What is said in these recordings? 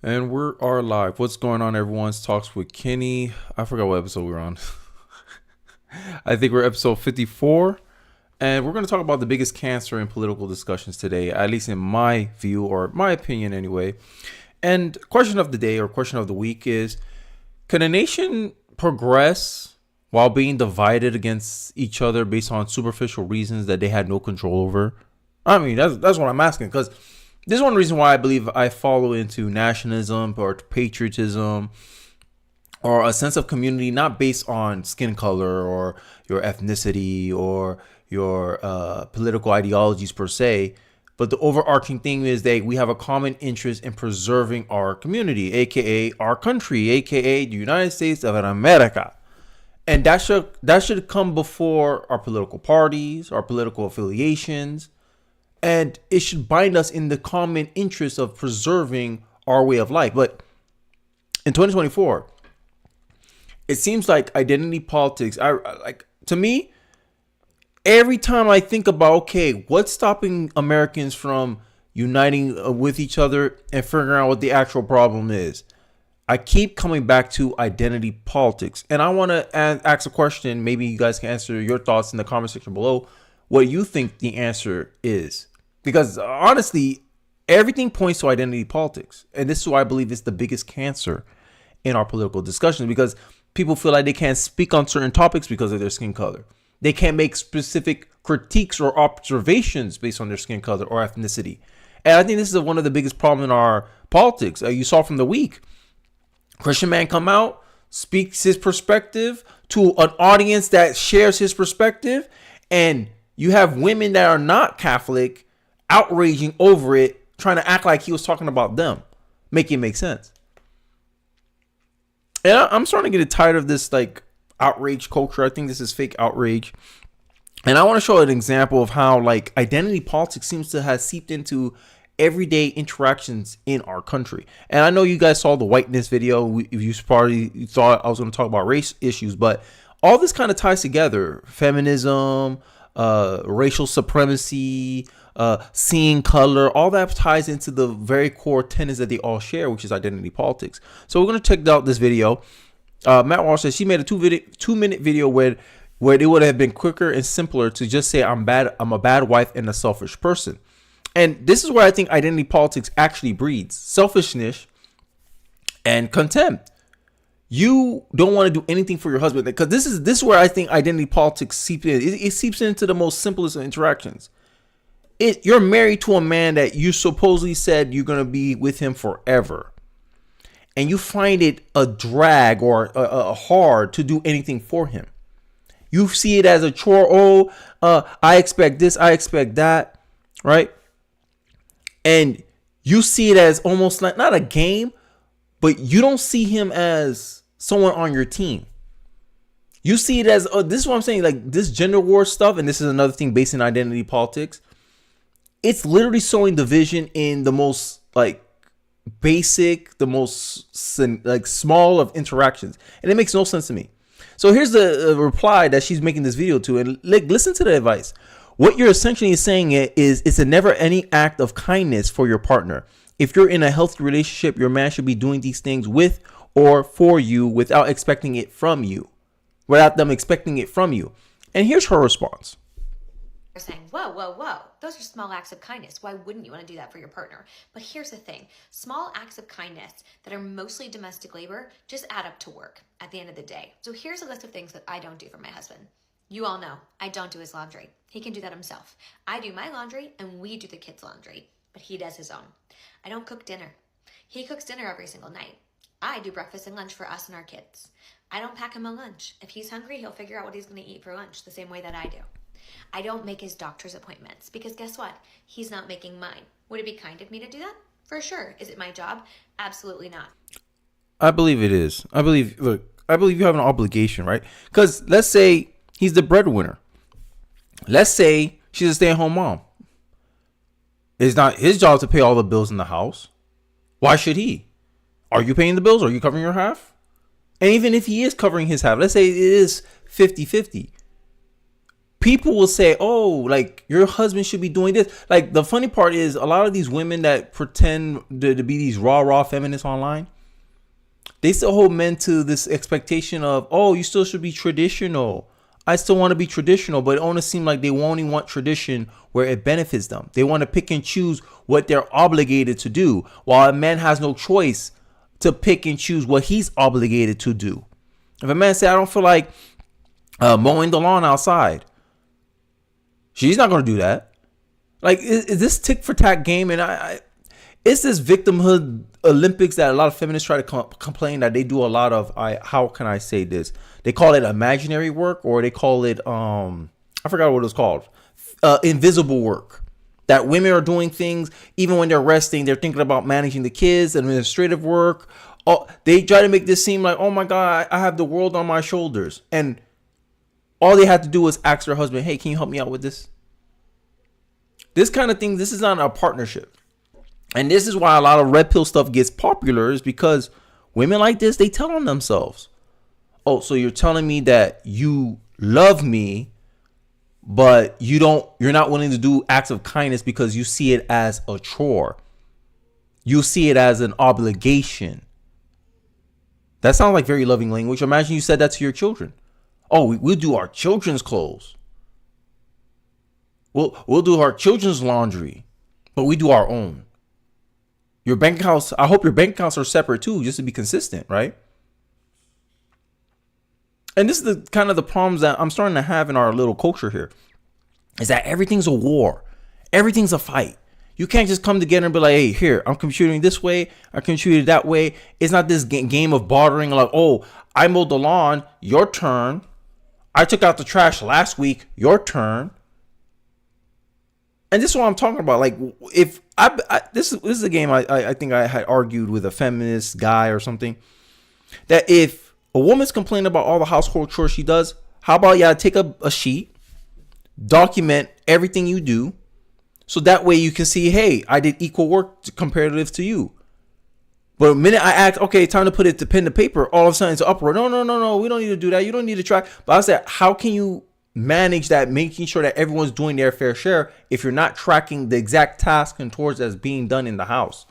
And we are live. What's going on, everyone's Talks with Kenny? I forgot what episode we're on. I think we're episode 54. And we're going to talk about the biggest cancer in political discussions today, at least in my view or my opinion anyway. And question of the day or question of the week is, can a nation progress while being divided against each other based on superficial reasons that they had no control over? I mean, that's what I'm asking, because this is one reason why I believe I follow into nationalism or patriotism or a sense of community, not based on skin color or your ethnicity or your political ideologies per se, but the overarching thing is that we have a common interest in preserving our community, aka our country, aka the United States of America. And that should come before our political parties, our political affiliations. And it should bind us in the common interest of preserving our way of life. But in 2024, it seems like identity politics, to me, every time I think about, okay, what's stopping Americans from uniting with each other and figuring out what the actual problem is, I keep coming back to identity politics. And I want to ask a question. Maybe you guys can answer your thoughts in the comment section below, what you think the answer is. Because honestly, everything points to identity politics. And this is why I believe it's the biggest cancer in our political discussions, because people feel like they can't speak on certain topics because of their skin color. They can't make specific critiques or observations based on their skin color or ethnicity. And I think this is one of the biggest problems in our politics. You saw from the week, Christian man come out, speaks his perspective to an audience that shares his perspective, and you have women that are not Catholic outraging over it, trying to act like he was talking about them, make it make sense. And I'm starting to get tired of this like outrage culture. I think this is fake outrage. And I want to show an example of how like identity politics seems to have seeped into everyday interactions in our country. And I know you guys saw the whiteness video. You probably thought I was going to talk about race issues, but all this kind of ties together. Feminism, racial supremacy, seeing color, all that ties into the very core tenets that they all share, which is identity politics. So we're going to check out this video. Matt Walsh says she made a 2-minute video where it would have been quicker and simpler to just say I'm a bad wife and a selfish person. And this is where I think identity politics actually breeds selfishness and contempt. You don't want to do anything for your husband, because this is where I think identity politics seeps in. It seeps into the most simplest of interactions. You're married to a man that you supposedly said you're going to be with him forever, and you find it a drag or a hard to do anything for him. You see it as a chore. I expect this, I expect that, right? And you see it as almost like not a game, but you don't see him as someone on your team. You see it as, this is what I'm saying, like this gender war stuff, and this is another thing based in identity politics. It's literally sowing division in the most like basic, the most like small of interactions. And it makes no sense to me. So here's the reply that she's making this video to. And listen to the advice. What you're essentially saying is it's a never ending act of kindness for your partner. If you're in a healthy relationship, your man should be doing these things with or for you without expecting it from you, without them expecting it from you. And here's her response. They're saying, whoa, whoa, whoa, those are small acts of kindness. Why wouldn't you want to do that for your partner? But here's the thing. Small acts of kindness that are mostly domestic labor just add up to work at the end of the day. So here's a list of things that I don't do for my husband. You all know I don't do his laundry. He can do that himself. I do my laundry and we do the kids' laundry, but he does his own. I don't cook dinner. He cooks dinner every single night. I do breakfast and lunch for us and our kids. I don't pack him a lunch. If he's hungry, he'll figure out what he's going to eat for lunch the same way that I do. I don't make his doctor's appointments because guess what? He's not making mine. Would it be kind of me to do that? For sure. Is it my job? Absolutely not. I believe it is. I believe you have an obligation, right? Because let's say he's the breadwinner. Let's say she's a stay-at-home mom. It's not his job to pay all the bills in the house. Why should he? Are you paying the bills? Are you covering your half? And even if he is covering his half, let's say it is 50-50. people will say, oh, like your husband should be doing this. Like the funny part is a lot of these women that pretend to be these raw feminists online, they still hold men to this expectation of, oh, you still should be traditional. I still want to be traditional, but it only seems like they only want tradition where it benefits them. They want to pick and choose what they're obligated to do, while a man has no choice to pick and choose what he's obligated to do. If a man say, I don't feel like mowing the lawn outside, she's not going to do that. Like, is this tick for tack game? And it's this victimhood Olympics that a lot of feminists try to complain that they do a lot of. How can I say this? They call it imaginary work, or they call it I forgot what it's called, invisible work. That women are doing things even when they're resting. They're thinking about managing the kids, administrative work. Oh, they try to make this seem like, oh my God, I have the world on my shoulders, and all they have to do is ask their husband, hey, can you help me out with this? This kind of thing. This is not a partnership. And this is why a lot of red pill stuff gets popular, is because women like this, they tell on themselves. Oh, so you're telling me that you love me, but you're not willing to do acts of kindness because you see it as a chore. You see it as an obligation. That sounds like very loving language. Imagine you said that to your children. Oh, we'll do our children's clothes. We'll do our children's laundry, but we do our own. Your bank accounts, I hope your bank accounts are separate too, just to be consistent, right? And this is the kind of the problems that I'm starting to have in our little culture here, is that everything's a war. Everything's a fight. You can't just come together and be like, hey, here, I'm computing this way, I computed that way. It's not this game of bartering like, oh, I mowed the lawn, your turn. I took out the trash last week, your turn. And this is what I'm talking about. Like, if this is a game I think I had argued with a feminist guy or something, that if a woman's complaining about all the household chores she does, how about y'all take a sheet, document everything you do, so that way you can see, hey, I did equal work comparative to you. But the minute I act, okay, time to put it to pen to paper, all of a sudden it's an uproar. No, we don't need to do that. You don't need to track. But I said, how can you manage that, making sure that everyone's doing their fair share if you're not tracking the exact task and chores that's being done in the house?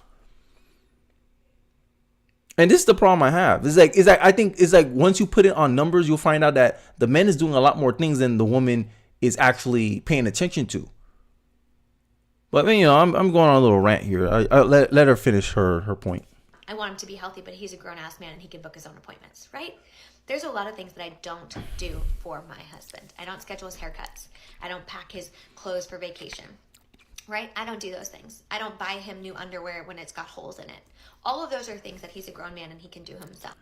And this is the problem I have. I think it's like once you put it on numbers, you'll find out that the man is doing a lot more things than the woman is actually paying attention to. But you know, I'm going on a little rant here. I let her finish her point. I want him to be healthy, but he's a grown-ass man and he can book his own appointments, right? There's a lot of things that I don't do for my husband. I don't schedule his haircuts. I don't pack his clothes for vacation, right? I don't do those things. I don't buy him new underwear when it's got holes in it. All of those are things that he's a grown man and he can do himself.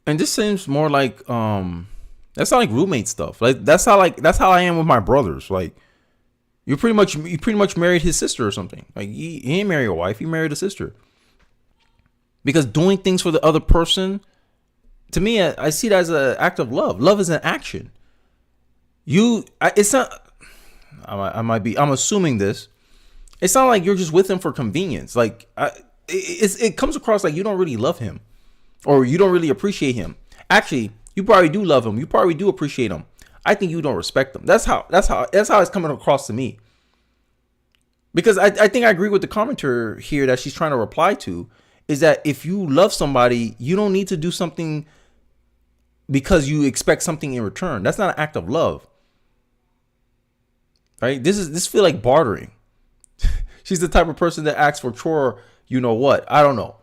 And this seems more like that's not like roommate stuff. Like that's how I am with my brothers. Like you pretty much married his sister or something. Like he ain't married a wife, he married a sister. Because doing things for the other person, to me, I see it as an act of love. Love is an action. It's not. I'm assuming this. It's not like you're just with him for convenience. Like it comes across like you don't really love him, or you don't really appreciate him. Actually, you probably do love him. You probably do appreciate him. I think you don't respect him. That's how it's coming across to me. Because I think I agree with the commenter here that she's trying to reply to. Is that if you love somebody, you don't need to do something because you expect something in return. That's not an act of love, right? This feel like bartering. She's the type of person that asks for chore. You know what? I don't know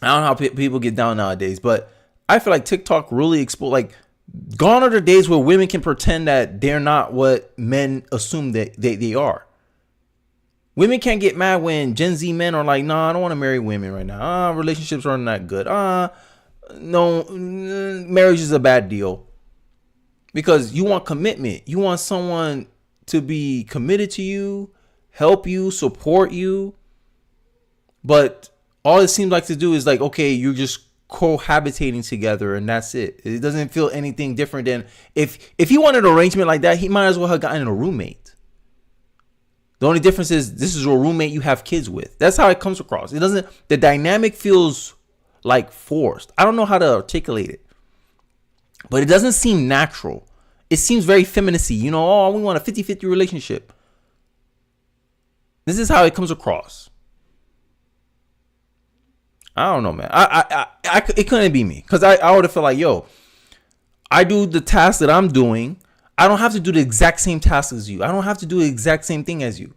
how people get down nowadays, but I feel like TikTok really exposed. Like, gone are the days where women can pretend that they're not what men assume that they are. Women can't get mad when Gen Z men are like, nah, I don't want to marry women right now. Relationships aren't that good. No, marriage is a bad deal. Because you want commitment. You want someone to be committed to you, help you, support you. But all it seems like to do is like, okay, you're just cohabitating together and that's it. It doesn't feel anything different than if he wanted an arrangement like that, he might as well have gotten a roommate. The only difference is this is your roommate you have kids with. That's how it comes across. The dynamic feels like forced. I don't know how to articulate it, but it doesn't seem natural. It seems very feministy. Oh, we want a 50-50 relationship. This is how it comes across. I don't know, man. It couldn't be me, because I would have felt like, yo, I do the task that I'm doing. I don't have to do the exact same task as you. I don't have to do the exact same thing as you.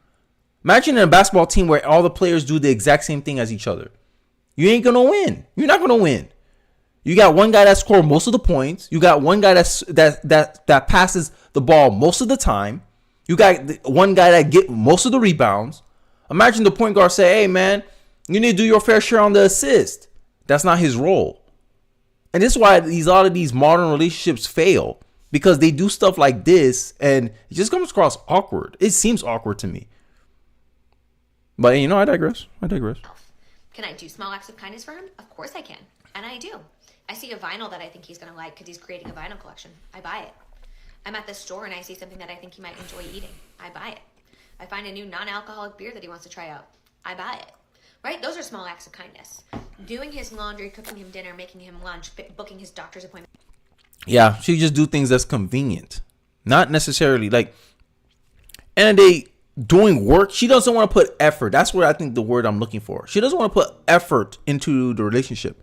Imagine in a basketball team where all the players do the exact same thing as each other. You ain't gonna win. You're not gonna win. You got one guy that scores most of the points. You got one guy that passes the ball most of the time. You got one guy that get most of the rebounds. Imagine the point guard say, "Hey, man, you need to do your fair share on the assist." That's not his role. And this is why a lot of these modern relationships fail, because they do stuff like this and it just comes across awkward. It seems awkward to me. But, I digress. Can I do small acts of kindness for him? Of course I can. And I do. I see a vinyl that I think he's going to like because he's creating a vinyl collection. I buy it. I'm at the store and I see something that I think he might enjoy eating. I buy it. I find a new non-alcoholic beer that he wants to try out. I buy it. Right? Those are small acts of kindness. Doing his laundry, cooking him dinner, making him lunch, booking his doctor's appointment. Yeah, she just do things that's convenient. Not necessarily like, and they doing work. She doesn't want to put effort. That's what I think the word I'm looking for. She doesn't want to put effort into the relationship.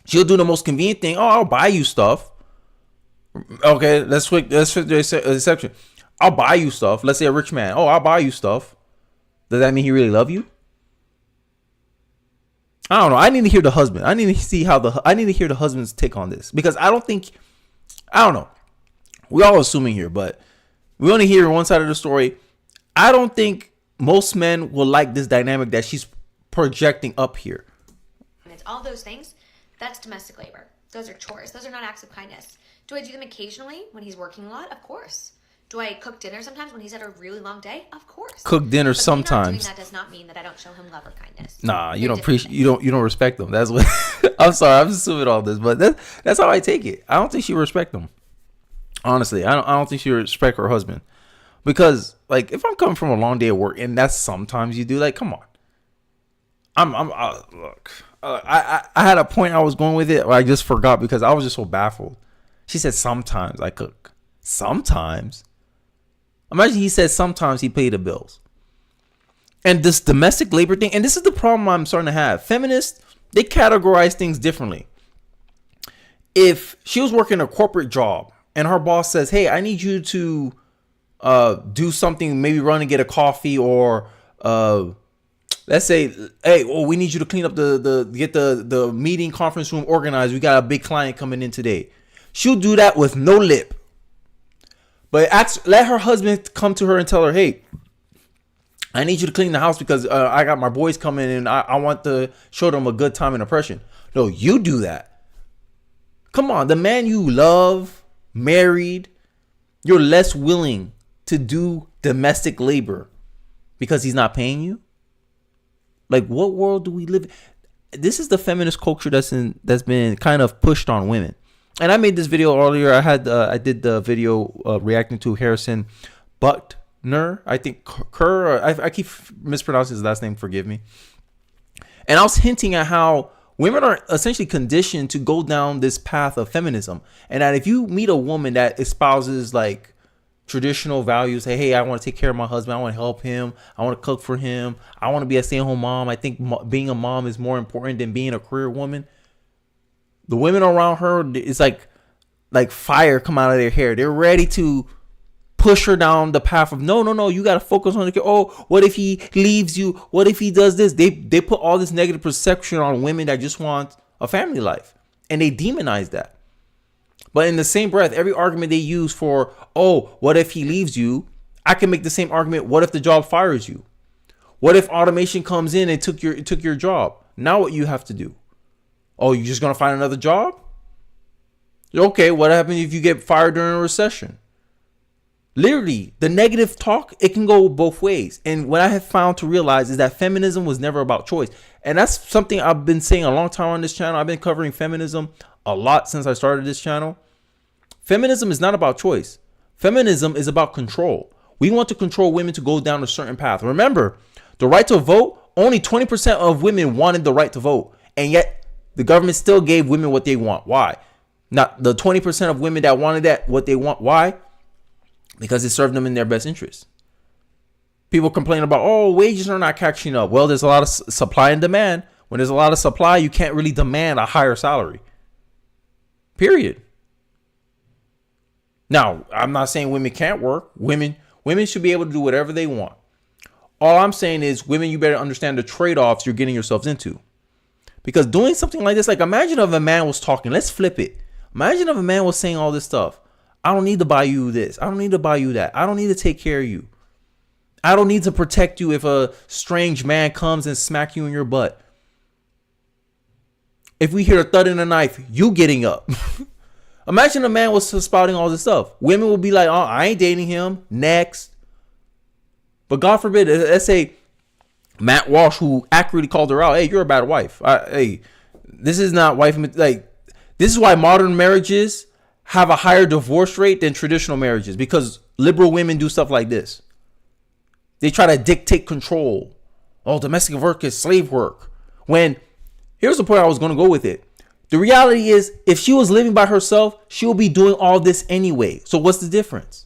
She'll do the most convenient thing. Oh, I'll buy you stuff. Okay, let's fit the exception. I'll buy you stuff. Let's say a rich man. Oh, I'll buy you stuff. Does that mean he really love you? I don't know. I need to hear the husband. I need to see I need to hear the husband's take on this, because I don't know. We're all assuming here, but we only hear one side of the story. I don't think most men will like this dynamic that she's projecting up here. It's all those things. That's domestic labor. Those are chores. Those are not acts of kindness. Do I do them occasionally when he's working a lot? Of course. Do I cook dinner sometimes when he's had a really long day? Of course. Cook dinner but sometimes. Doing that does not mean that I don't show him love or kindness. Nah, you don't appreciate. You don't respect them. That's what. I'm sorry. I'm assuming all this, but that's how I take it. I don't think she respect them. Honestly, I don't think she respect her husband, because like if I'm coming from a long day at work and that's sometimes you do, like, come on. Look. I had a point I was going with it, but I just forgot because I was just so baffled. She said sometimes I cook. Sometimes. Imagine he said sometimes he paid the bills. And this domestic labor thing, and this is the problem I'm starting to have. Feminists, they categorize things differently. If she was working a corporate job and her boss says, "Hey, I need you to do something, maybe run and get a coffee, or let's say, hey, we need you to clean up get the meeting conference room organized. We got a big client coming in today." She'll do that with no lip. But let her husband come to her and tell her, "Hey, I need you to clean the house because I got my boys coming and I want to show them a good time and impression." No, you do that. Come on, the man you love, married, you're less willing to do domestic labor because he's not paying you? Like, what world do we live in? This is the feminist culture that's been kind of pushed on women. And I made this video earlier. I did the video reacting to Harrison Butner. I think Kerr. I keep mispronouncing his last name. Forgive me. And I was hinting at how women are essentially conditioned to go down this path of feminism, and that if you meet a woman that espouses like traditional values, hey, I want to take care of my husband, I want to help him, I want to cook for him, I want to be a stay-at-home mom, I think being a mom is more important than being a career woman. The women around her, it's like fire come out of their hair. They're ready to push her down the path of no, you got to focus on the, oh, what if he leaves you? What if he does this? They put all this negative perception on women that just want a family life, and they demonize that. But in the same breath, every argument they use for, oh, what if he leaves you? I can make the same argument. What if the job fires you? What if automation comes in and took your job? Now what you have to do? Oh, you're just going to find another job? Okay, what happens if you get fired during a recession? Literally, the negative talk, it can go both ways. And what I have found to realize is that feminism was never about choice. And that's something I've been saying a long time on this channel. I've been covering feminism a lot since I started this channel. Feminism is not about choice. Feminism is about control. We want to control women to go down a certain path. Remember, the right to vote, only 20% of women wanted the right to vote. And yet the government still gave women what they want. Why? Not the 20% of women that wanted that, what they want. Why? Because it served them in their best interest. People complain about, oh, wages are not catching up. Well, there's a lot of supply and demand. When there's a lot of supply, you can't really demand a higher salary. Period. Now, I'm not saying women can't work. Women should be able to do whatever they want. All I'm saying is, women, you better understand the trade-offs you're getting yourselves into. Because doing something like this, like imagine if a man was talking, let's flip it. Imagine if a man was saying all this stuff. I don't need to buy you this. I don't need to buy you that. I don't need to take care of you. I don't need to protect you if a strange man comes and smack you in your butt. If we hear a thud in a knife, you getting up. Imagine a man was spouting all this stuff. Women will be like, oh, I ain't dating him. Next. But God forbid, let's say Matt Walsh, who accurately called her out, hey, you're a bad wife. Hey, this is not wife. Like, this is why modern marriages have a higher divorce rate than traditional marriages, because liberal women do stuff like this. They try to dictate control. Oh, domestic work is slave work. When, here's the point I was going to go with it. The reality is, if she was living by herself, she will be doing all this anyway. So what's the difference?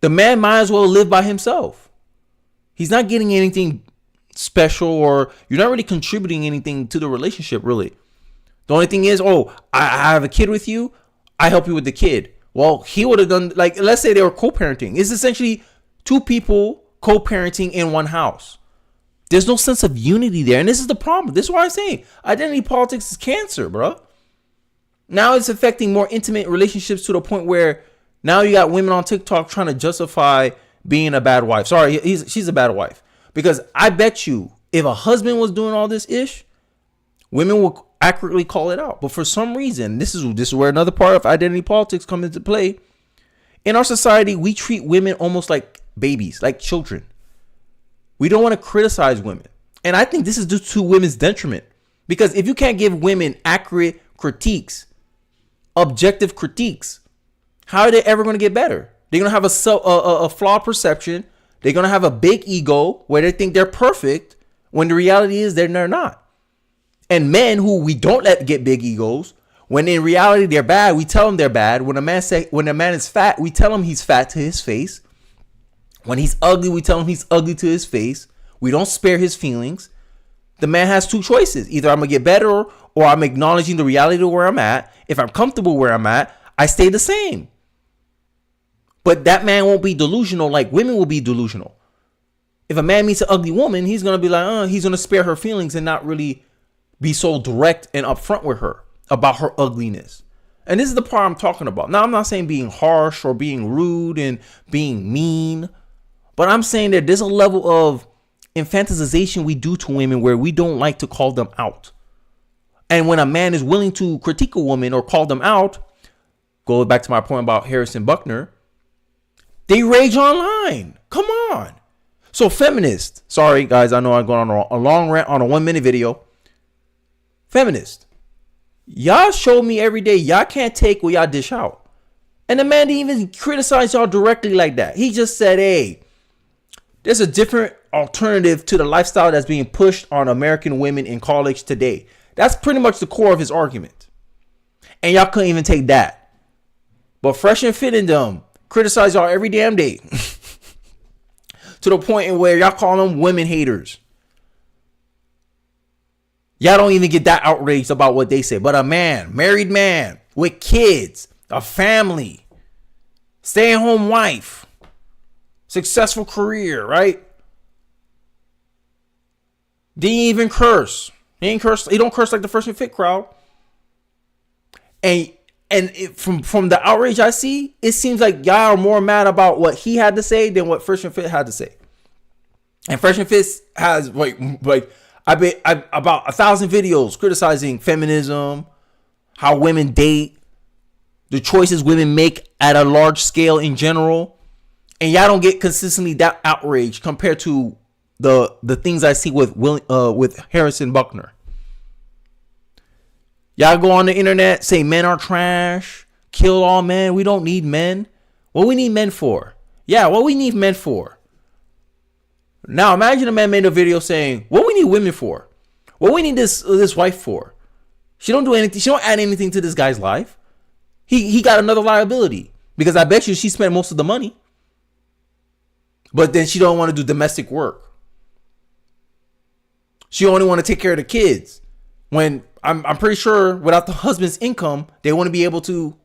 The man might as well live by himself. He's not getting anything special, or you're not really contributing anything to the relationship, really. The only thing is, oh, I have a kid with you. I help you with the kid. Well, he would have done, like, let's say they were co-parenting. It's essentially two people co-parenting in one house. There's no sense of unity there. And this is the problem. This is why I'm saying identity politics is cancer, bro. Now it's affecting more intimate relationships to the point where now you got women on TikTok trying to justify being a bad wife. Sorry, she's a bad wife. Because I bet you if a husband was doing all this ish, women will accurately call it out. But for some reason, this is where another part of identity politics comes into play. In our society, we treat women almost like babies, like children. We don't want to criticize women. And I think this is due to women's detriment. Because if you can't give women accurate critiques, objective critiques, how are they ever going to get better? They're going to have a flawed perception. They're going to have a big ego where they think they're perfect when the reality is they're not. And men who we don't let get big egos, when in reality they're bad, we tell them they're bad. When a man is fat, we tell him he's fat to his face. When he's ugly, we tell him he's ugly to his face. We don't spare his feelings. The man has two choices. Either I'm going to get better, or I'm acknowledging the reality of where I'm at. If I'm comfortable where I'm at, I stay the same. But that man won't be delusional like women will be delusional. If a man meets an ugly woman, he's going to be like, he's going to spare her feelings and not really be so direct and upfront with her about her ugliness. And this is the part I'm talking about. Now, I'm not saying being harsh or being rude and being mean. But I'm saying that there's a level of infantilization we do to women where we don't like to call them out. And when a man is willing to critique a woman or call them out, go back to my point about Harrison Buckner, they rage online. Come on. So feminists, sorry guys, I know I'm going on a long rant on a 1-minute video. Feminist, y'all show me every day y'all can't take what y'all dish out. And the man didn't even criticize y'all directly like that. He just said, hey, there's a different alternative to the lifestyle that's being pushed on American women in college today. That's pretty much the core of his argument. And y'all couldn't even take that. But Fresh and Fit and them criticize y'all every damn day. To the point in where y'all call them women haters. Y'all don't even get that outraged about what they say. But a man, married man, with kids, a family, stay-at-home wife, successful career, right? Didn't even curse. He don't curse like the Fresh and Fit crowd. And from the outrage I see, it seems like y'all are more mad about what he had to say than what Fresh and Fit had to say. And Fresh and Fit has like I bet about 1,000 videos criticizing feminism, how women date, the choices women make at a large scale in general. And y'all don't get consistently that outrage compared to the things I see with Harrison Buckner. Y'all go on the internet, say men are trash, kill all men. We don't need men. What we need men for? Yeah, what we need men for? Now imagine a man made a video saying, what we need women for? What we need this wife for? She don't do anything. She don't add anything to this guy's life. He got another liability because I bet you she spent most of the money. But then she don't want to do domestic work. She only want to take care of the kids. When I'm pretty sure without the husband's income, they wouldn't be able to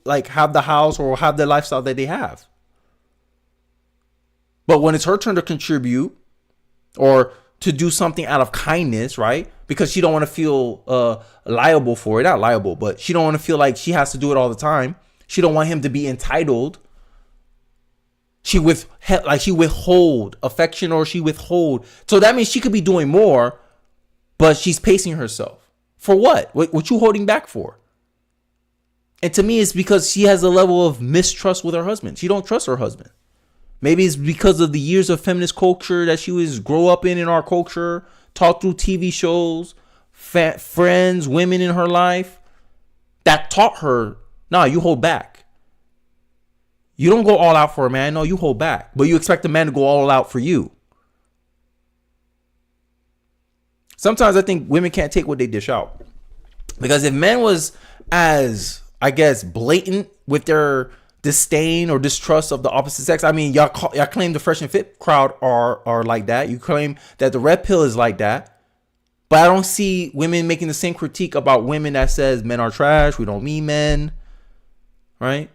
like have the house or have the lifestyle that they have. But when it's her turn to contribute or to do something out of kindness, right? Because she don't want to feel liable for it. Not liable, but she don't want to feel like she has to do it all the time. She don't want him to be entitled. She withhold affection or she withhold. So that means she could be doing more, but she's pacing herself. For what? What you holding back for? And to me, it's because she has a level of mistrust with her husband. She don't trust her husband. Maybe it's because of the years of feminist culture that she was grow up in our culture, taught through TV shows, friends, women in her life that taught her, nah, you hold back. You don't go all out for a man. No, you hold back. But you expect a man to go all out for you. Sometimes I think women can't take what they dish out. Because if men was as, I guess, blatant with their disdain or distrust of the opposite sex. I mean, y'all claim the Fresh and Fit crowd are like that. You claim that the red pill is like that. But I don't see women making the same critique about women that says men are trash. We don't need men. Right?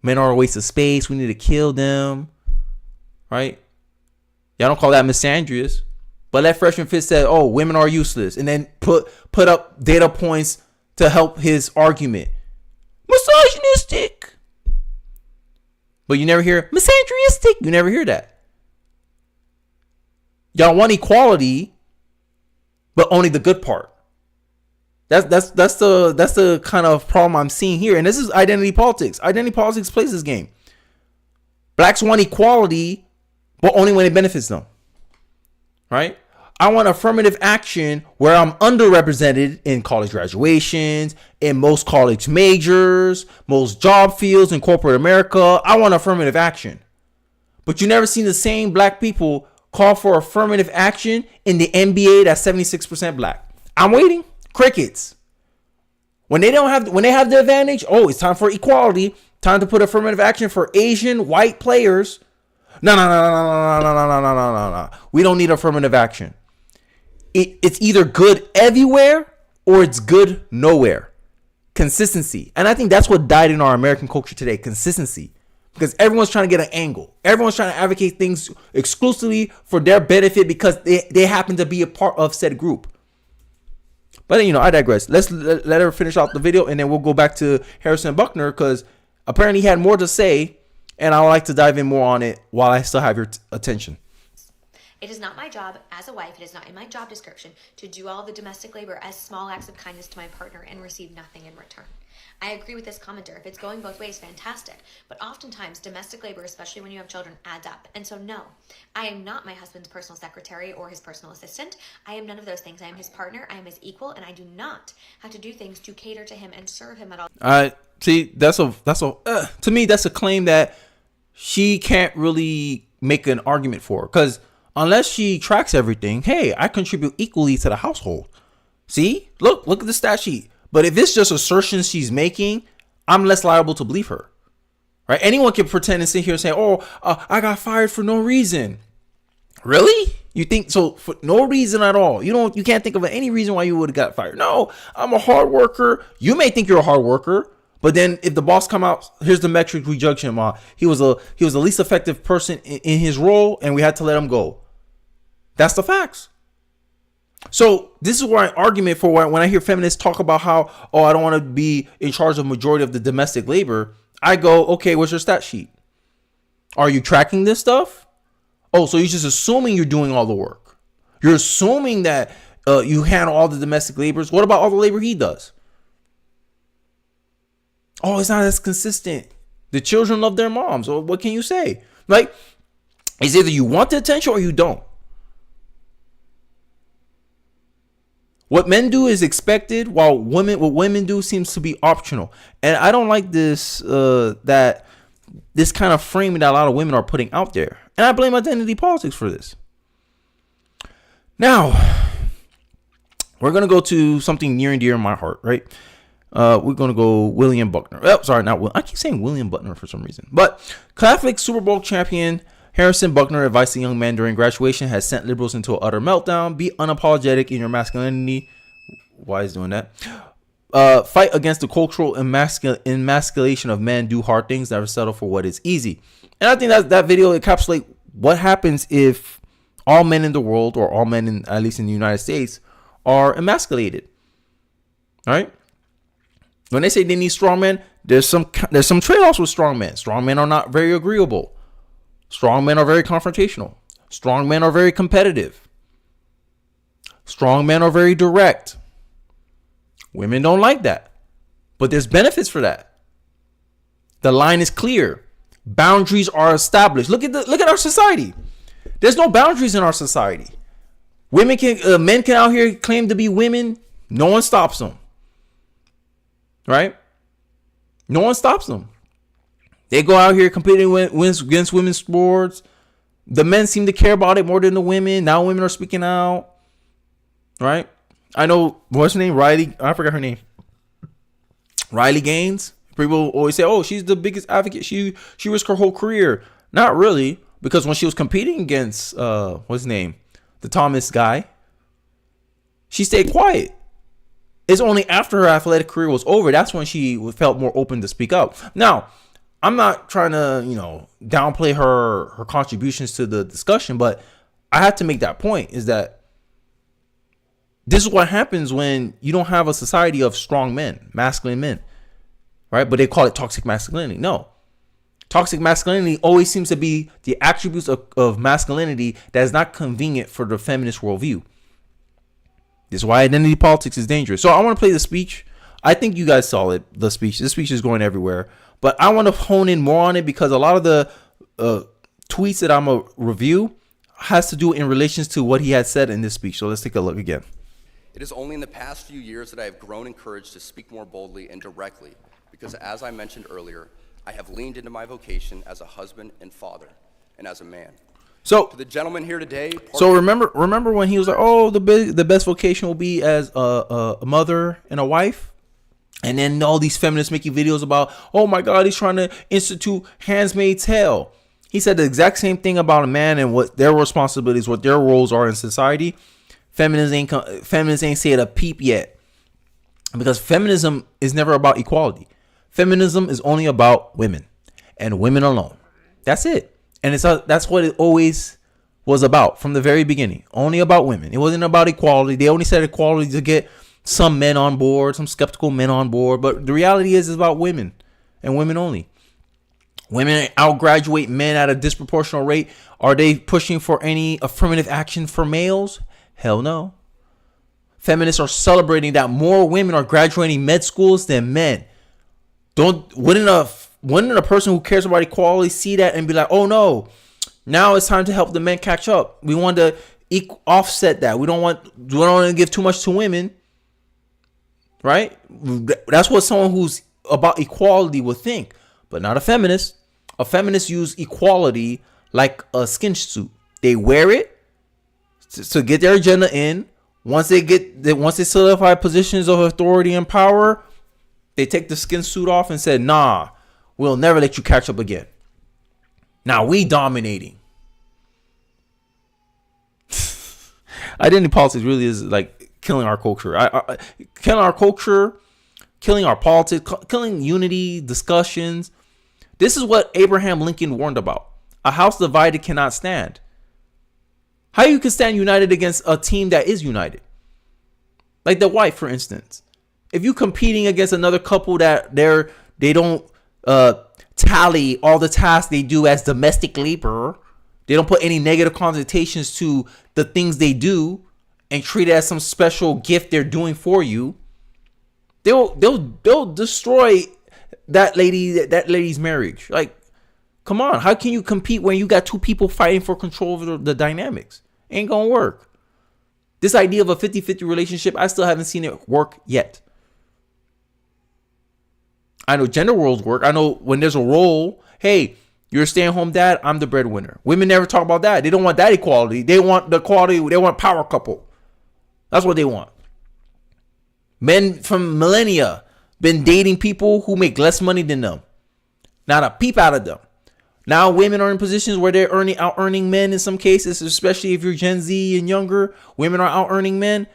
Men are a waste of space. We need to kill them. Right? Y'all don't call that misandrous. But that Fresh and Fit said, oh, women are useless. And then put up data points to help his argument. Misogynistic. But you never hear misandristic. You never hear that. Y'all want equality, but only the good part. That's the kind of problem I'm seeing here. And this is identity politics. Identity politics plays this game. Blacks want equality, but only when it benefits them. Right? I want affirmative action where I'm underrepresented in college graduations, in most college majors, most job fields in corporate America. I want affirmative action. But you never seen the same black people call for affirmative action in the NBA that's 76% black. I'm waiting. Crickets. When they have the advantage, oh, it's time for equality. Time to put affirmative action for Asian white players. No. We don't need affirmative action. It's either good everywhere or it's good nowhere. Consistency. And I think that's what died in our American culture today. Consistency. Because everyone's trying to get an angle. Everyone's trying to advocate things exclusively for their benefit because they happen to be a part of said group. But I digress. Let's let her finish out the video and then we'll go back to Harrison Buckner because apparently he had more to say and I would like to dive in more on it while I still have your attention. It is not my job as a wife, it is not in my job description to do all the domestic labor as small acts of kindness to my partner and receive nothing in return. I agree with this commenter. If it's going both ways, fantastic. But oftentimes, domestic labor, especially when you have children, adds up. And so, no, I am not my husband's personal secretary or his personal assistant. I am none of those things. I am his partner. I am his equal. And I do not have to do things to cater to him and serve him at all. See, to me, that's a claim that she can't really make an argument for. Because unless she tracks everything, hey, I contribute equally to the household. See, look at the stat sheet. But if it's just assertions she's making, I'm less liable to believe her. Right? Anyone can pretend and sit here and say, oh, I got fired for no reason. Really? You think so? For no reason at all. You can't think of any reason why you would have got fired. No, I'm a hard worker. You may think you're a hard worker, but then if the boss come out, here's the metric we judge him on. He was the least effective person in his role, and we had to let him go. That's the facts. So this is where an argument for when I hear feminists talk about how, oh, I don't want to be in charge of majority of the domestic labor. I go, okay, what's your stat sheet? Are you tracking this stuff? Oh, so you're just assuming you're doing all the work. You're assuming that you handle all the domestic labors. What about all the labor he does? Oh, it's not as consistent. The children love their moms. So what can you say? Like, it's either you want the attention or you don't. What men do is expected, while what women do seems to be optional. And I don't like this that this kind of framing that a lot of women are putting out there. And I blame identity politics for this. Now, We're going to go to something near and dear in my heart, right? We're going to go William Buckner. Oh, sorry, not Will. I keep saying William Buckner for some reason. But Catholic Super Bowl champion Harrison Buckner advised a young man during graduation has sent liberals into an utter meltdown. Be unapologetic in your masculinity. Why is doing that? Fight against the cultural emasculation of men. Do hard things. Never settle for what is easy. And I think that video encapsulates what happens if all men in the world, or all men in, at least in the United States, are emasculated. All right. When they say they need strong men, there's some trade-offs with strong men. Strong men are not very agreeable. Strong men are very confrontational. Strong men are very competitive. Strong men are very direct. Women don't like that. But there's benefits for that. The line is clear. Boundaries are established. Look at our society. There's no boundaries in our society. Men can out here claim to be women. No one stops them. Right? No one stops them. They go out here competing against women's sports. The men seem to care about it more than the women. Now women are speaking out. Right? I know, what's her name? Riley. I forgot her name. Riley Gaines. People always say, oh, she's the biggest advocate. She risked her whole career. Not really. Because when she was competing against, what's his name? The Thomas guy. She stayed quiet. It's only after her athletic career was over, that's when she felt more open to speak up. Now, I'm not trying to, downplay her contributions to the discussion, but I have to make that point, is that this is what happens when you don't have a society of strong men, masculine men, right? But they call it toxic masculinity. No. Toxic masculinity always seems to be the attributes of masculinity that is not convenient for the feminist worldview. This is why identity politics is dangerous. So I want to play the speech. I think you guys saw it, the speech. This speech is going everywhere. But I want to hone in more on it because a lot of the tweets that I'm going to review has to do in relations to what he had said in this speech. So let's take a look again. It is only in the past few years that I have grown in courage to speak more boldly and directly because, as I mentioned earlier, I have leaned into my vocation as a husband and father and as a man. So to the gentleman here today. So remember when he was like, "Oh, the best vocation will be as a mother and a wife," and then all these feminists making videos about, "Oh my God, he's trying to institute Handmaid's Tale." He said the exact same thing about a man and what their responsibilities, what their roles are in society. Feminists ain't said a peep yet, because feminism is never about equality. Feminism is only about women and women alone. That's it. And that's what it always was about from the very beginning. Only about women. It wasn't about equality. They only said equality to get some men on board, some skeptical men on board. But the reality is it's about women and women only. Women outgraduate men at a disproportional rate. Are they pushing for any affirmative action for males? Hell no. Feminists are celebrating that more women are graduating med schools than men. Wouldn't a person who cares about equality see that and be like, oh no, now it's time to help the men catch up. We want to offset that. We don't want to give too much to women, right? That's what someone who's about equality would think, but not a feminist. A feminist use equality like a skin suit. They wear it to get their agenda in. Once they solidify positions of authority and power, they take the skin suit off and said, nah, we'll never let you catch up again. Now we dominating. Identity politics really is like killing our culture. Killing our culture, killing our politics, killing unity, discussions. This is what Abraham Lincoln warned about. A house divided cannot stand. How you can stand united against a team that is united? Like the wife, for instance. If you competing against another couple that they don't tally all the tasks they do as domestic labor, they don't put any negative connotations to the things they do and treat it as some special gift they're doing for you, they'll destroy that lady's marriage. Like, come on, how can you compete when you got two people fighting for control over the dynamics? Ain't gonna work. This idea of a 50-50 relationship, I still haven't seen it work yet. I know gender roles work. I know when there's a role, hey, you're a stay-at-home dad, I'm the breadwinner. Women never talk about that. They don't want that equality. They want the equality. They want power couple. That's what they want. Men from millennia been dating people who make less money than them. Not a peep out of them. Now women are in positions where they're out earning men in some cases, especially if you're Gen Z and younger. Women are out earning men.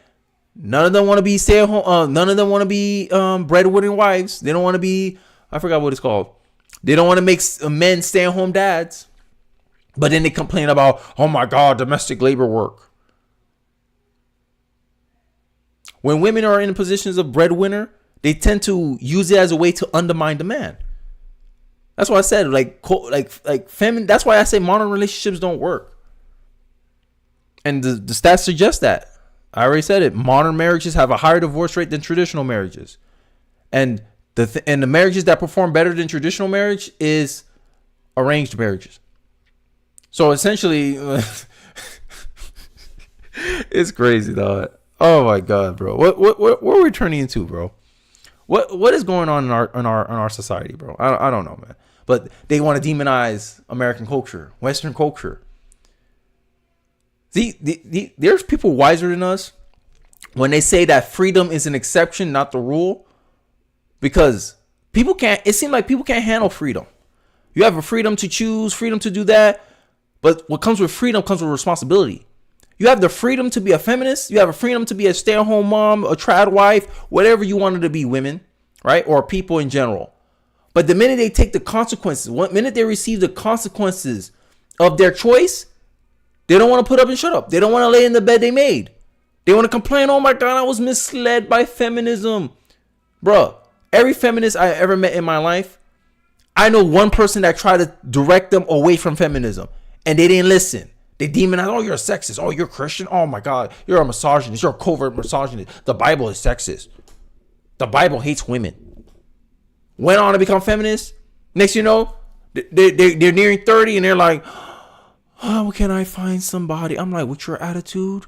None of them want to be stay at home. None of them want to be breadwinning wives. They don't want to be, I forgot what it's called. They don't want to make men stay at home dads. But then they complain about, oh my God, domestic labor work. When women are in positions of breadwinner, they tend to use it as a way to undermine the man. That's why I said like feminine. That's why I say modern relationships don't work. And the stats suggest that. I already said it. Modern marriages have a higher divorce rate than traditional marriages. And the marriages that perform better than traditional marriage is arranged marriages. So essentially, it's crazy, dog. Oh my God, bro. What are we turning into, bro? What is going on in our society, bro? I don't know, man. But they want to demonize American culture, Western culture. There's people wiser than us when they say that freedom is an exception, not the rule. Because it seems like people can't handle freedom. You have a freedom to choose, freedom to do that. But what comes with freedom comes with responsibility. You have the freedom to be a feminist. You have a freedom to be a stay-at-home mom, a trad wife, whatever you wanted to be, women, right? Or people in general. But the minute they take the consequences, one minute they receive the consequences of their choice, they don't want to put up and shut up. They don't want to lay in the bed they made. They want to complain, oh my God, I was misled by feminism. Bruh, every feminist I ever met in my life, I know one person that tried to direct them away from feminism. And they didn't listen. They demonize, oh, you're a sexist. Oh, you're Christian. Oh my God, you're a misogynist. You're a covert misogynist. The Bible is sexist. The Bible hates women. Went on to become feminists. Next you know, they're nearing 30 and they're like, oh, can I find somebody? I'm like, what's your attitude?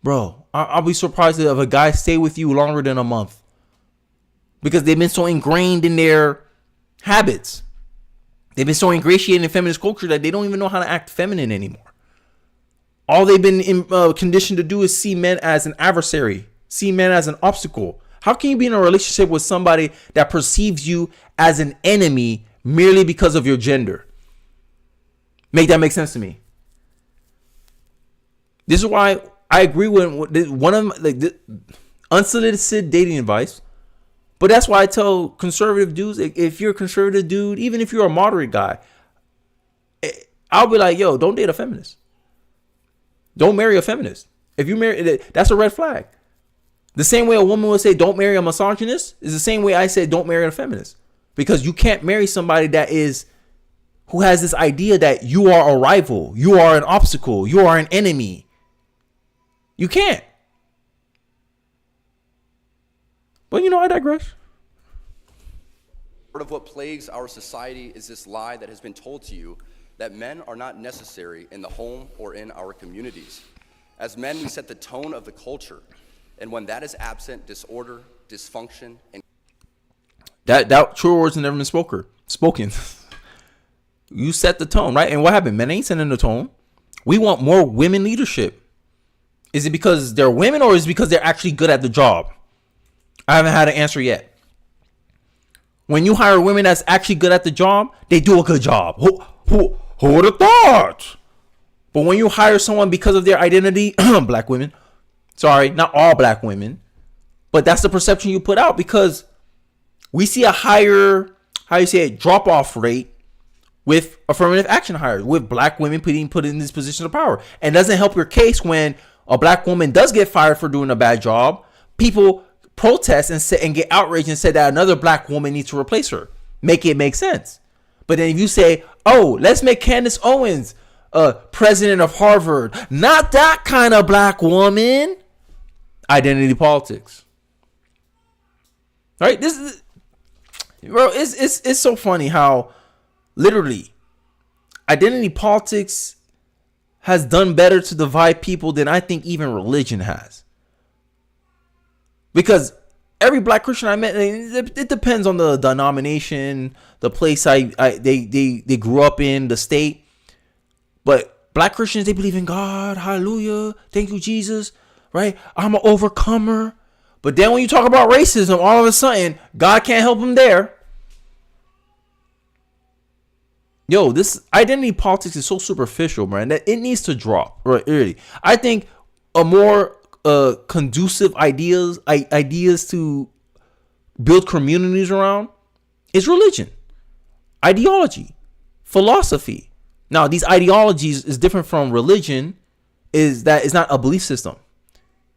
Bro, I'll be surprised if a guy stay with you longer than a month. Because they've been so ingrained in their habits. They've been so ingratiated in feminist culture that they don't even know how to act feminine anymore. All they've been conditioned to do is see men as an adversary, see men as an obstacle. How can you be in a relationship with somebody that perceives you as an enemy merely because of your gender? Make that make sense to me. This is why I agree with one of the unsolicited dating advice. But that's why I tell conservative dudes, if you're a conservative dude, even if you're a moderate guy, I'll be like, yo, don't date a feminist. Don't marry a feminist. If you marry, that's a red flag. The same way a woman would say, don't marry a misogynist, is the same way I say, don't marry a feminist. Because you can't marry somebody who has this idea that you are a rival, you are an obstacle, you are an enemy. You can't. But I digress. Part of what plagues our society is this lie that has been told to you that men are not necessary in the home or in our communities. As men, we set the tone of the culture. And when that is absent, disorder, dysfunction, and that true words have never been spoken. You set the tone, right? And what happened? Men ain't setting the tone. We want more women leadership. Is it because they're women or is it because they're actually good at the job? I haven't had an answer yet. When you hire women that's actually good at the job, they do a good job. Who would have thought? But when you hire someone because of their identity, black women, sorry, not all black women, but that's the perception you put out because we see a higher, drop-off rate with affirmative action hires, with black women put in this position of power. And it doesn't help your case when a black woman does get fired for doing a bad job. People protest and get outraged and say that another black woman needs to replace her. Make it make sense. But then if you say, oh, let's make Candace Owens president of Harvard, not that kind of black woman. Identity politics. Right? This is, bro, it's so funny how literally identity politics has done better to divide people than I think even religion has. Because every black Christian I met, it depends on the denomination, the place they grew up in, the state. But black Christians, they believe in God. Hallelujah. Thank you, Jesus. Right? I'm an overcomer. But then when you talk about racism, all of a sudden, God can't help him there. Yo, this identity politics is so superficial, man, that it needs to drop. Right, really. I think a more conducive ideas to build communities around is religion, ideology, philosophy. Now, these ideologies is different from religion. Is that it's not a belief system.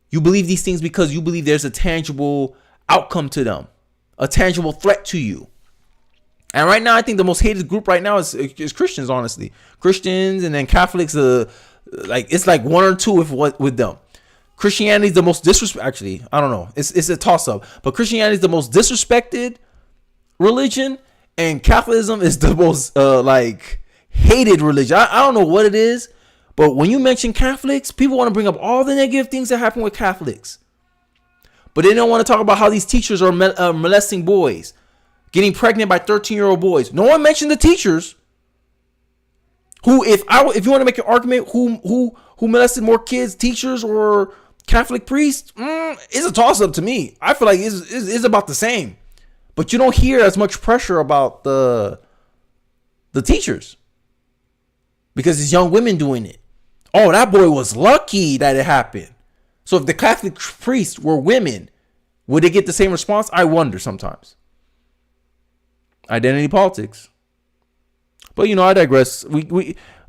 You believe these things because you believe there's a tangible outcome to them, a tangible threat to you. And right now, I think the most hated group right now is Christians, honestly. Christians, and then Catholics, it's like one or two with them. Christianity is the most disrespect. Actually, I don't know. It's a toss-up. But Christianity is the most disrespected religion, and Catholicism is the most hated religion. I don't know what it is, but when you mention Catholics, people want to bring up all the negative things that happen with Catholics. But they don't want to talk about how these teachers are molesting boys, getting pregnant by 13-year-old boys. No one mentioned the teachers who, if you want to make an argument, who molested more kids, teachers or Catholic priests, it's a toss-up to me. I feel like it's about the same. But you don't hear as much pressure about the teachers because it's young women doing it. Oh, that boy was lucky that it happened. So if the Catholic priests were women, would they get the same response? I wonder sometimes. Identity politics. But I digress.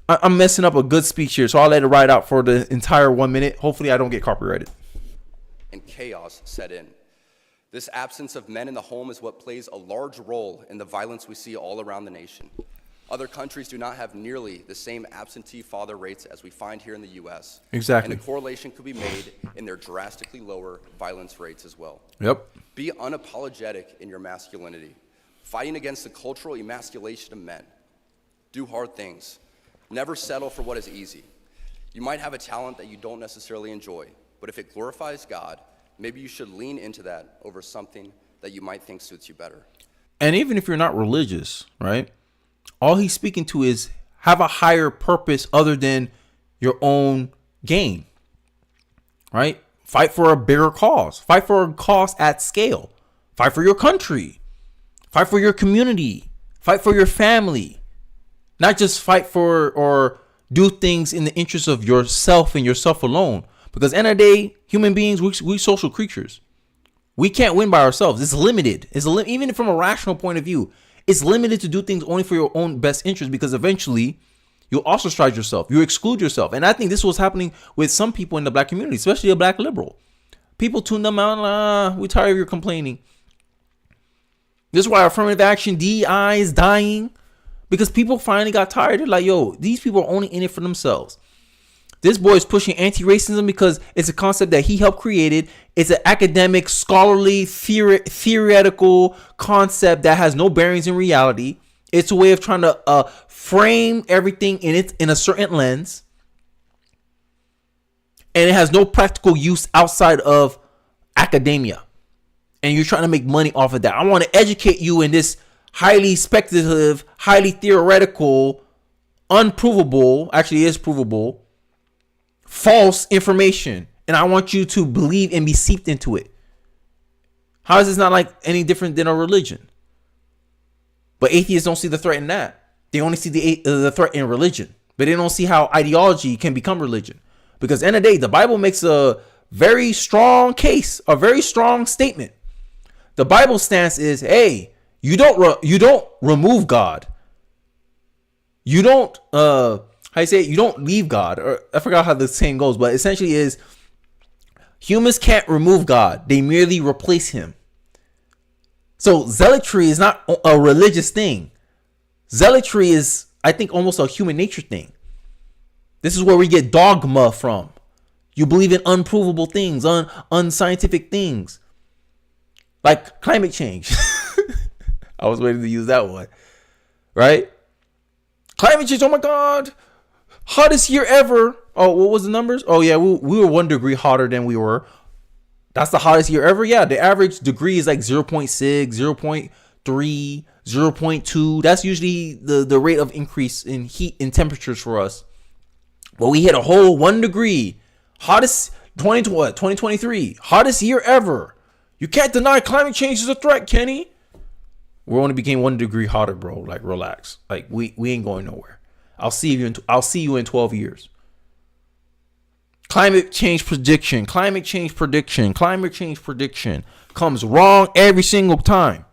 I'm messing up a good speech here, so I'll let it ride out for the entire 1 minute. Hopefully I don't get copyrighted. And chaos set in. This absence of men in the home is what plays a large role in the violence we see all around the nation. Other countries do not have nearly the same absentee father rates as we find here in the U.S. Exactly. And a correlation could be made in their drastically lower violence rates as well. Yep. Be unapologetic in your masculinity, fighting against the cultural emasculation of men. Do hard things. Never settle for what is easy. You might have a talent that you don't necessarily enjoy, but if it glorifies God, maybe you should lean into that over something that you might think suits you better. And even if you're not religious, right? All he's speaking to is have a higher purpose other than your own gain, right? Fight for a bigger cause. Fight for a cause at scale. Fight for your country. Fight for your community. Fight for your family. Not just fight for or do things in the interest of yourself and yourself alone. Because at the end of the day, human beings, we social creatures. We can't win by ourselves. It's limited. Even from a rational point of view, it's limited to do things only for your own best interest, because eventually you'll ostracize yourself. You exclude yourself. And I think this was happening with some people in the black community, especially a black liberal. People tune them out. We're tired of your complaining. This is why affirmative action, DEI is dying, because people finally got tired. They're like, yo, these people are only in it for themselves. This boy is pushing anti-racism because it's a concept that he helped create. It's an academic, scholarly, theoretical concept that has no bearings in reality. It's a way of trying to frame everything in a certain lens. And it has no practical use outside of academia. And you're trying to make money off of that. I want to educate you in this highly speculative, highly theoretical, unprovable, actually is provable, false information, and I want you to believe and be seeped into it. How is this not like any different than a religion? But atheists don't see the threat in that. They only see the threat in religion, but they don't see how ideology can become religion. Because at the end of the day, the Bible makes a very strong case, a very strong statement. The Bible stance is, hey, you don't remove God. You don't you don't leave God, or I forgot how the saying goes, but essentially is humans can't remove God. They merely replace him. So zealotry is not a religious thing. Zealotry is, I think, almost a human nature thing. This is where we get dogma from. You believe in unprovable things, unscientific things. Like climate change. I was waiting to use that one. Right? Climate change, oh my God. Hottest year ever. Oh, what was the numbers? Oh yeah, we were 1 degree hotter than we were. That's the hottest year ever. Yeah, the average degree is like 0.6, 0.3, 0.2. That's usually the rate of increase in heat and temperatures for us. But we hit a whole 1 degree. Hottest 2023. Hottest year ever. You can't deny climate change is a threat, Kenny. We only became 1 degree hotter, bro. Like, relax. Like, we ain't going nowhere. I'll see you in 12 years. Climate change prediction comes wrong every single time.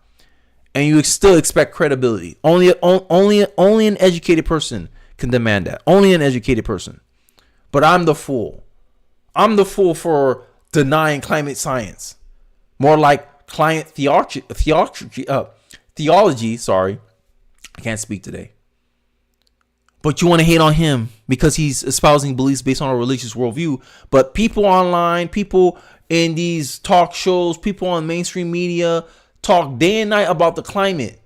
And you still expect credibility. Only an educated person can demand that. Only an educated person. But I'm the fool. I'm the fool for denying climate science. More like climate theology. Sorry. I can't speak today. But you want to hate on him because he's espousing beliefs based on a religious worldview. But people online, people in these talk shows, people on mainstream media talk day and night about the climate.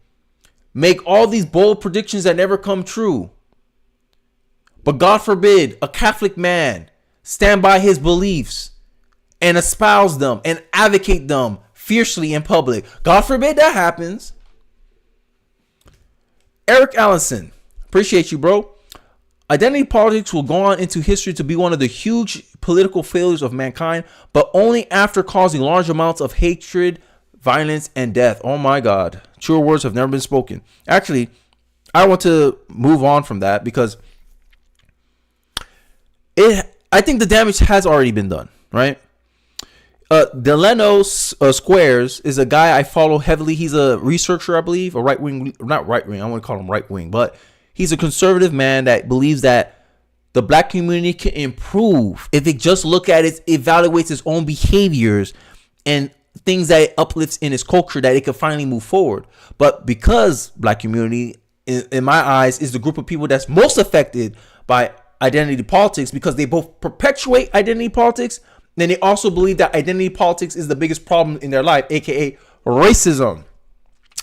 Make all these bold predictions that never come true. But God forbid a Catholic man stand by his beliefs and espouse them and advocate them fiercely in public. God forbid that happens. Eric Allison. Appreciate you, bro. Identity politics will go on into history to be one of the huge political failures of mankind, but only after causing large amounts of hatred, violence, and death. Oh my God. Truer words have never been spoken. Actually, I want to move on from that because I think the damage has already been done, right? Delano Squares is a guy I follow heavily. He's a researcher, I believe, not right wing. I want to call him right wing, but he's a conservative man that believes that the black community can improve if it just look at it, evaluates its own behaviors and things that it uplifts in its culture, that it can finally move forward. But because black community, in my eyes, is the group of people that's most affected by identity politics, because they both perpetuate identity politics, then they also believe that identity politics is the biggest problem in their life, aka racism.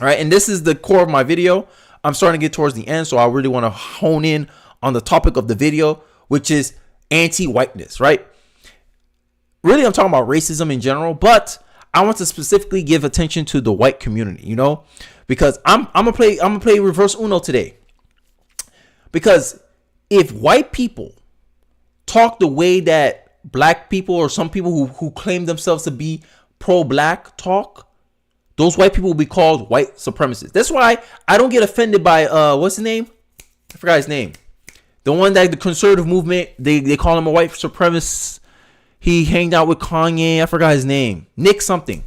All right, and this is the core of my video. I'm starting to get towards the end, so I really want to hone in on the topic of the video, which is anti-whiteness, right? Really, I'm talking about racism in general, but I want to specifically give attention to the white community, you know, because I'm gonna play reverse Uno today. Because if white people talk the way that black people or some people who claim themselves to be pro-black talk, those white people will be called white supremacists. That's why I don't get offended by what's his name? I forgot his name. The one that the conservative movement, they call him a white supremacist. He hanged out with Kanye. I forgot his name. Nick something.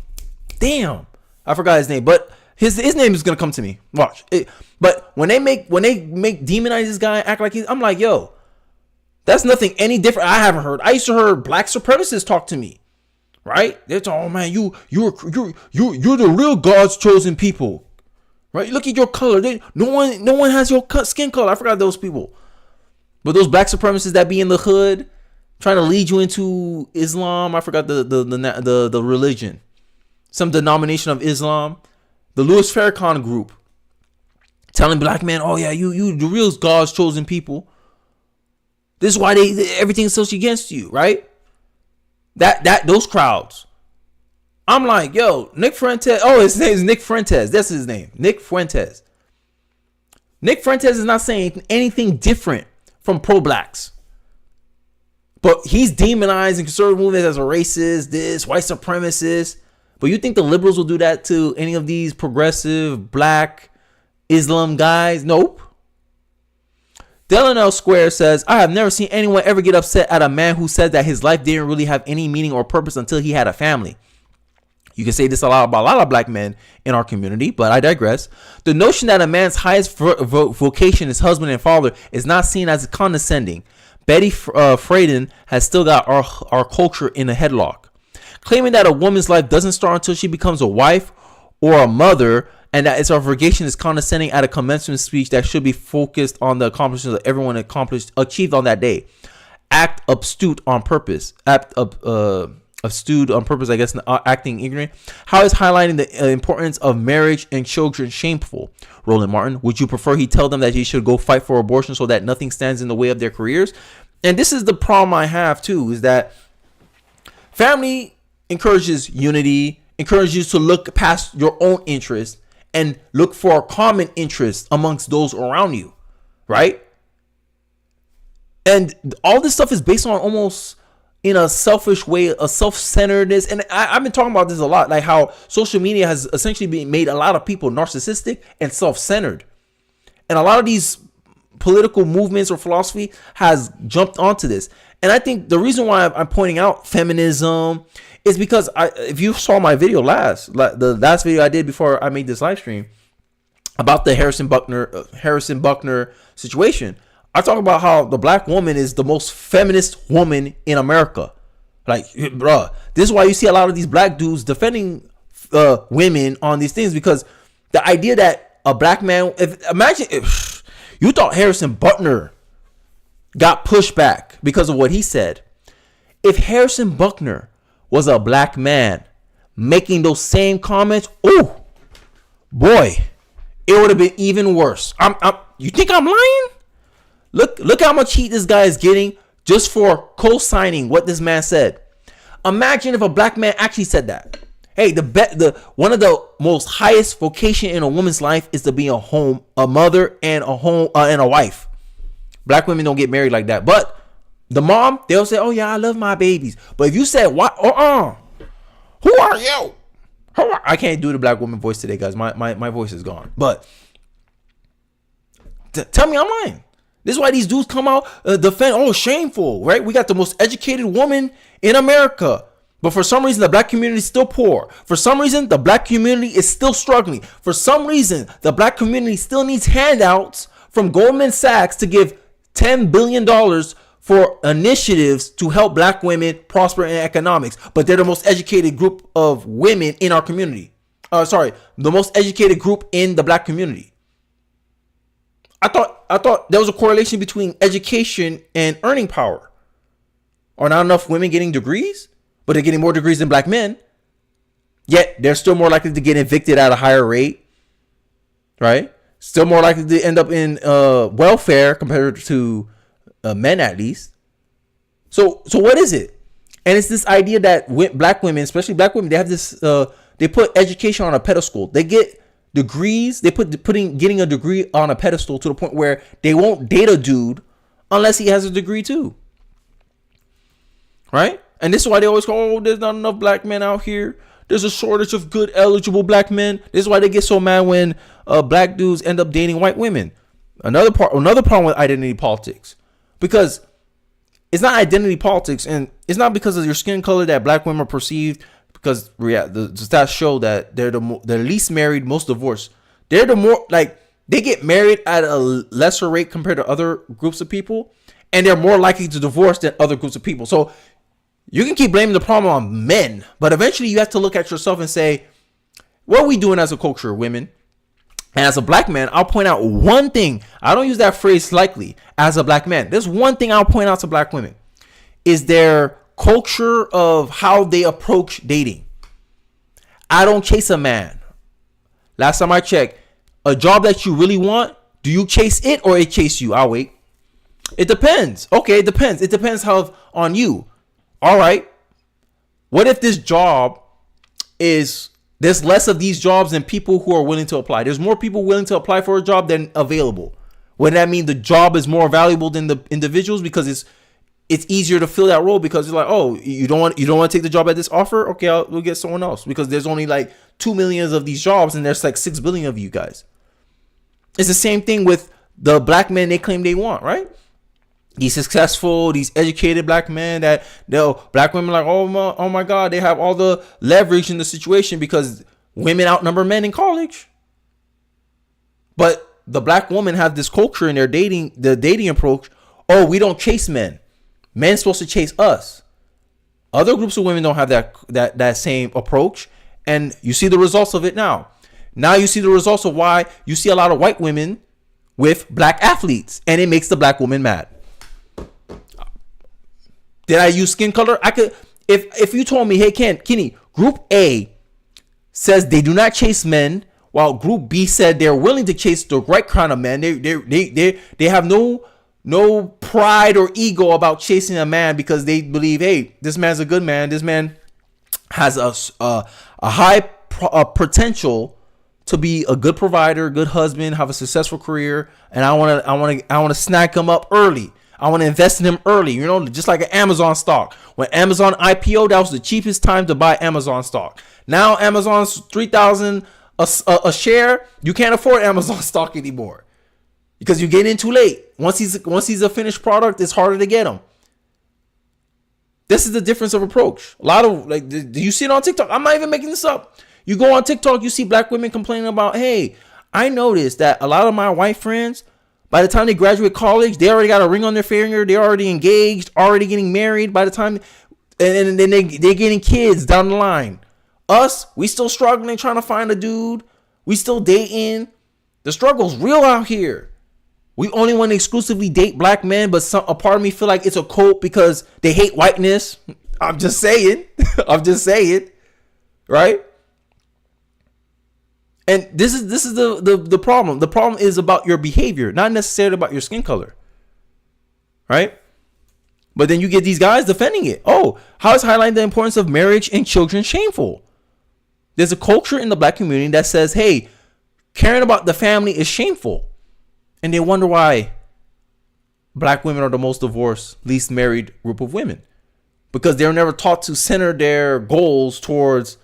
Damn. I forgot his name. But his name is gonna come to me. Watch it. But when they make demonize this guy, act like I'm like, yo, that's nothing any different. I haven't heard. I used to hear black supremacists talk to me. Right? They're talking, oh man, you're the real God's chosen people. Right? Look at your color. No one has your skin color. I forgot those people. But those black supremacists that be in the hood trying to lead you into Islam. I forgot the religion. Some denomination of Islam. The Louis Farrakhan group telling black men, oh yeah, you the real God's chosen people. This is why everything's so against you, right? Those crowds. I'm like, yo, Nick Fuentes. Oh, his name is Nick Fuentes. That's his name. Nick Fuentes. Nick Fuentes is not saying anything different from pro-blacks. But he's demonizing conservative movements as a racist, this, white supremacist. But you think the liberals will do that to any of these progressive, black, Islam guys? Nope. Delano Square says, I have never seen anyone ever get upset at a man who said that his life didn't really have any meaning or purpose until he had a family. You can say this a lot about a lot of black men in our community, but I digress. The notion that a man's highest vocation is husband and father is not seen as condescending. Betty Friedan has still got our culture in a headlock. Claiming that a woman's life doesn't start until she becomes a wife or a mother, and that its vocation is condescending at a commencement speech that should be focused on the accomplishments that everyone achieved on that day. Act astute on purpose. Astute on purpose, I guess, acting ignorant. How is highlighting the importance of marriage and children shameful? Roland Martin, would you prefer he tell them that he should go fight for abortion so that nothing stands in the way of their careers? And this is the problem I have too, is that family encourages unity, encourages you to look past your own interests and look for a common interest amongst those around you, right? And all this stuff is based on almost in a selfish way, a self-centeredness. And I've been talking about this a lot, like how social media has essentially made a lot of people narcissistic and self-centered. And a lot of these political movements or philosophy has jumped onto this. And I think the reason why I'm pointing out feminism is because if you saw my video the last video I did before I made this live stream about the Harrison Buckner situation, I talk about how the black woman is the most feminist woman in America. Like, bruh, this is why you see a lot of these black dudes defending women on these things, because the idea that a black man, imagine if you thought Harrison Buckner got pushed back because of what he said. If Harrison Buckner was a black man making those same comments, oh boy, it would have been even worse. You think I'm lying? Look how much heat this guy is getting just for co-signing what this man said. Imagine if a black man actually said that. Hey, the one of the most highest vocation in a woman's life is to be a mother and a wife. Black women don't get married like that. But the mom, they'll say, "Oh yeah, I love my babies." But if you said, "What? Who are you?" I can't do the black woman voice today, guys. My voice is gone. But tell me I'm lying. This is why these dudes come out defend. Oh, shameful, right? We got the most educated woman in America. But for some reason, the black community is still poor. For some reason, the black community is still struggling. For some reason, the black community still needs handouts from Goldman Sachs to give $10 billion for initiatives to help black women prosper in economics. But they're the most educated group of women in our community. The most educated group in the black community. I thought there was a correlation between education and earning power. Are not enough women getting degrees? But they're getting more degrees than black men. Yet they're still more likely to get evicted at a higher rate. Right? Still more likely to end up in welfare compared to men, at least. So what is it? And it's this idea that black women, especially black women, they have this. They put education on a pedestal. They get degrees. They getting a degree on a pedestal to the point where they won't date a dude unless he has a degree too. Right? And this is why they always go, "Oh, there's not enough black men out here. There's a shortage of good, eligible black men." This is why they get so mad when black dudes end up dating white women. Another problem with identity politics, because it's not identity politics, and it's not because of your skin color that black women are perceived. Because the stats show that they're the least married, most divorced. They're the more they get married at a lesser rate compared to other groups of people, and they're more likely to divorce than other groups of people. So you can keep blaming the problem on men, but eventually you have to look at yourself and say, what are we doing as a culture, women? And as a black man, I'll point out one thing. I don't use that phrase lightly. As a black man, there's one thing I'll point out to black women is their culture of how they approach dating. I don't chase a man. Last time I checked, a job that you really want, do you chase it or it chase you? I'll wait. It depends. Okay, it depends. It depends on you. All right. What if this job there's less of these jobs than people who are willing to apply? There's more people willing to apply for a job than available. Wouldn't that mean the job is more valuable than the individuals because it's easier to fill that role because it's like, oh, you don't want to take the job at this offer? Okay, we'll get someone else because there's only like 2 million of these jobs and there's like 6 billion of you guys. It's the same thing with the black men they claim they want, right? These successful, these educated black men that black women are like, oh my God, they have all the leverage in the situation because women outnumber men in college. But the black women have this culture in the dating approach. Oh, we don't chase men. Men's supposed to chase us. Other groups of women don't have that same approach. And you see the results of it now. Now you see the results of why you see a lot of white women with black athletes. And it makes the black woman mad. Did I use skin color? I could, if you told me, hey, Kenny, Group A says they do not chase men, while Group B said they're willing to chase the right kind of men. They have no pride or ego about chasing a man because they believe, hey, this man's a good man. This man has a high potential to be a good provider, good husband, have a successful career, and I want to snag him up early. I want to invest in them early, just like an Amazon stock. When Amazon IPO, that was the cheapest time to buy Amazon stock. Now Amazon's $3,000 a share. You can't afford Amazon stock anymore because you get in too late. Once he's a finished product, it's harder to get them. This is the difference of approach. A lot of do you see it on TikTok? I'm not even making this up. You go on TikTok, you see black women complaining about, hey, I noticed that a lot of my white friends, by the time they graduate college, they already got a ring on their finger. They're already engaged, already getting married by the time, and then they're getting kids down the line. Us, we still struggling, trying to find a dude. We still dating. The struggle's real out here. We only want to exclusively date black men, but a part of me feel like it's a cult because they hate whiteness. I'm just saying. Right? And this is the problem. The problem is about your behavior, not necessarily about your skin color. Right? But then you get these guys defending it. Oh, how is highlighting the importance of marriage and children shameful? There's a culture in the black community that says, hey, caring about the family is shameful. And they wonder why black women are the most divorced, least married group of women. Because they're never taught to center their goals towards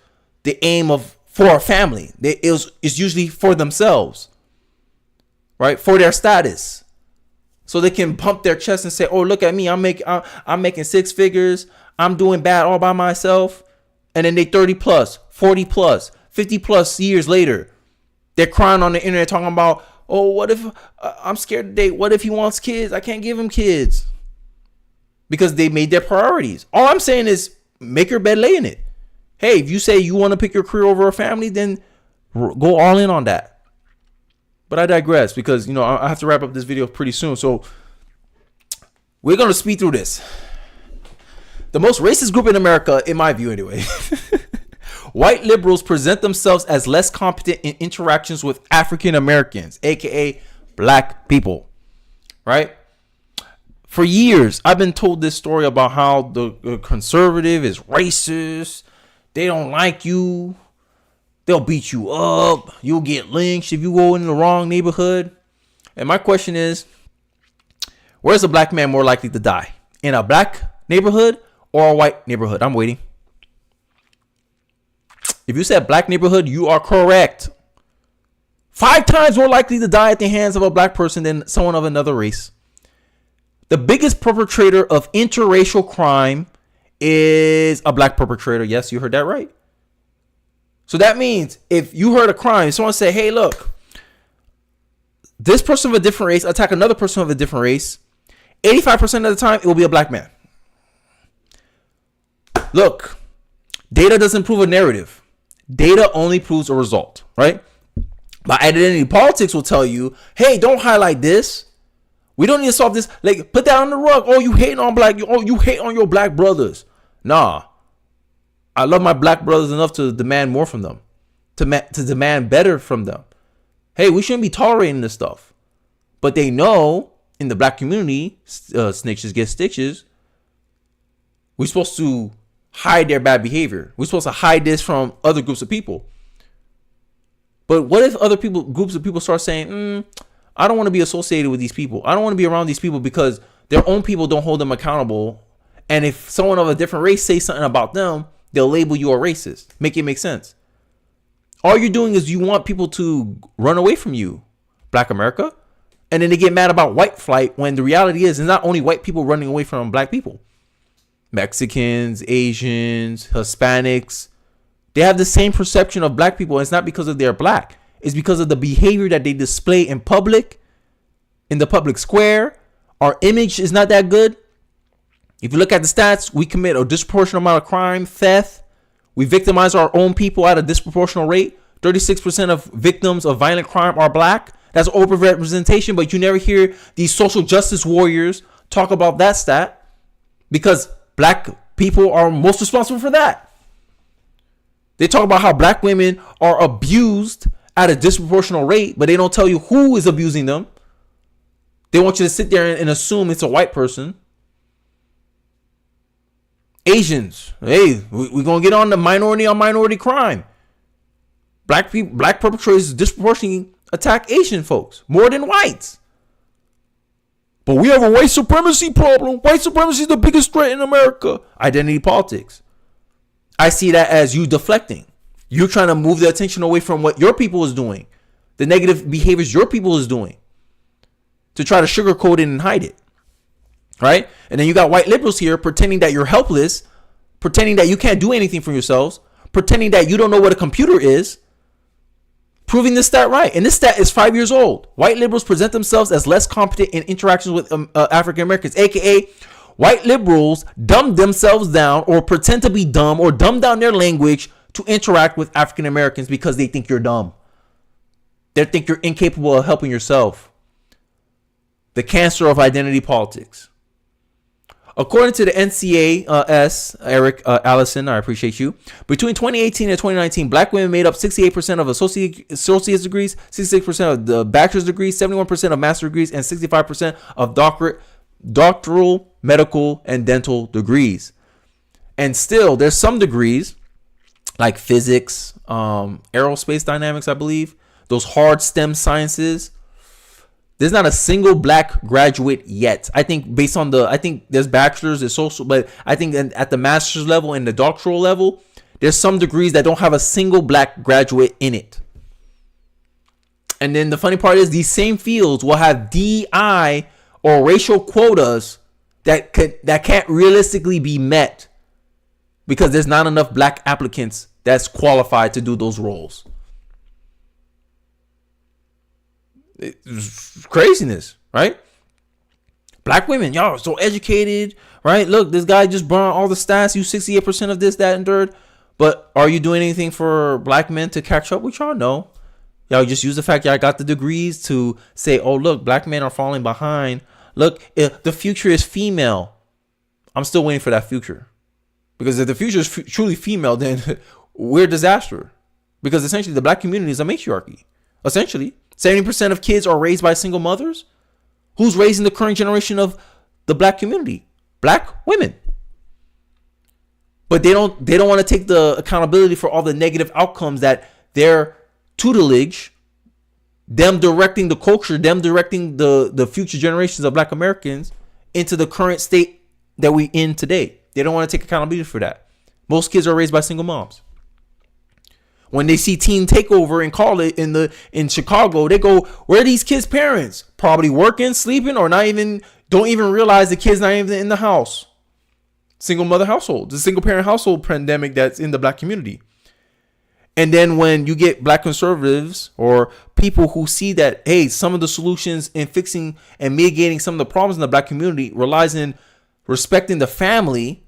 the aim of for a family. It's usually for themselves, right? For their status. So they can pump their chest and say, oh, look at me. I'm making six figures. I'm doing bad all by myself. And then they 30 plus, 40 plus, 50 plus years later, they're crying on the internet talking about, oh, what if I'm scared to date? What if he wants kids? I can't give him kids. Because they made their priorities. All I'm saying is make your bed, lay in it. Hey, if you say you want to pick your career over a family, then go all in on that. But I digress because, I have to wrap up this video pretty soon. So we're going to speed through this. The most racist group in America, in my view anyway. White liberals present themselves as less competent in interactions with African Americans, aka black people, right? For years, I've been told this story about how the conservative is racist. They don't like you. They'll beat you up. You'll get lynched if you go in the wrong neighborhood. And my question is, where's a black man more likely to die? In a black neighborhood or a white neighborhood? I'm waiting. If you said black neighborhood, you are correct. 5 times more likely to die at the hands of a black person than someone of another race. The biggest perpetrator of interracial crime is a black perpetrator. Yes, you heard that right. So that means if you heard a crime, someone say, hey, look, this person of a different race attack another person of a different race, 85% of the time, it will be a black man. Look, data doesn't prove a narrative. Data only proves a result, right? But identity politics will tell you, hey, don't highlight this. We don't need to solve this. Like, put that on the rug. Oh, you hating on black. Oh, you hate on your black brothers. Nah. I love my black brothers enough to demand more from them. To demand better from them. Hey, we shouldn't be tolerating this stuff. But they know in the black community, snitches get stitches. We're supposed to hide their bad behavior. We're supposed to hide this from other groups of people. But what if groups of people start saying, I don't want to be associated with these people. I don't want to be around these people because their own people don't hold them accountable. And if someone of a different race says something about them, they'll label you a racist. Make it make sense. All you're doing is you want people to run away from you, Black America. And then they get mad about white flight when the reality is it's not only white people running away from black people. Mexicans, Asians, Hispanics, they have the same perception of black people. And it's not because of they're black. It's because of the behavior that they display in public, in the public square. Our image is not that good. If you look at the stats, we commit a disproportionate amount of crime, theft. We victimize our own people at a disproportional rate. 36% of victims of violent crime are black. That's overrepresentation, but you never hear these social justice warriors talk about that stat because black people are most responsible for that. They talk about how black women are abused at a disproportional rate, but they don't tell you who is abusing them. They want you to sit there and assume it's a white person. Asians, hey, we're going to get on the minority crime. Black people, black perpetrators disproportionately attack Asian folks more than whites. But we have a white supremacy problem. White supremacy is the biggest threat in America. Identity politics. I see that as you deflecting. You're trying to move the attention away from what your people is doing, the negative behaviors your people is doing, to try to sugarcoat it and hide it. Right? And then you got white liberals here pretending that you're helpless, pretending that you can't do anything for yourselves, pretending that you don't know what a computer is, proving this stat right. And this stat is 5 years old. White liberals present themselves as less competent in interactions with African Americans, aka white liberals dumb themselves down or pretend to be dumb or dumb down their language to interact with African Americans because they think you're dumb. They think you're incapable of helping yourself. The cancer of identity politics. According to the NCAS, Eric Allison, I appreciate you. Between 2018 and 2019, black women made up 68% of associate's degrees, 66% of the bachelor's degrees, 71% of master's degrees, and 65% of doctoral, medical, and dental degrees. And still, there's some degrees like physics, aerospace dynamics, I believe, those hard STEM sciences. There's not a single black graduate yet. I think based on I think there's bachelor's, there's social, but I think at the master's level and the doctoral level, there's some degrees that don't have a single black graduate in it. And then the funny part is these same fields will have DI or racial quotas that can't realistically be met because there's not enough black applicants that's qualified to do those roles. It's craziness, right? Black women, y'all are so educated, right? Look, this guy just brought all the stats. You 68% of this, that, and third. But are you doing anything for black men to catch up with y'all? No. Y'all just use the fact y'all got the degrees to say, oh, look, black men are falling behind. Look, if the future is female. I'm still waiting for that future. Because if the future is truly female, then we're a disaster. Because essentially the black community is a matriarchy. Essentially. 70% of kids are raised by single mothers. Who's raising the current generation of the black community? Black women. But they don't want to take the accountability for all the negative outcomes that their tutelage, them directing the culture, them directing the future generations of black Americans into the current state that we in today. They don't want to take accountability for that. Most kids are raised by single moms. When they see teen takeover and call it in Chicago, they go, where are these kids' parents? Probably working, sleeping, or don't even realize the kid's not even in the house. Single mother household, the single parent household pandemic that's in the black community. And then when you get black conservatives or people who see that, hey, some of the solutions in fixing and mitigating some of the problems in the black community relies in respecting the family,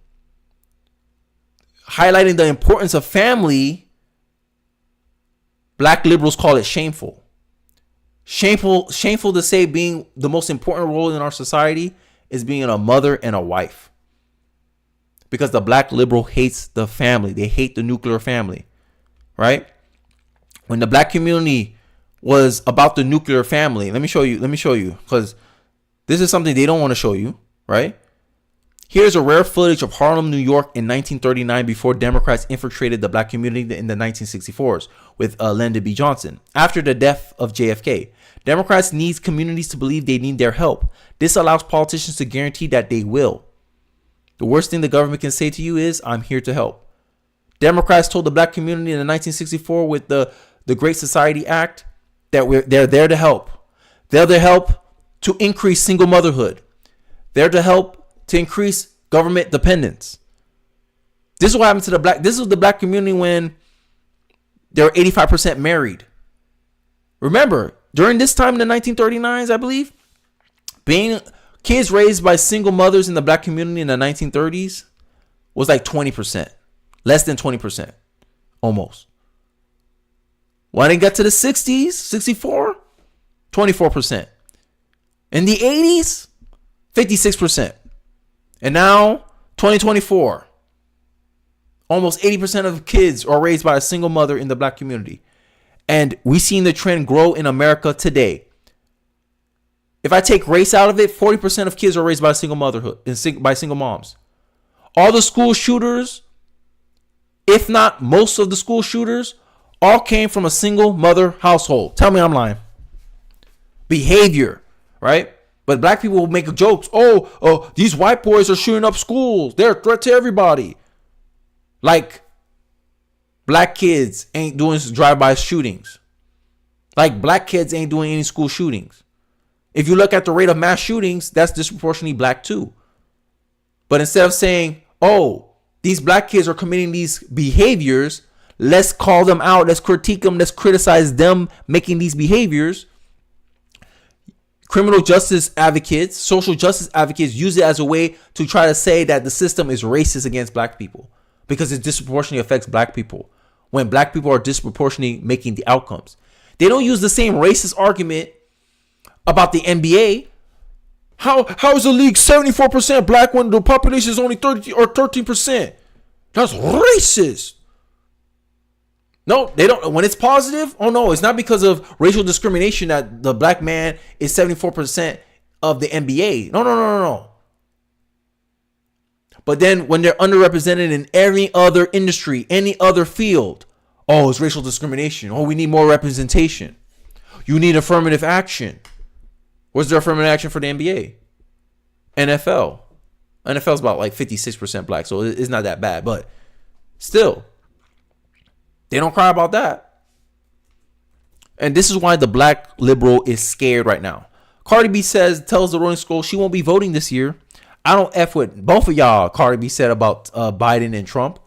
highlighting the importance of family, black liberals call it shameful. Shameful to say being the most important role in our society is being a mother and a wife. Because the black liberal hates the family. They hate the nuclear family. Right? When the black community was about the nuclear family, let me show you, because this is something they don't want to show you, right? Here's a rare footage of Harlem, New York in 1939 before Democrats infiltrated the black community in the 1964s with Lyndon B. Johnson. After the death of JFK, Democrats need communities to believe they need their help. This allows politicians to guarantee that they will. The worst thing the government can say to you is, I'm here to help. Democrats told the black community in the 1964 with the Great Society Act that they're there to help. They're there to help to increase single motherhood. They're to help to increase government dependence. This is what happened to the black. This is the black community when they were 85% married. Remember, during this time in the 1939s, I believe, being kids raised by single mothers in the black community in the 1930s was like 20%. Less than 20%. Almost. When it got to the 60s, 64, 24%. In the 80s, 56%. And now, 2024, almost 80% of kids are raised by a single mother in the black community. And we've seen the trend grow in America today. If I take race out of it, 40% of kids are raised by single motherhood and by single moms. All the school shooters, if not most of the school shooters, all came from a single mother household. Tell me I'm lying. Behavior, right? But black people will make jokes. Oh, these white boys are shooting up schools. They're a threat to everybody. Like black kids ain't doing drive-by shootings. Like black kids ain't doing any school shootings. If you look at the rate of mass shootings, that's disproportionately black too. But instead of saying, oh, these black kids are committing these behaviors, let's call them out, let's critique them, let's criticize them making these behaviors. Criminal justice advocates, social justice advocates use it as a way to try to say that the system is racist against black people because it disproportionately affects black people when black people are disproportionately making the outcomes. They don't use the same racist argument about the NBA. How is the league 74% black when the population is only 30 or 13%? That's racist. No, they don't. When it's positive, oh no, it's not because of racial discrimination that the black man is 74% of the NBA. No. But then when they're underrepresented in every other industry, any other field, oh, it's racial discrimination. Oh, we need more representation. You need affirmative action. Where's the affirmative action for the NBA? NFL. NFL's about like 56% black, so it's not that bad. But still, they don't cry about that. And this is why the black liberal is scared right now. Cardi B tells the Rolling Stone she won't be voting this year. I don't F with both of y'all, Cardi B said about Biden and Trump.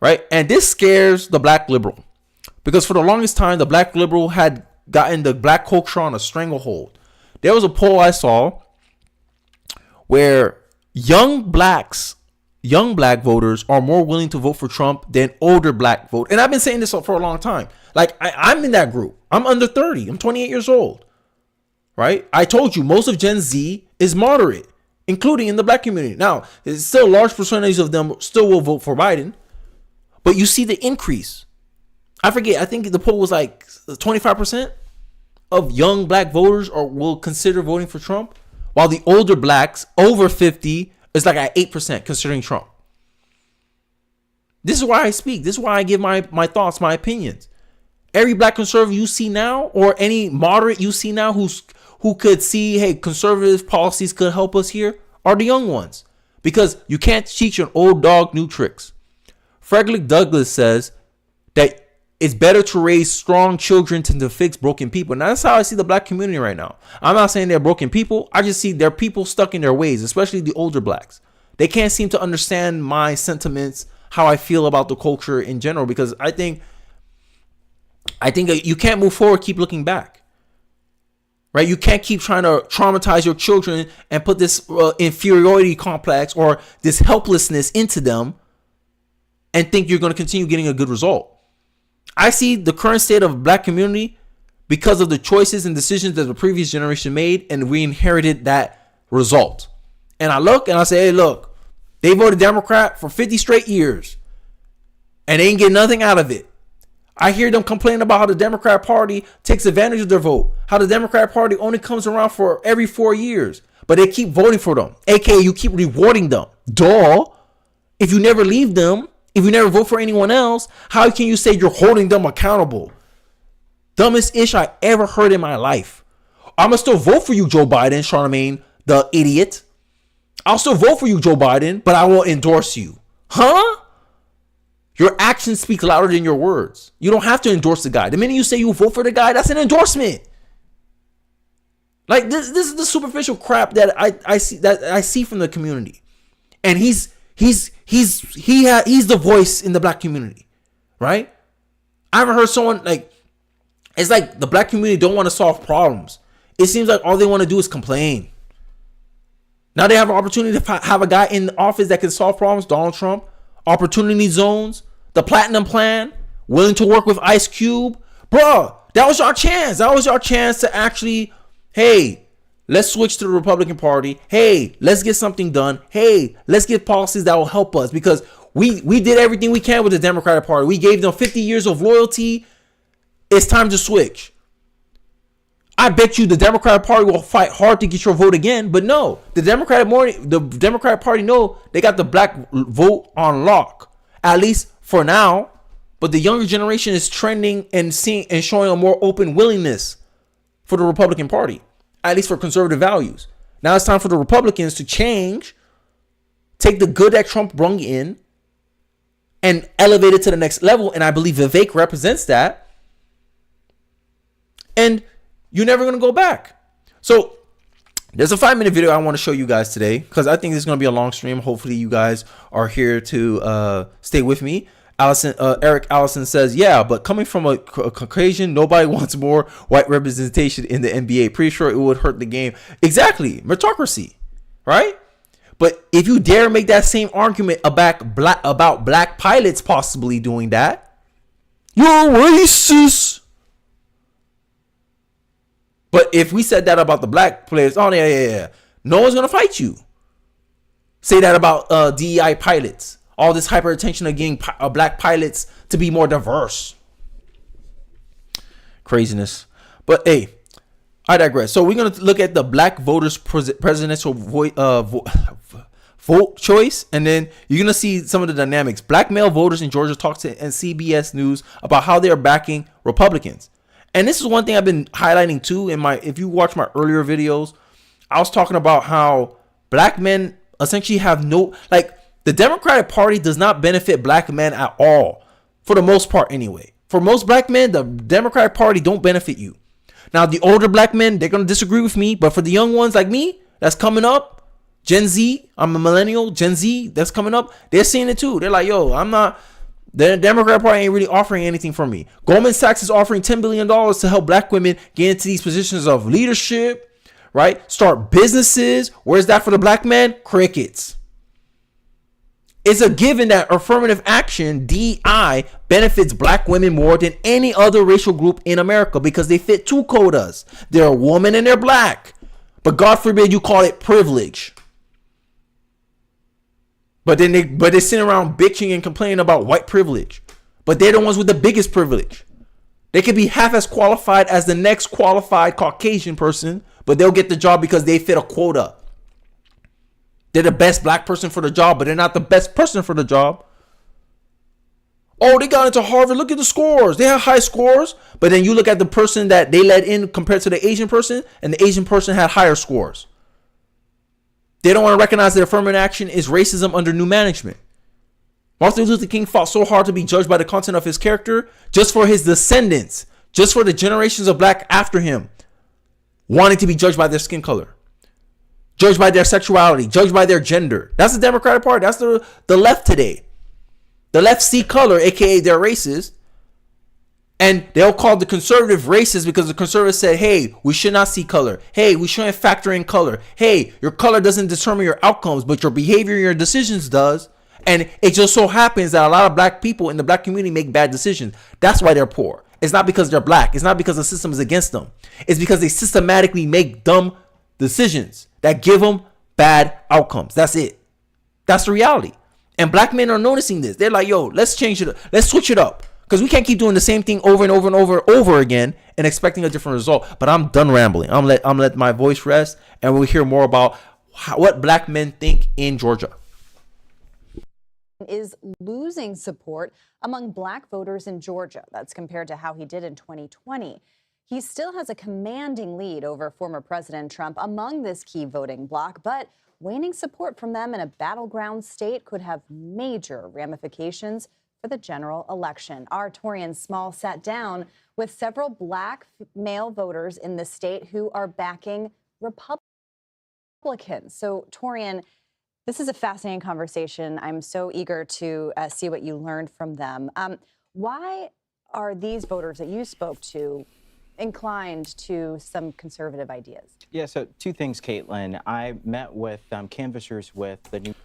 Right? And this scares the black liberal. Because for the longest time, the black liberal had gotten the black culture on a stranglehold. There was a poll I saw where young black voters are more willing to vote for Trump than older black voters. And I've been saying this for a long time. Like, I'm in that group. I'm under 30. I'm 28 years old. Right? I told you most of Gen Z is moderate, including in the black community. Now, there's still a large percentage of them still will vote for Biden. But you see the increase. I forget. I think the poll was like 25% of young black voters will consider voting for Trump, while the older blacks over 50 is like at 8% considering Trump. This is why I speak. This is why I give my thoughts, my opinions. Every black conservative you see now, or any moderate you see now who could see, hey, conservative policies could help us here, are the young ones. Because you can't teach an old dog new tricks. Frederick Douglass says that it's better to raise strong children than to fix broken people. Now, that's how I see the black community right now. I'm not saying they're broken people. I just see they're people stuck in their ways, especially the older blacks. They can't seem to understand my sentiments, how I feel about the culture in general, because I think you can't move forward, keep looking back. Right? You can't keep trying to traumatize your children and put this inferiority complex or this helplessness into them and think you're going to continue getting a good result. I see the current state of black community because of the choices and decisions that the previous generation made, and we inherited that result. And I look and I say, hey, look, they voted Democrat for 50 straight years and they ain't get nothing out of it. I hear them complain about how the Democrat Party takes advantage of their vote, how the Democrat Party only comes around for every 4 years, but they keep voting for them. AKA, you keep rewarding them. Duh. If you never leave them, if you never vote for anyone else, how can you say you're holding them accountable? Dumbest ish I ever heard in my life. I'm going to still vote for you, Joe Biden, Charlamagne, the idiot. I'll still vote for you, Joe Biden, but I won't endorse you. Huh? Your actions speak louder than your words. You don't have to endorse the guy. The minute you say you vote for the guy, that's an endorsement. Like, this is the superficial crap that I see from the community. And he's the voice in the black community, right? I haven't heard someone it's like the black community don't want to solve problems. It seems like all they want to do is complain. Now they have an opportunity to have a guy in office that can solve problems. Donald Trump, opportunity zones, the platinum plan, willing to work with Ice Cube. Bruh, that was your chance. That was your chance to actually, hey, let's switch to the Republican Party. Hey, let's get something done. Hey, let's get policies that will help us, because we did everything we can with the Democratic Party. We gave them 50 years of loyalty. It's time to switch. I bet you the Democratic Party will fight hard to get your vote again, but no, the Democratic Party know they got the black vote on lock, at least for now. But the younger generation is trending and seeing and showing a more open willingness for the Republican Party. at least for conservative values. Now it's time for the Republicans to change, take the good that Trump brung in, and elevate it to the next level. And I believe Vivek represents that. And you're never going to go back. So there's a 5-minute video I want to show you guys today, because I think this is going to be a long stream. Hopefully you guys are here to stay with me. Eric Allison says, yeah, but coming from a Caucasian, nobody wants more white representation in the NBA. Pretty sure it would hurt the game. Exactly. Meritocracy. Right? But if you dare make that same argument about black pilots possibly doing that, you're racist. But if we said that about the black players, oh yeah, no one's gonna fight you. Say that about DEI pilots. All this hyper attention of getting black pilots to be more diverse. Craziness. But hey, I digress. So we're gonna look at the black voters presidential vote choice, and then you're gonna see some of the dynamics. Black male voters in Georgia talked to CBS News about how they are backing Republicans. And this is one thing I've been highlighting too if you watch my earlier videos. I was talking about how black men essentially have the Democratic Party does not benefit black men at all, for the most part anyway. For most black men, the Democratic Party don't benefit you. Now, the older black men, they're going to disagree with me, but for the young ones like me, that's coming up, Gen Z, I'm a millennial, Gen Z, that's coming up, they're seeing it too. They're like, yo, the Democratic Party ain't really offering anything for me. Goldman Sachs is offering $10 billion to help black women get into these positions of leadership, right? Start businesses. Where's that for the black man? Crickets. It's a given that affirmative action, DI, benefits black women more than any other racial group in America because they fit 2 quotas. They're a woman and they're black. But God forbid you call it privilege. But then they sit around bitching and complaining about white privilege. But they're the ones with the biggest privilege. They could be half as qualified as the next qualified Caucasian person, but they'll get the job because they fit a quota. They're the best black person for the job, but they're not the best person for the job. Oh, they got into Harvard. Look at the scores. They have high scores. But then you look at the person that they let in compared to the Asian person, and the Asian person had higher scores. They don't want to recognize that affirmative action is racism under new management. Martin Luther King fought so hard to be judged by the content of his character, just for his descendants, just for the generations of black after him, wanting to be judged by their skin color, judged by their sexuality, judged by their gender. That's the Democratic Party. That's the left today. The left see color, aka they're racist. And they'll call the conservative racist because the conservatives said, hey, we should not see color. Hey, we shouldn't factor in color. Hey, your color doesn't determine your outcomes, but your behavior and your decisions does. And it just so happens that a lot of black people in the black community make bad decisions. That's why they're poor. It's not because they're black. It's not because the system is against them. It's because they systematically make dumb decisions that give them bad outcomes. That's it. That's the reality. And black men are noticing this. They're like, yo, let's change it up. Let's switch it up. Because we can't keep doing the same thing over and over and over again and expecting a different result. But I'm done rambling. I'm let my voice rest, and we'll hear more about what black men think in Georgia. Is losing support among black voters in Georgia. That's compared to how he did in 2020. He still has a commanding lead over former President Trump among this key voting bloc, but waning support from them in a battleground state could have major ramifications for the general election. Our Torian Small sat down with several black male voters in the state who are backing Republicans. So, Torian, this is a fascinating conversation. I'm so eager to see what you learned from them. Why are these voters that you spoke to inclined to some conservative ideas? Yeah, so 2 things, Caitlin. I met with canvassers with the new...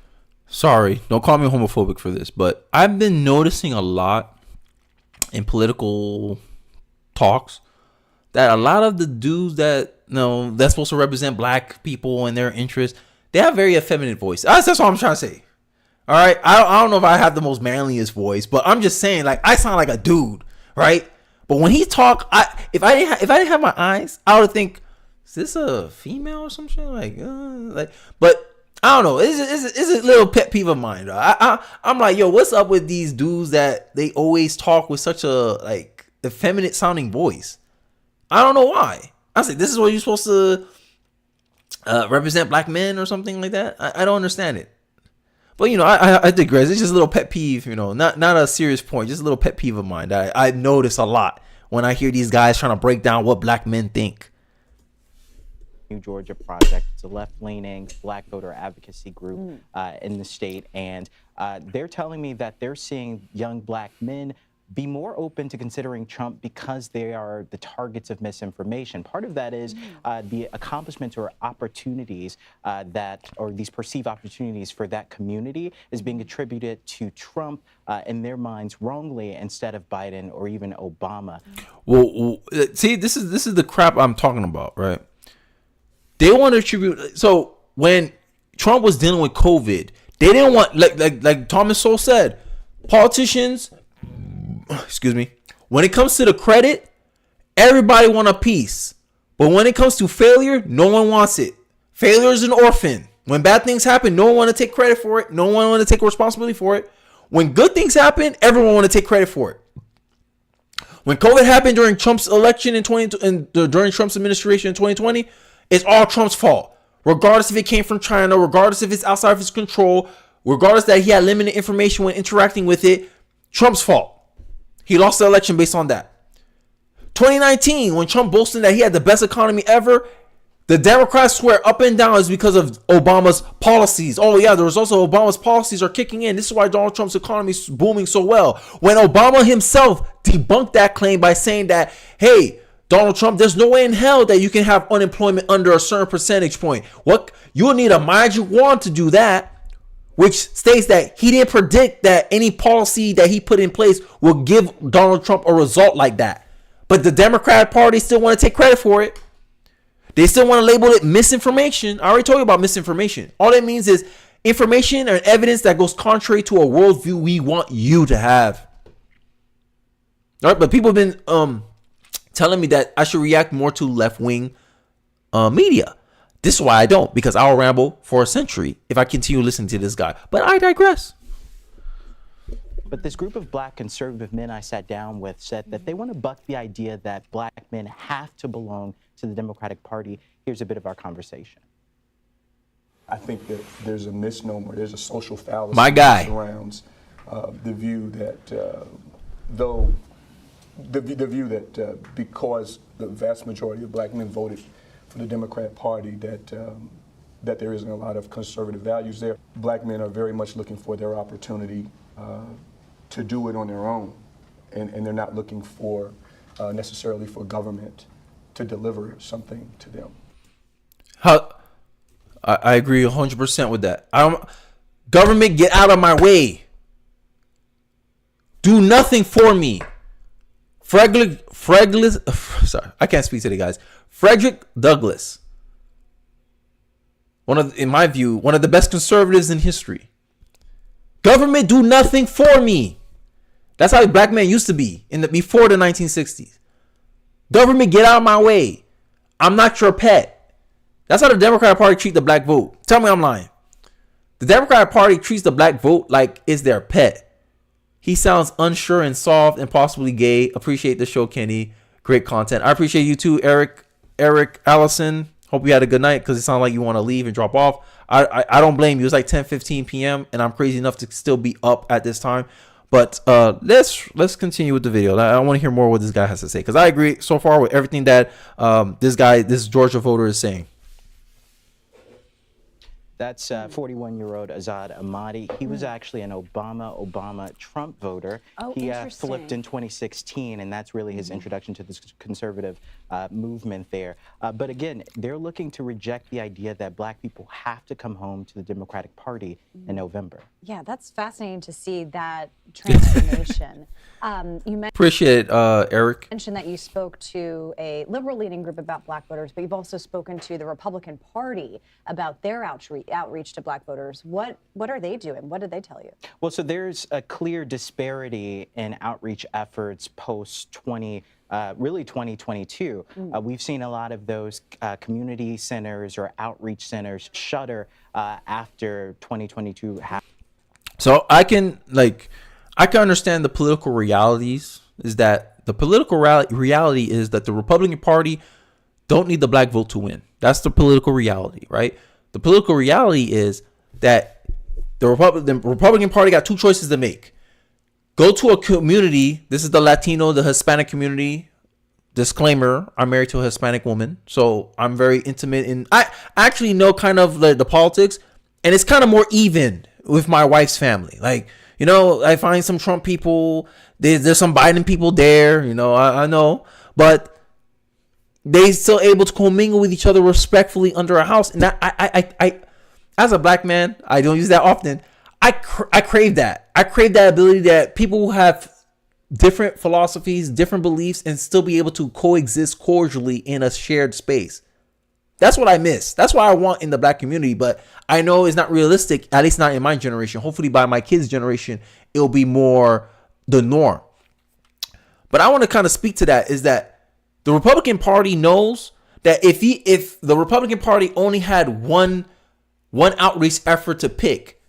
Sorry, don't call me homophobic for this, but I've been noticing a lot in political talks that a lot of the dudes that, that's supposed to represent black people and their interests, they have very effeminate voice. That's what I'm trying to say. All right, I don't know if I have the most manliest voice, but I'm just saying, like, I sound like a dude, right? But when he talk, if I didn't have my eyes, I would think, is this a female or some shit? But I don't know. It's a little pet peeve of mine. I'm like, yo, what's up with these dudes that they always talk with such a effeminate sounding voice? I don't know why. I said, this is what you're supposed to represent black men or something like that. I don't understand it. But I digress. It's just a little pet peeve, not a serious point, just a little pet peeve of mine that I notice a lot when I hear these guys trying to break down what black men think. New Georgia Project. It's a left-leaning black voter advocacy group in the state, and they're telling me that they're seeing young black men be more open to considering Trump because they are the targets of misinformation. Part of that is the accomplishments or opportunities or these perceived opportunities for that community is being attributed to Trump in their minds wrongly instead of Biden or even Obama. Well, see, this is the crap I'm talking about, right? They want to attribute. So when Trump was dealing with COVID, they didn't want, like Thomas Sowell said, politicians. Excuse me. When it comes to the credit, everybody want a piece. But when it comes to failure, no one wants it. Failure is an orphan. When bad things happen, no one want to take credit for it. No one want to take responsibility for it. When good things happen, everyone want to take credit for it. When COVID happened during Trump's election during Trump's administration in 2020, it's all Trump's fault. Regardless if it came from China, regardless if it's outside of his control, regardless that he had limited information when interacting with it, Trump's fault. He lost the election based on that. 2019, when Trump boasted that he had the best economy ever, the Democrats swear up and down it's because of Obama's policies. Oh yeah, the results of Obama's policies are kicking in. This is why Donald Trump's economy is booming so well. When Obama himself debunked that claim by saying that, hey, Donald Trump, there's no way in hell that you can have unemployment under a certain percentage point. What? You'll need a magic wand to do that. Which states that he didn't predict that any policy that he put in place will give Donald Trump a result like that. But the Democrat Party still want to take credit for it. They still want to label it misinformation. I already told you about misinformation. All that means is information or evidence that goes contrary to a worldview we want you to have. All right, but people have been telling me that I should react more to left-wing media. This is why I don't, because I'll ramble for a century if I continue listening to this guy. But I digress. But this group of black conservative men I sat down with said that they want to buck the idea that black men have to belong to the Democratic Party. Here's a bit of our conversation. I think that there's a misnomer, there's a social fallacy My guy. that surrounds the view that because the vast majority of black men voted for the Democrat Party, that there isn't a lot of conservative values there. Black men are very much looking for their opportunity to do it on their own, and they're not looking for necessarily for government to deliver something to them. I agree 100% with that. Government, get out of my way. Do nothing for me. Sorry, I can't speak today, guys. Frederick Douglass, in my view, one of the best conservatives in history. Government, do nothing for me. That's how black men used to be before the 1960s. Government, get out of my way. I'm not your pet. That's how the Democratic Party treat the black vote. Tell me I'm lying. The Democratic Party treats the black vote like it's their pet. He sounds unsure and soft and possibly gay. Appreciate the show, Kenny. Great content. I appreciate you too, Eric Allison. Hope you had a good night, because it sounds like you want to leave and drop off. I don't blame you. It's like 10:15 p.m. and I'm crazy enough to still be up at this time. But let's continue with the video. I want to hear more what this guy has to say, because I agree so far with everything that this Georgia voter is saying. That's 41-year-old Azad Ahmadi. He was actually an Obama-Trump voter. He flipped in 2016, and that's really his introduction to this conservative movement there. But again, they're looking to reject the idea that black people have to come home to the Democratic Party in November. Yeah, that's fascinating to see that transformation. You Appreciate it, Eric. mentioned that you spoke to a liberal-leaning group about black voters, but you've also spoken to the Republican Party about their outreach to black voters. What are they doing? What did they tell you? Well, so there's a clear disparity in outreach efforts post 2022. We've seen a lot of those community centers or outreach centers shutter after 2022 happened. So I can understand the political realities. Is that the political reality is that the Republican Party don't need the black vote to win. That's the political reality, right? The political reality is that the Republican Party got two choices to make. Go to a community. This is the Latino, the Hispanic community. Disclaimer, I'm married to a Hispanic woman, so I'm very intimate in. I actually know kind of the politics, and it's kind of more even with my wife's family. Like, you know, I find some Trump people, there's some Biden people there, you know, I know, but they still able to commingle with each other respectfully under a house. And that, I as a black man, I don't use that often. I crave that. I crave that ability that people who have different philosophies, different beliefs, and still be able to coexist cordially in a shared space. That's what I miss. That's what I want in the black community, but I know it's not realistic, at least not in my generation. Hopefully by my kids' generation, it'll be more the norm. But I want to kind of speak to that, is that the Republican Party knows that if the Republican Party only had one outreach effort to pick,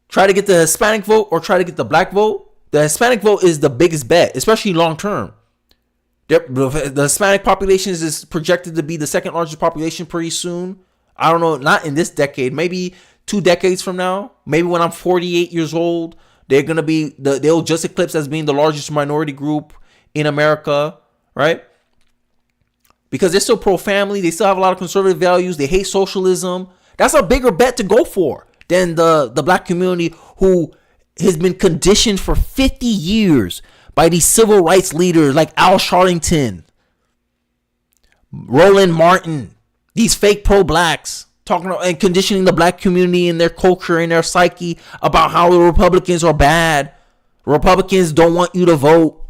try to get the Hispanic vote or try to get the black vote, the Hispanic vote is the biggest bet, especially long term. The Hispanic population is projected to be the second largest population pretty soon. I don't know, not in this decade, maybe 2 decades from now. Maybe when I'm 48 years old, they're going to be, they'll just eclipse as being the largest minority group in America, right? Because they're still pro-family. They still have a lot of conservative values. They hate socialism. That's a bigger bet to go for than the black community, who has been conditioned for 50 years by these civil rights leaders like Al Sharpton, Roland Martin, these fake pro-blacks, talking and conditioning the black community and their culture and their psyche about how the Republicans are bad. Republicans don't want you to vote.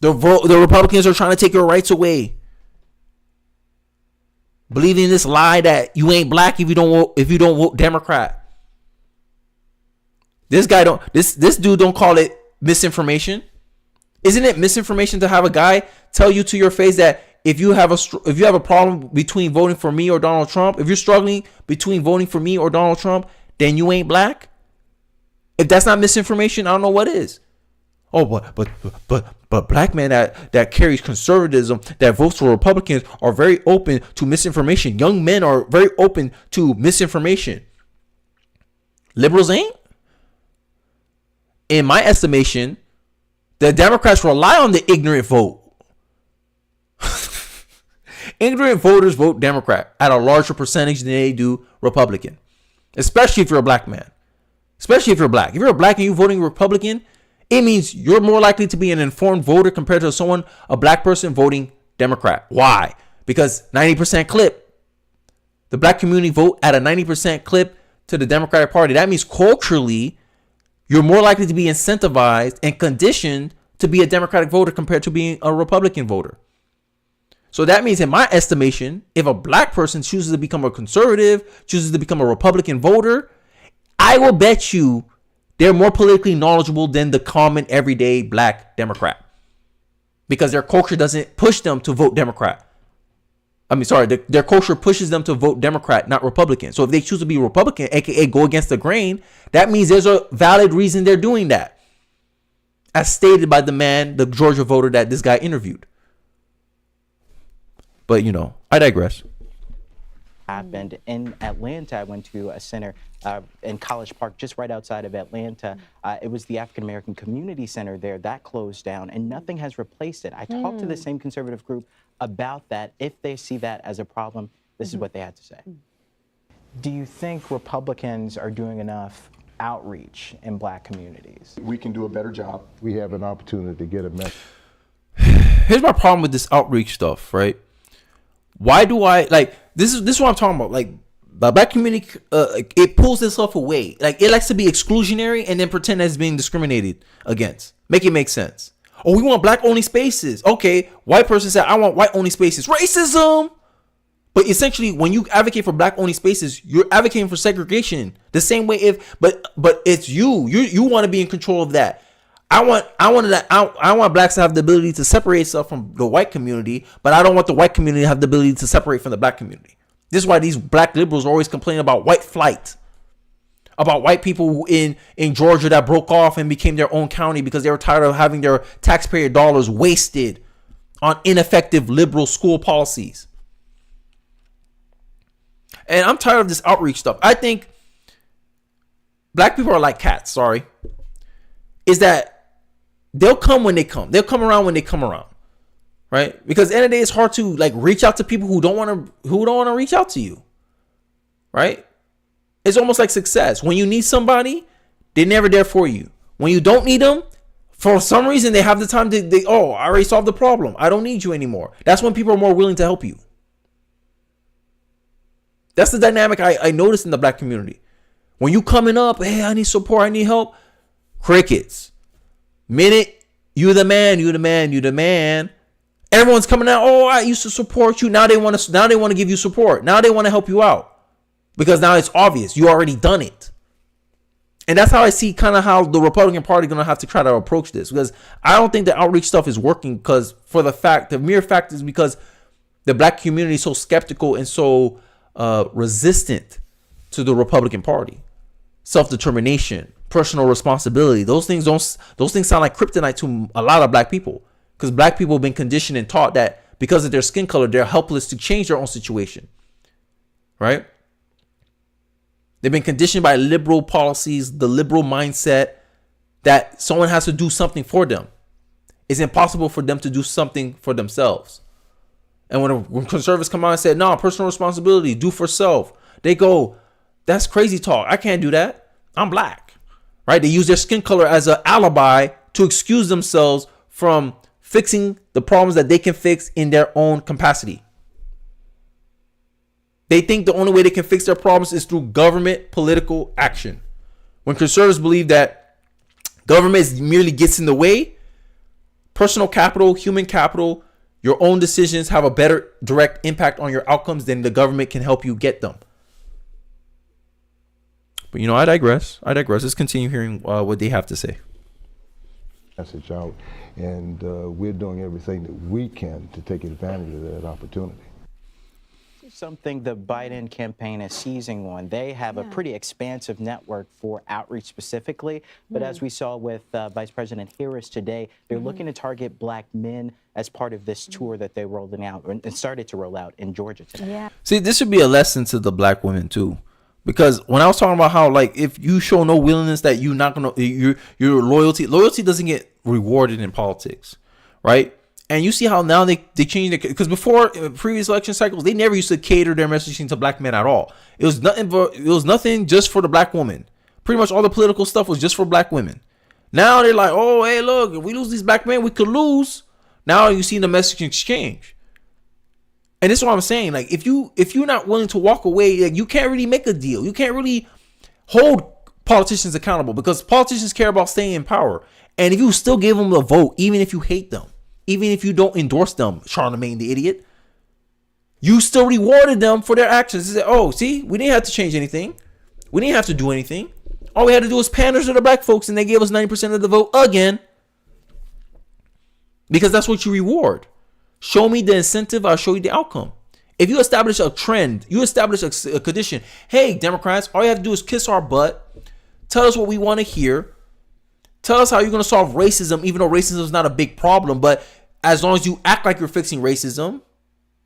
The Republicans are trying to take your rights away. Believing in this lie that you ain't black if you don't vote Democrat. This dude don't call it misinformation. Isn't it misinformation to have a guy tell you to your face that if you have a problem between voting for me or Donald Trump, if you're struggling between voting for me or Donald Trump, then you ain't black? If that's not misinformation, I don't know what is. Oh, but black men that carries conservatism, that votes for Republicans, are very open to misinformation. Young men are very open to misinformation. Liberals ain't? In my estimation, the Democrats rely on the ignorant vote. Ignorant voters vote Democrat at a larger percentage than they do Republican. Especially if you're a black man. Especially if you're black. If you're a black and you're voting Republican, it means you're more likely to be an informed voter compared to a black person voting Democrat. Why? Because 90% clip. The black community vote at a 90% clip to the Democratic Party. That means culturally, you're more likely to be incentivized and conditioned to be a Democratic voter compared to being a Republican voter. So that means, in my estimation, if a black person chooses to become a conservative, chooses to become a Republican voter, I will bet you they're more politically knowledgeable than the common everyday black Democrat, because their culture doesn't push them to vote Democrat. Their culture pushes them to vote Democrat, not Republican. So if they choose to be Republican, aka go against the grain, that means there's a valid reason they're doing that, as stated by the Georgia voter that this guy interviewed. But, I digress. Happened in Atlanta. I went to a center in College Park, just right outside of Atlanta. It was the African American Community Center there that closed down, and nothing has replaced it. I talked to the same conservative group about that. If they see that as a problem, this is what they had to say. Do you think Republicans are doing enough outreach in black communities? We can do a better job. We have an opportunity to get a message. Here's my problem with this outreach stuff, right? Why do I this is what I'm talking about. Like, the black community, it pulls itself away. Like, it likes to be exclusionary and then pretend that it's being discriminated against. Make it make sense. Oh, we want black only spaces. Okay, white person said, I want white only spaces. Racism. But essentially, when you advocate for black only spaces, you're advocating for segregation. The same way but it's you want to be in control of that. I want blacks to have the ability to separate itself from the white community, but I don't want the white community to have the ability to separate from the black community. This is why these black liberals are always complaining about white flight, about white people in Georgia that broke off and became their own county because they were tired of having their taxpayer dollars wasted on ineffective liberal school policies. And I'm tired of this outreach stuff. I think black people are like cats, sorry. Is that they'll come when they come. They'll come around when they come around. Right? Because at the end of the day, it's hard to like reach out to people who don't want to reach out to you. Right? It's almost like success. When you need somebody, they're never there for you. When you don't need them, for some reason they have the time to I already solved the problem. I don't need you anymore. That's when people are more willing to help you. That's the dynamic I noticed in the black community. When you coming up, hey, I need support, I need help. Crickets. Minute, you the man. Everyone's coming out. Oh, I used to support you. Now they want to give you support. Now they want to help you out because now it's obvious you already done it. And that's how I see kind of how the Republican Party going to have to try to approach this, because I don't think the outreach stuff is working, because the mere fact is because the black community is so skeptical and so resistant to the Republican Party. Self-determination, personal responsibility. Those things sound like kryptonite to a lot of black people, because black people have been conditioned and taught that because of their skin color, they're helpless to change their own situation. Right? They've been conditioned by liberal policies, the liberal mindset that someone has to do something for them. It's impossible for them to do something for themselves. And when conservatives come out and say, no, personal responsibility, do for self, they go, that's crazy talk. I can't do that. I'm black. Right? They use their skin color as an alibi to excuse themselves from fixing the problems that they can fix in their own capacity. They think the only way they can fix their problems is through government political action. When conservatives believe that government merely gets in the way, personal capital, human capital, your own decisions have a better direct impact on your outcomes than the government can help you get them. But I digress. Let's continue hearing what they have to say. Message out, and we're doing everything that we can to take advantage of that opportunity. Something the Biden campaign is seizing on. They have a pretty expansive network for outreach specifically, but as we saw with Vice President Harris today, they're looking to target black men as part of this tour that they're rolling out and started to roll out in Georgia today. Yeah. See, this should be a lesson to the black women too, because when I was talking about how, like, if you show no willingness that you're not gonna, your loyalty doesn't get rewarded in politics, right? And you see how now they changed it, because before previous election cycles, they never used to cater their messaging to black men at all. It was nothing just for the black woman. Pretty much all the political stuff was just for black women. Now they're like, oh, hey, look, if we lose these black men, we could lose. Now you see the messaging exchange. And this is what I'm saying. Like, if you're not willing to walk away, like, you can't really make a deal. You can't really hold politicians accountable, because politicians care about staying in power. And if you still give them the vote, even if you hate them, even if you don't endorse them, Charlemagne the idiot, you still rewarded them for their actions. They say, oh, see, we didn't have to change anything. We didn't have to do anything. All we had to do was pander to the black folks, and they gave us 90% of the vote again. Because that's what you reward. Show me the incentive, I'll show you the outcome. If you establish a trend, you establish a condition. Hey, Democrats, all you have to do is kiss our butt. Tell us what we want to hear. Tell us how you're going to solve racism, even though racism is not a big problem. But as long as you act like you're fixing racism,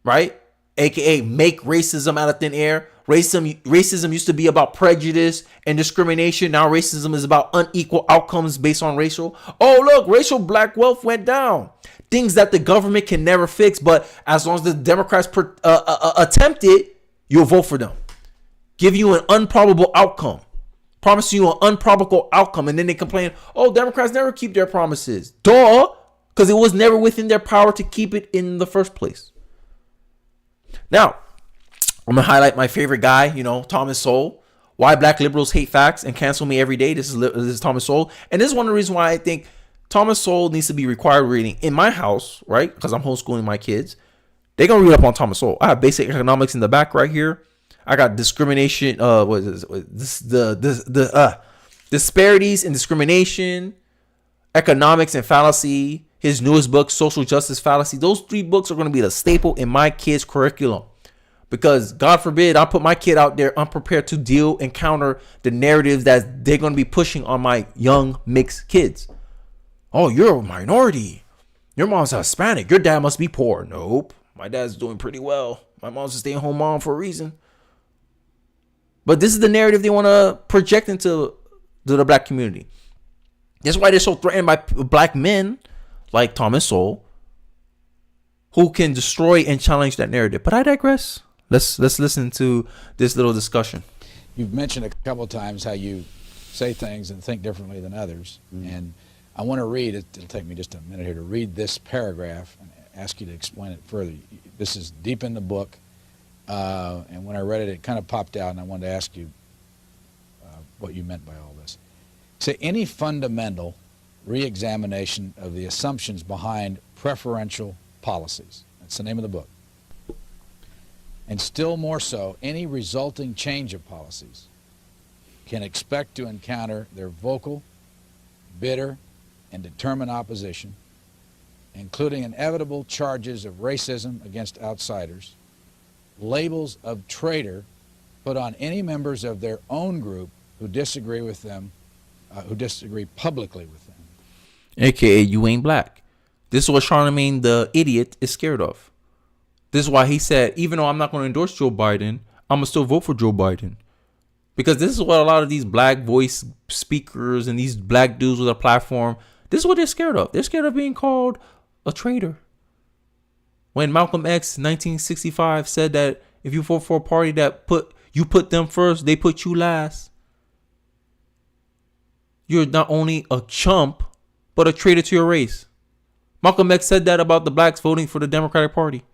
right? AKA make racism out of thin air. Racism used to be about prejudice and discrimination. Now racism is about unequal outcomes based on racial. Oh, look, racial black wealth went down. Things that the government can never fix. But as long as the Democrats attempt it, you'll vote for them. Give you an improbable outcome. Promise you an improbable outcome, and then they complain, oh, Democrats never keep their promises. Duh, because it was never within their power to keep it in the first place. Now, I'm going to highlight my favorite guy, Thomas Sowell. Why black liberals hate facts and cancel me every day. This is Thomas Sowell. And this is one of the reasons why I think Thomas Sowell needs to be required reading in my house, right? Because I'm homeschooling my kids. They're going to read up on Thomas Sowell. I have basic economics in the back right here. I got discrimination, disparities in discrimination, economics and fallacy. His newest book, Social Justice Fallacy. Those 3 books are going to be the staple in my kids' curriculum. Because God forbid I put my kid out there unprepared to encounter the narratives that they're going to be pushing on my young mixed kids. Oh, you're a minority. Your mom's Hispanic. Your dad must be poor. Nope. My dad's doing pretty well. My mom's a stay-at-home mom for a reason. But this is the narrative they want to project into the black community. That's why they're so threatened by black men like Thomas Sowell, who can destroy and challenge that narrative. But I digress. Let's listen to this little discussion. You've mentioned a couple of times how you say things and think differently than others. And I want to read, it'll take me just a minute here to read this paragraph and ask you to explain it further. This is deep in the book. And when I read it, it kind of popped out, and I wanted to ask you what you meant by all this. Say, any fundamental re-examination of the assumptions behind preferential policies. That's the name of the book. And still more so, any resulting change of policies can expect to encounter their vocal, bitter, and determined opposition, including inevitable charges of racism against outsiders, labels of traitor put on any members of their own group who disagree with them, who disagree publicly with them. AKA, you ain't black. This is what Charlemagne the idiot is scared of. This is why he said, even though I'm not going to endorse Joe Biden, I'm going to still vote for Joe Biden. Because this is what a lot of these black voice speakers and these black dudes with a platform, this is what they're scared of. They're scared of being called a traitor. When Malcolm X, 1965, said that if you vote for a party that put them first, they put you last, you're not only a chump, but a traitor to your race. Malcolm X said that about the blacks voting for the Democratic Party.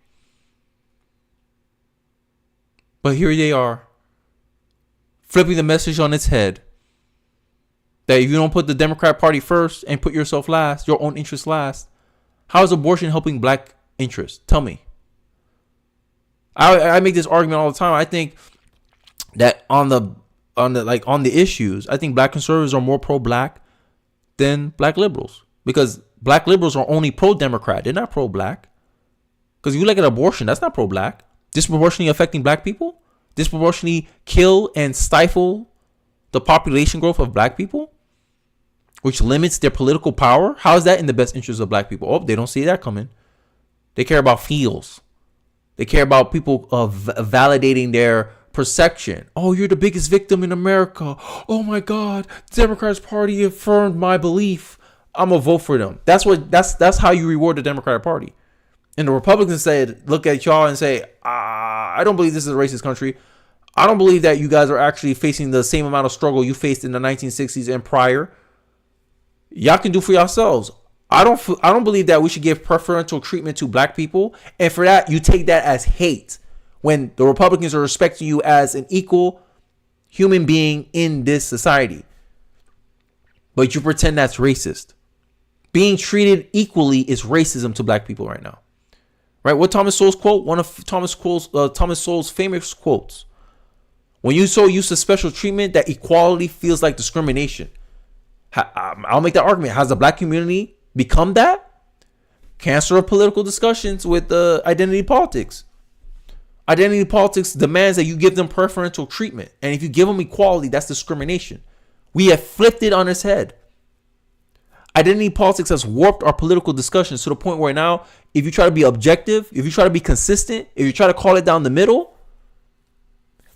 But here they are, flipping the message on its head. That if you don't put the Democratic Party first and put yourself last, your own interests last, how is abortion helping black interests? Tell me. I make this argument all the time. I think that on the issues, I think black conservatives are more pro-black than black liberals, because black liberals are only pro-Democrat. They're not pro-black. Because if you look at abortion, that's not pro-black. Disproportionately affecting black people, disproportionately kill and stifle the population growth of black people, which limits their political power. How is that in the best interest of black people? Oh, they don't see that coming. They care about feels. They care about people validating their perception. Oh, you're the biggest victim in America. Oh my God, the Democrats Party affirmed my belief. I'm gonna vote for them. That's how you reward the Democratic Party. And the Republicans said, look at y'all and say, I don't believe this is a racist country. I don't believe that you guys are actually facing the same amount of struggle you faced in the 1960s and prior. Y'all can do for yourselves. I don't believe that we should give preferential treatment to black people. And for that, you take that as hate, when the Republicans are respecting you as an equal human being in this society. But you pretend that's racist. Being treated equally is racism to black people right now. Right? What Thomas Sowell's quote? One of Thomas Sowell's famous quotes. When you so used to special treatment that equality feels like discrimination. I'll make that argument. Has the black community become that? Cancer of political discussions with identity politics. Identity politics demands that you give them preferential treatment. And if you give them equality, that's discrimination. We have flipped it on its head. Identity politics has warped our political discussions to the point where now, if you try to be objective, if you try to be consistent, if you try to call it down the middle,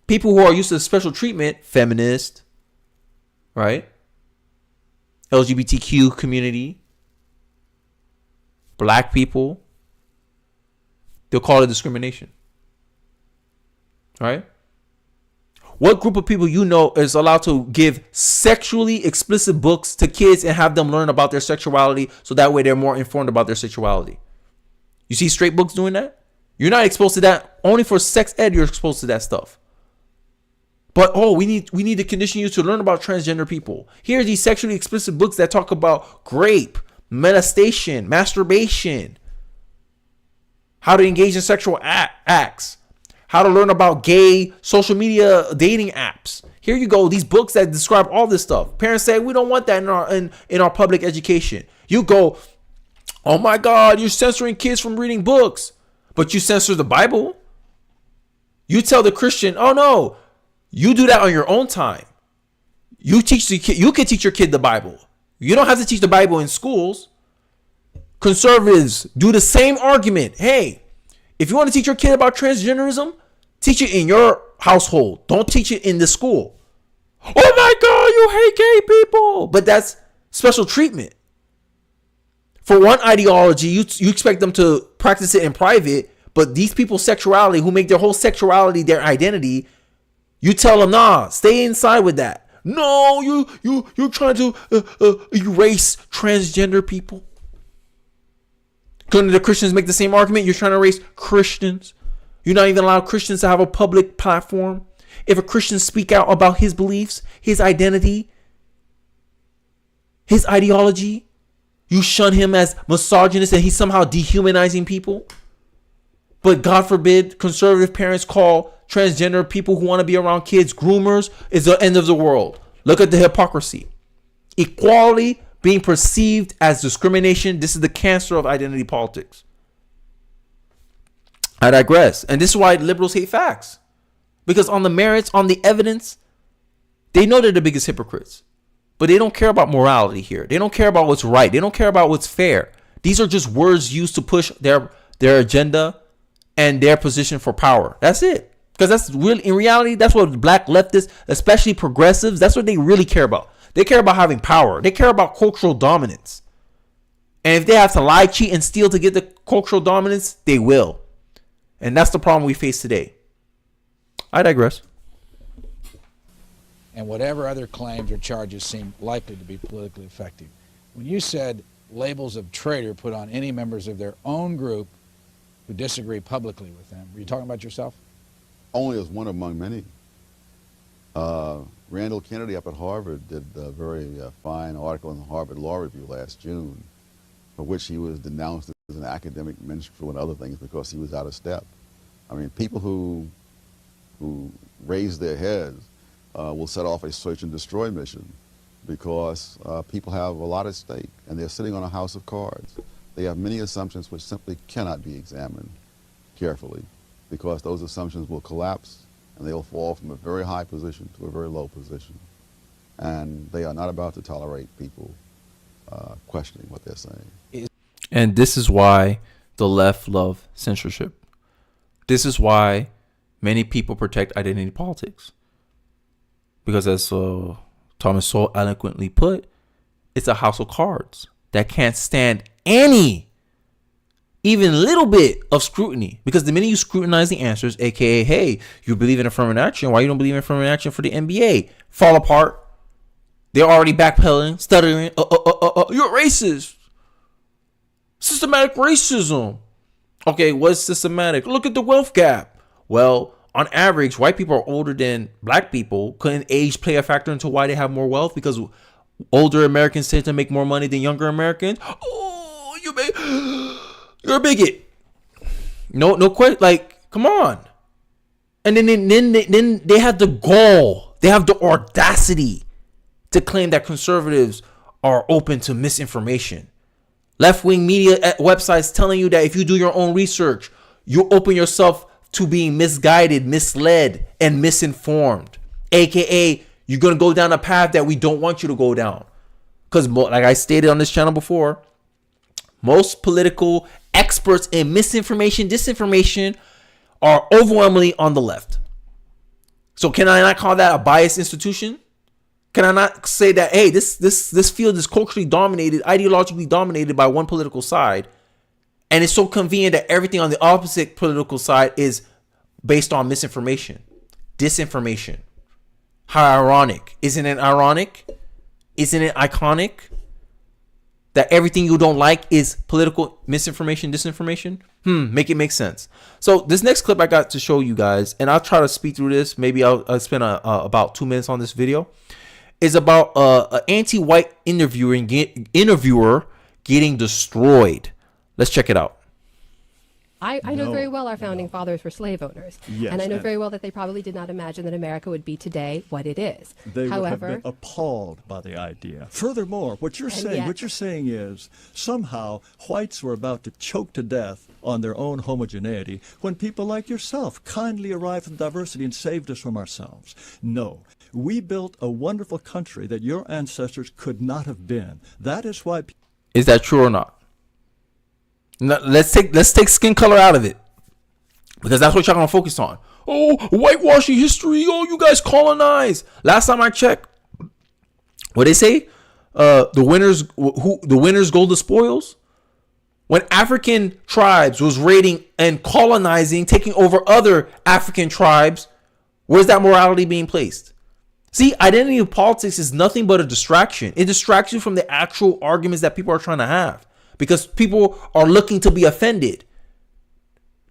people who are used to special treatment, feminist, right? LGBTQ community, black people, they'll call it discrimination. Right? What group of people you know is allowed to give sexually explicit books to kids and have them learn about their sexuality so that way they're more informed about their sexuality? You see straight books doing that? You're not exposed to that. Only for sex ed you're exposed to that stuff. But we need to condition you to learn about transgender people. Here are these sexually explicit books that talk about rape, molestation, masturbation, how to engage in sexual acts, how to learn about gay social media dating apps. Here you go. These books that describe all this stuff. Parents say, we don't want that in our public education. You go, oh my God, you're censoring kids from reading books. But you censor the Bible. You tell the Christian, oh no, you do that on your own time. You teach the kid. You can teach your kid the Bible. You don't have to teach the Bible in schools. Conservatives do the same argument. Hey, if you want to teach your kid about transgenderism, teach it in your household. Don't teach it in the school. Oh my God, you hate gay people. But that's special treatment. For one ideology, you expect them to practice it in private, but these people's sexuality, who make their whole sexuality their identity, you tell them, nah, stay inside with that. No, you're trying to erase transgender people. Couldn't the Christians make the same argument? You're trying to erase Christians. You're not even allowed Christians to have a public platform. If a Christian speak out about his beliefs, his identity, his ideology, you shun him as misogynist and he's somehow dehumanizing people. But God forbid, conservative parents call transgender people who want to be around kids groomers. Is the end of the world. Look at the hypocrisy. Equality being perceived as discrimination. This is the cancer of identity politics. I digress. And this is why liberals hate facts. Because on the merits, on the evidence, they know they're the biggest hypocrites. But they don't care about morality here. They don't care about what's right. They don't care about what's fair. These are just words used to push their agenda and their position for power. That's it. Because that's really, in reality, that's what black leftists, especially progressives, that's what they really care about. They care about having power. They care about cultural dominance. And if they have to lie, cheat, and steal to get the cultural dominance, they will. And that's the problem we face today. I digress. And whatever other claims or charges seem likely to be politically effective. When you said labels of traitor put on any members of their own group who disagree publicly with them, were you talking about yourself? Only as one among many. Randall Kennedy up at Harvard did a very fine article in the Harvard Law Review last June, for which he was denounced as an academic minstrel and other things because he was out of step. I mean, people who raise their heads will set off a search and destroy mission because people have a lot at stake and they're sitting on a house of cards. They have many assumptions which simply cannot be examined carefully because those assumptions will collapse and they'll fall from a very high position to a very low position. And they are not about to tolerate people questioning what they're saying. And this is why the left love censorship. This is why many people protect identity politics. Because as Thomas so eloquently put, it's a house of cards that can't stand any, even little bit of scrutiny. Because the minute you scrutinize the answers, aka, hey, you believe in affirmative action, why you don't believe in affirmative action for the NBA? Fall apart. They're already backpedaling, stuttering. You're racist. Systematic racism. Okay, what's systematic? Look at the wealth gap. Well, on average, white people are older than black people. Couldn't age play a factor into why they have more wealth? Because older Americans tend to make more money than younger Americans. Oh, you're a bigot. No question. Like, come on. And then they have the gall. They have the audacity to claim that conservatives are open to misinformation. Left-wing media websites telling you that if you do your own research, you open yourself to being misguided, misled, and misinformed. AKA, you're going to go down a path that we don't want you to go down. Because like I stated on this channel before, most political experts in misinformation, disinformation are overwhelmingly on the left. So can I not call that a biased institution? Can I not say that, hey, this field is culturally dominated, ideologically dominated by one political side, and it's so convenient that everything on the opposite political side is based on misinformation, disinformation. How ironic. Isn't it ironic? Isn't it iconic that everything you don't like is political misinformation, disinformation? Make it make sense. So this next clip I got to show you guys, and I'll try to speed through this. Maybe I'll spend about 2 minutes on this video. Is about an anti-white interviewer getting destroyed. Let's check it out. I know very well our founding fathers were slave owners. Yes, and I know very well that they probably did not imagine that America would be today what it is. They would have been appalled by the idea. Furthermore, what you're saying is somehow whites were about to choke to death on their own homogeneity when people like yourself kindly arrived from diversity and saved us from ourselves. No. We built a wonderful country that your ancestors could not have been. That is why. Is that true or not? No, let's take skin color out of it, because that's what y'all gonna focus on. Oh, whitewashing history. Oh, you guys colonized. Last time I checked, what they say? The winners go the spoils. When African tribes was raiding and colonizing, taking over other African tribes, where's that morality being placed? See, identity of politics is nothing but a distraction. It distracts you from the actual arguments that people are trying to have because people are looking to be offended.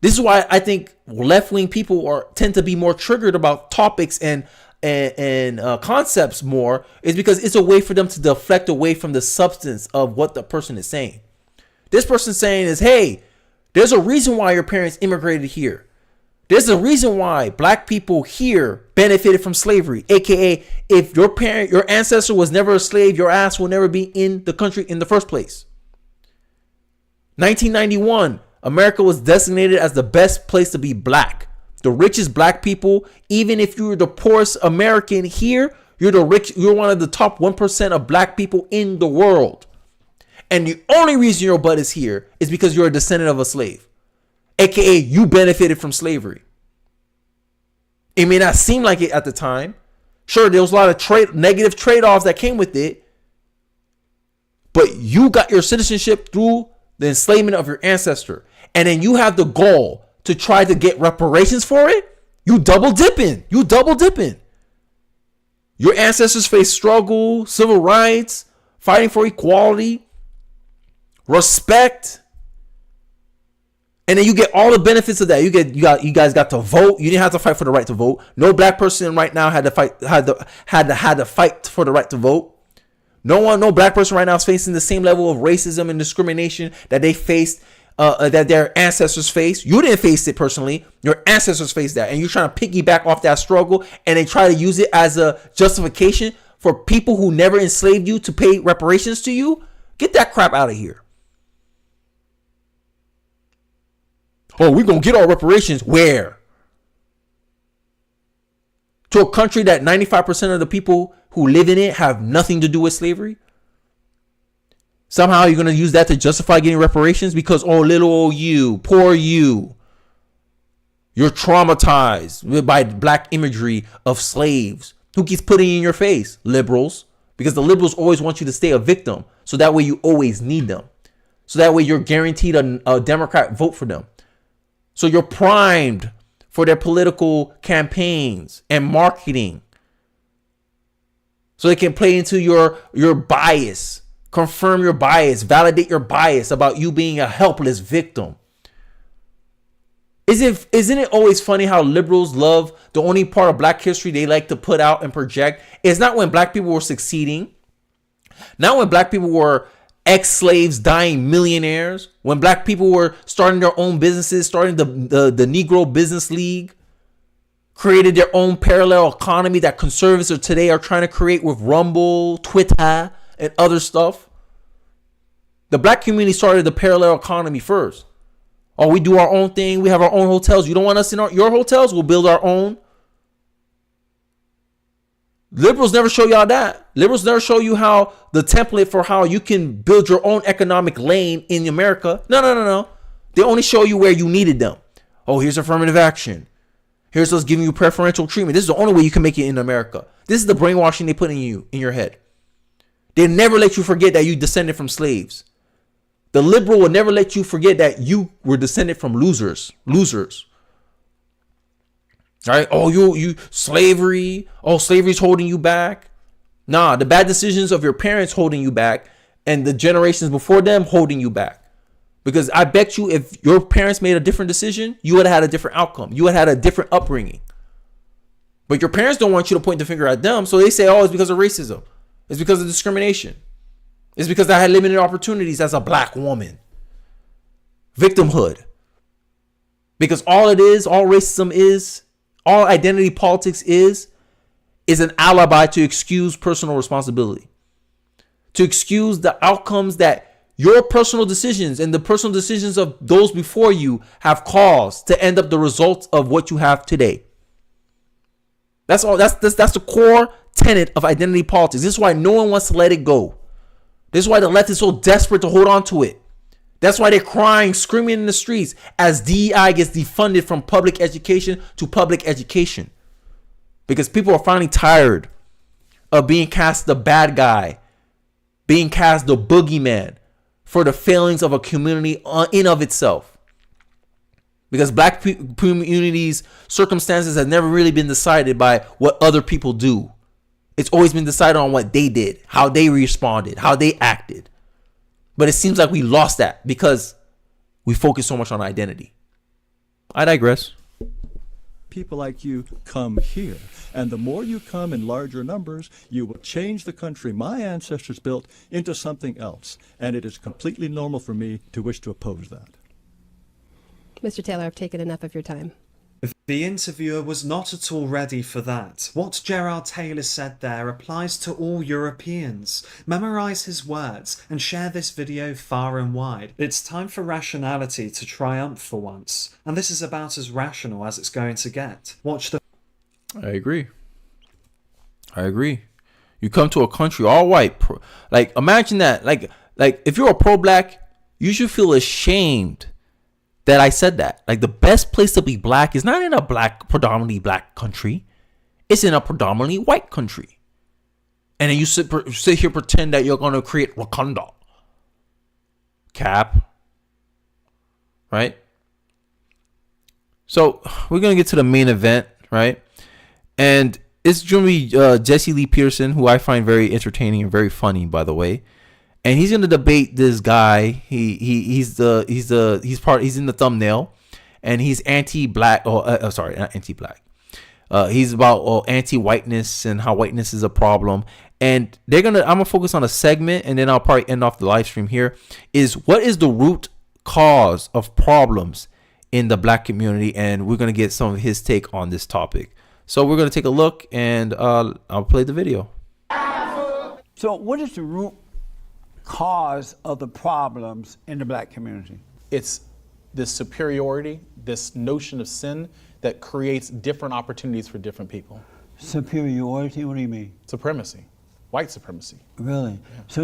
This is why I think left-wing people tend to be more triggered about topics and concepts more, is because it's a way for them to deflect away from the substance of what the person is saying. This person saying is, hey, there's a reason why your parents immigrated here. There's a reason why black people here benefited from slavery. AKA, if your ancestor was never a slave, your ass will never be in the country in the first place. 1991, America was designated as the best place to be black. The richest black people, even if you're the poorest American here, you're one of the top 1% of black people in the world. And the only reason your butt is here is because you're a descendant of a slave. AKA, you benefited from slavery. It may not seem like it at the time. Sure, there was a lot of negative trade-offs that came with it. But you got your citizenship through the enslavement of your ancestor. And then you have the goal to try to get reparations for it. You double dipping. Your ancestors faced struggle, civil rights, fighting for equality, respect. And then you get all the benefits of that. You guys got to vote. You didn't have to fight for the right to vote. No black person right now had to fight for the right to vote. No black person right now is facing the same level of racism and discrimination that they faced, that their ancestors faced. You didn't face it personally. Your ancestors faced that, and you're trying to piggyback off that struggle, and they try to use it as a justification for people who never enslaved you to pay reparations to you. Get that crap out of here. Oh, we're going to get our reparations. Where? To a country that 95% of the people who live in it have nothing to do with slavery? Somehow you're going to use that to justify getting reparations because, oh, little old you, poor you. You're traumatized by black imagery of slaves. Who keeps putting it in your face? Liberals. Because the liberals always want you to stay a victim. So that way you always need them. So that way you're guaranteed a Democrat vote for them. So you're primed for their political campaigns and marketing. So they can play into your bias, confirm your bias, validate your bias about you being a helpless victim. Isn't it always funny how liberals love the only part of black history they like to put out and project? It's not when black people were succeeding, not when black people were ex-slaves dying millionaires, when black people were starting their own businesses, starting the Negro Business League, created their own parallel economy that conservatives of today are trying to create with Rumble, Twitter, and other stuff. The black community started the parallel economy first. Oh, we do our own thing. We have our own hotels. You don't want us in your hotels? We'll build our own. Liberals never show y'all that. Liberals never show you how the template for how you can build your own economic lane in America. No. They only show you where you needed them. Oh, here's affirmative action. Here's us giving you preferential treatment. This is the only way you can make it in America. This is the brainwashing they put in your head. They never let you forget that you descended from slaves. The liberal will never let you forget that you were descended from losers. All right. Oh, you slavery. Oh, slavery's holding you back. Nah, the bad decisions of your parents holding you back, and the generations before them holding you back. Because I bet you if your parents made a different decision, you would have had a different outcome. You would have had a different upbringing. But your parents don't want you to point the finger at them, so they say, oh, it's because of racism. It's because of discrimination. It's because I had limited opportunities as a black woman. Victimhood. Because all racism is, all identity politics is an alibi to excuse personal responsibility. To excuse the outcomes that your personal decisions and the personal decisions of those before you have caused to end up the results of what you have today. That's all. That's the core tenet of identity politics. This is why no one wants to let it go. This is why the left is so desperate to hold on to it. That's why they're crying, screaming in the streets as DEI gets defunded from public education to public education. Because people are finally tired of being cast the bad guy, being cast the boogeyman for the failings of a community in of itself. Because black communities' circumstances have never really been decided by what other people do. It's always been decided on what they did, how they responded, how they acted. But it seems like we lost that because we focus so much on identity. I digress. People like you come here, and the more you come in larger numbers, you will change the country my ancestors built into something else, and it is completely normal for me to wish to oppose that. Mr. Taylor, I've taken enough of your time. The interviewer was not at all ready for that. What Gerard Taylor said there applies to all Europeans. Memorize his words and share this video far and wide. It's time for rationality to triumph for once, and this is about as rational as it's going to get. Watch the... I agree. You come to a country all white, like imagine that. Like if you're a pro-black, you should feel ashamed that I said that. Like the best place to be black is not in a predominantly black country. It's in a predominantly white country. And then you sit here pretend that you're going to create Wakanda. Cap. Right? So we're going to get to the main event, right? And it's going to be Jesse Lee Peterson, who I find very entertaining and very funny, by the way. And he's gonna debate this guy. He's in the thumbnail, and he's anti-black. Sorry, not anti-black. He's about anti-whiteness and how whiteness is a problem. And I'm gonna focus on a segment, and then I'll probably end off the live stream here. Is what is the root cause of problems in the black community? And we're gonna get some of his take on this topic. So we're gonna take a look, and I'll play the video. So what is the root cause of the problems in the black community? It's this superiority, this notion of sin that creates different opportunities for different people. Superiority? What do you mean? Supremacy, white supremacy. Really? Yeah. So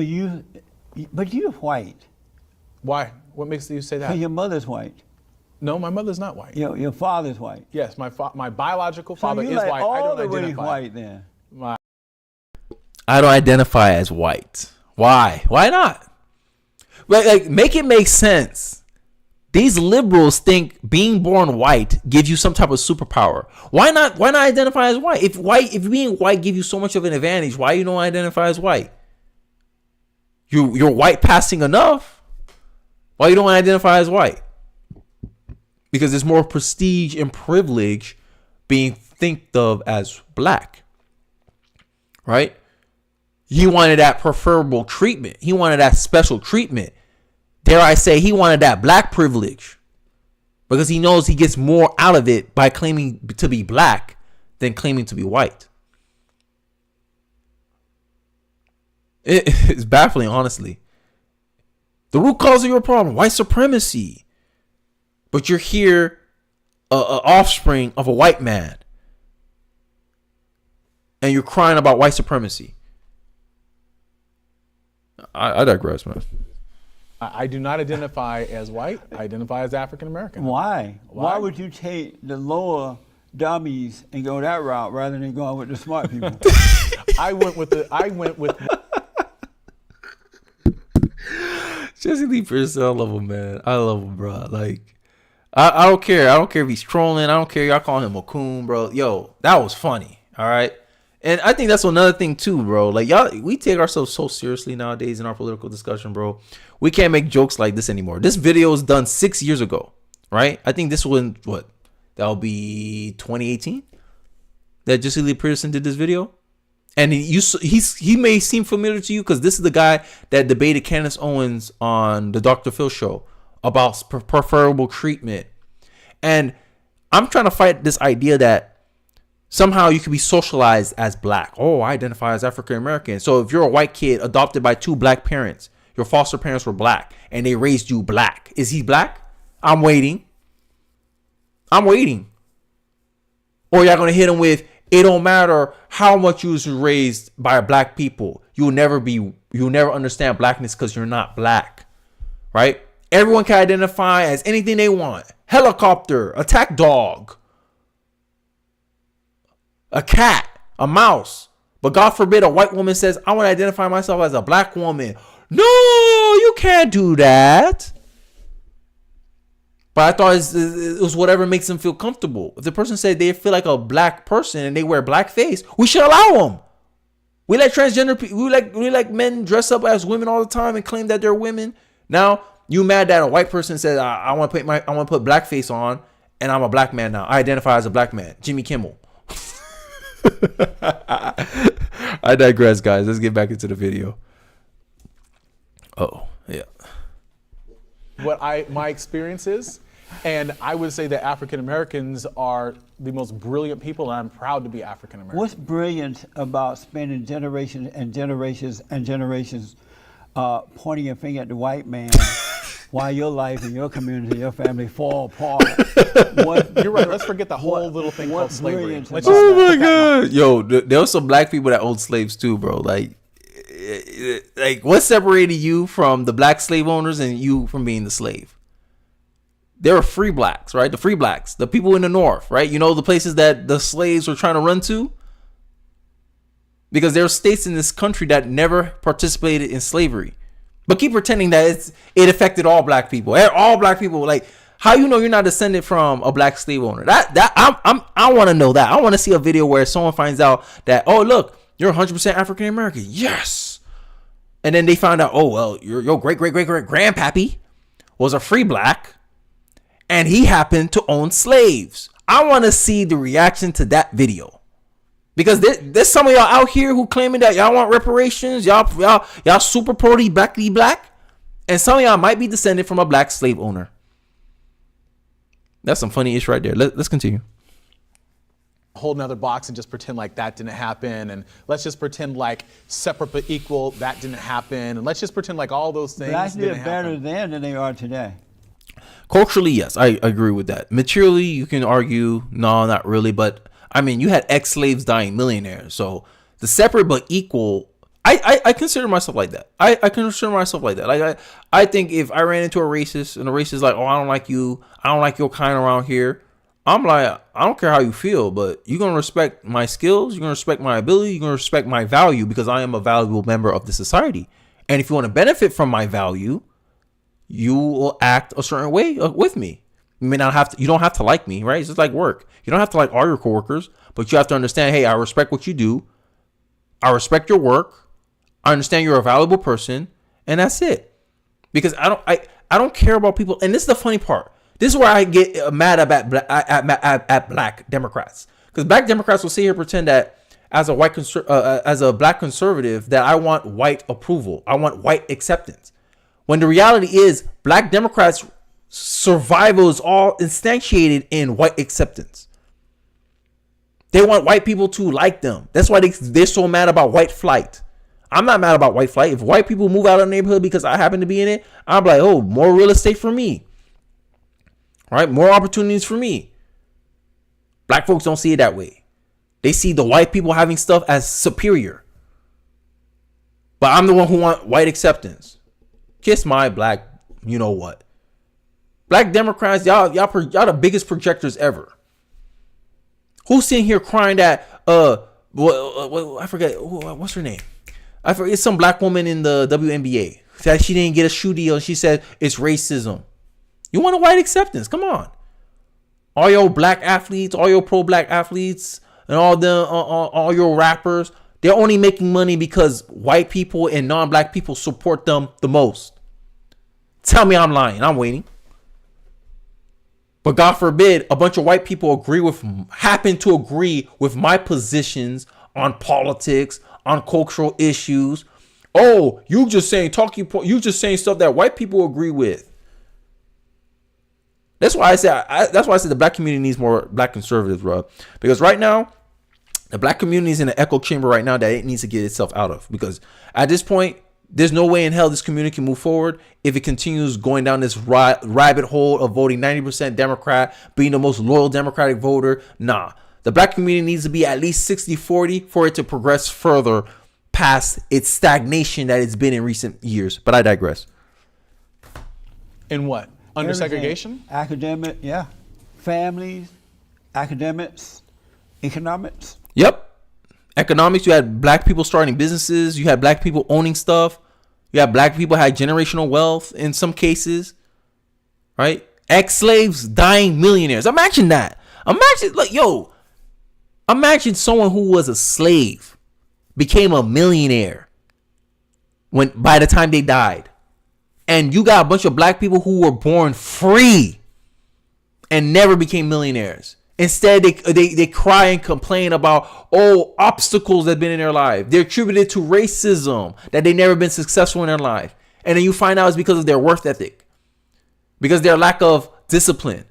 but you're white. Why? What makes you say that? 'Cause your mother's white. No, my mother's not white. Your father's white. Yes, my biological father is like white. All I don't the way identify. white then. I don't identify as white. Why? Why not? Like, make it make sense. These liberals think being born white gives you some type of superpower. Why not? Why not identify as white? If being white gives you so much of an advantage, why you don't identify as white? You're white passing enough. Why you don't identify as white? Because there's more prestige and privilege being think of as black, right? He wanted that preferable treatment. He wanted that special treatment. Dare I say, he wanted that black privilege because he knows he gets more out of it by claiming to be black than claiming to be white. It's baffling, honestly. The root cause of your problem, white supremacy. But you're here, a offspring of a white man. And you're crying about white supremacy. I digress, man. I do not identify as white. I identify as African American. Why? Why would you take the lower dummies and go that route rather than going with the smart people? I went with Jesse Lee Peterson, I love him, man. I love him, bro. Like, I don't care. I don't care if he's trolling. I don't care. Y'all calling him a coon, bro. Yo, that was funny. All right. And I think that's another thing too, bro. Like, we take ourselves so seriously nowadays in our political discussion, bro. We can't make jokes like this anymore. This video was done 6 years ago, right? I think this was that'll be 2018 that Jesse Lee Peterson did this video. And he may seem familiar to you because this is the guy that debated Candace Owens on the Dr. Phil show about preferable treatment. And I'm trying to fight this idea that somehow you can be socialized as black. Oh, I identify as African American. So if you're a white kid adopted by two black parents, your foster parents were black and they raised you black. Is he black? I'm waiting. Or y'all gonna hit him with, it don't matter how much you was raised by black people. You'll never understand blackness because you're not black, right? Everyone can identify as anything they want. Helicopter, attack dog, a cat, a mouse. But God forbid a white woman says, I want to identify myself as a black woman. No, you can't do that. But I thought it was whatever makes them feel comfortable. If the person said they feel like a black person and they wear blackface, we should allow them. We let transgender people, we like men dress up as women all the time and claim that they're women. Now you mad that a white person says I want to put blackface on and I'm a black man now. I identify as a black man. Jimmy Kimmel. I digress, guys. Let's get back into the video. Oh yeah. What my experience is, and I would say that African Americans are the most brilliant people, and I'm proud to be African American. What's brilliant about spending generations and generations and generations pointing your finger at the white man while your life and your community, your family fall apart? You're right. Let's forget the whole little thing called slavery. Oh my God. Yo, there were some black people that owned slaves too, bro. Like what separated you from the black slave owners and you from being the slave? There were free blacks, right? The free blacks, the people in the North, right? You know, the places that the slaves were trying to run to. Because there are states in this country that never participated in slavery, but keep pretending that it affected all black people. All black people, like, how you know you're not descended from a black slave owner? I want to know that. I want to see a video where someone finds out that, oh look, you're 100% African American. Yes. And then they found out, oh well, your great grandpappy was a free black, and he happened to own slaves. I want to see the reaction to that video. Because there's some of y'all out here who claiming that y'all want reparations, y'all super pro black, and some of y'all might be descended from a black slave owner. That's some funny ish right there. Let's continue. Hold another box and just pretend like that didn't happen, and let's just pretend like separate but equal, that didn't happen, and let's just pretend like all those things Blacks didn't did better then than they are today. Culturally, yes, I agree with that. Materially, you can argue, no, not really. But I mean, you had ex-slaves dying millionaires. So the separate but equal, I consider myself like that. I consider myself like that. Like I think if I ran into a racist and the racist is like, oh, I don't like you, I don't like your kind around here, I'm like, I don't care how you feel, but you're gonna respect my skills, you're gonna respect my ability, you're gonna respect my value, because I am a valuable member of the society. And if you want to benefit from my value, you will act a certain way with me. You may not have to, you don't have to like me, right? It's just like work. You don't have to like all your coworkers, but you have to understand, hey, I respect what you do. I respect your work. I understand you're a valuable person, and that's it. Because I don't care about people. And this is the funny part. This is where I get mad at black Democrats. Because black Democrats will sit here and pretend that as a black conservative that I want white approval. I want white acceptance. When the reality is, black Democrats' survival is all instantiated in white acceptance. They want white people to like them. That's why they're so mad about white flight. I'm not mad about white flight. If white people move out of the neighborhood because I happen to be in it, I'm like, oh, more real estate for me. All right, more opportunities for me. Black folks don't see it that way. They see the white people having stuff as superior. But I'm the one who want white acceptance. Kiss my black, you know what? Black Democrats, y'all the biggest projectors ever. Who's sitting here crying that I forget what's her name? I forget, it's some black woman in the WNBA that she didn't get a shoe deal and she said it's racism. You want a white acceptance? Come on. All your black athletes, all your pro black athletes, and all your rappers, they're only making money because white people and non-black people support them the most. Tell me I'm lying. I'm waiting. But God forbid a bunch of white people happen to agree with my positions on politics, on cultural issues. Oh, you just saying stuff that white people agree with. That's why I said the black community needs more black conservatives, bro. Because right now, the black community is in an echo chamber right now that it needs to get itself out of. Because at this point, there's no way in hell this community can move forward if it continues going down this rabbit hole of voting 90% Democrat, being the most loyal Democratic voter. Nah, the black community needs to be at least 60-40 for it to progress further past its stagnation that it's been in recent years. But I digress. In what? Under Everything. segregation? Academic, yeah. Families, academics, economics. Yep. Economics, you had black people starting businesses. You had black people owning stuff. You had black people had generational wealth in some cases. Right? Ex-slaves dying millionaires. Imagine that. Imagine someone who was a slave became a millionaire by the time they died. And you got a bunch of black people who were born free and never became millionaires. Instead, they cry and complain about obstacles that have been in their life. They're attributed to racism, that they never been successful in their life. And then you find out it's because of their work ethic, because their lack of discipline,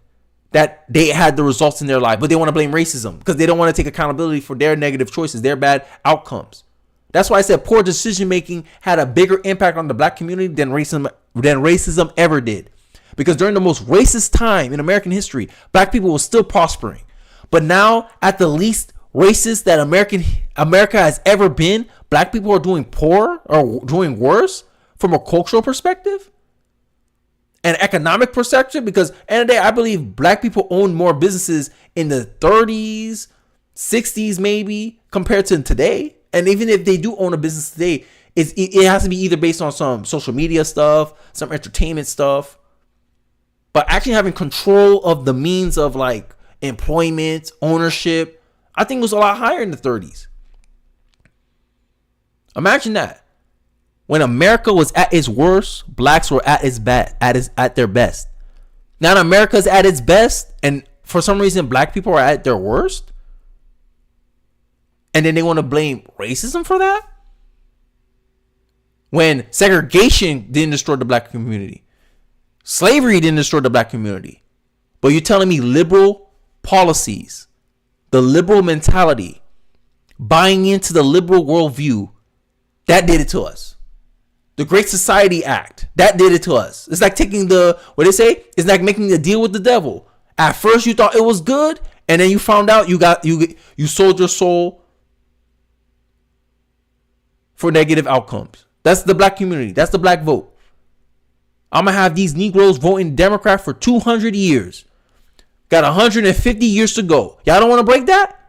that they had the results in their life. But they want to blame racism because they don't want to take accountability for their negative choices, their bad outcomes. That's why I said poor decision making had a bigger impact on the black community than racism ever did. Because during the most racist time in American history, black people were still prospering. But now, at the least racist that America has ever been, black people are doing poor or doing worse from a cultural perspective and economic perspective. Because at the end of the day, I believe black people owned more businesses in the 30s, 60s maybe, compared to today. And even if they do own a business today, it has to be either based on some social media stuff, some entertainment stuff. But actually having control of the means of like employment, ownership, I think was a lot higher in the 30s. Imagine that. When America was at its worst, blacks were at their best. Now America's at its best, and for some reason black people are at their worst. And then they want to blame racism for that? When segregation didn't destroy the black community. Slavery didn't destroy the black community. But you're telling me liberal policies, the liberal mentality, buying into the liberal worldview, that did it to us. The Great Society Act, that did it to us. It's like taking what they say? It's like making a deal with the devil. At first you thought it was good, and then you found out you sold your soul for negative outcomes. That's the black community. That's the black vote. I'm going to have these Negroes voting Democrat for 200 years. Got 150 years to go. Y'all don't want to break that?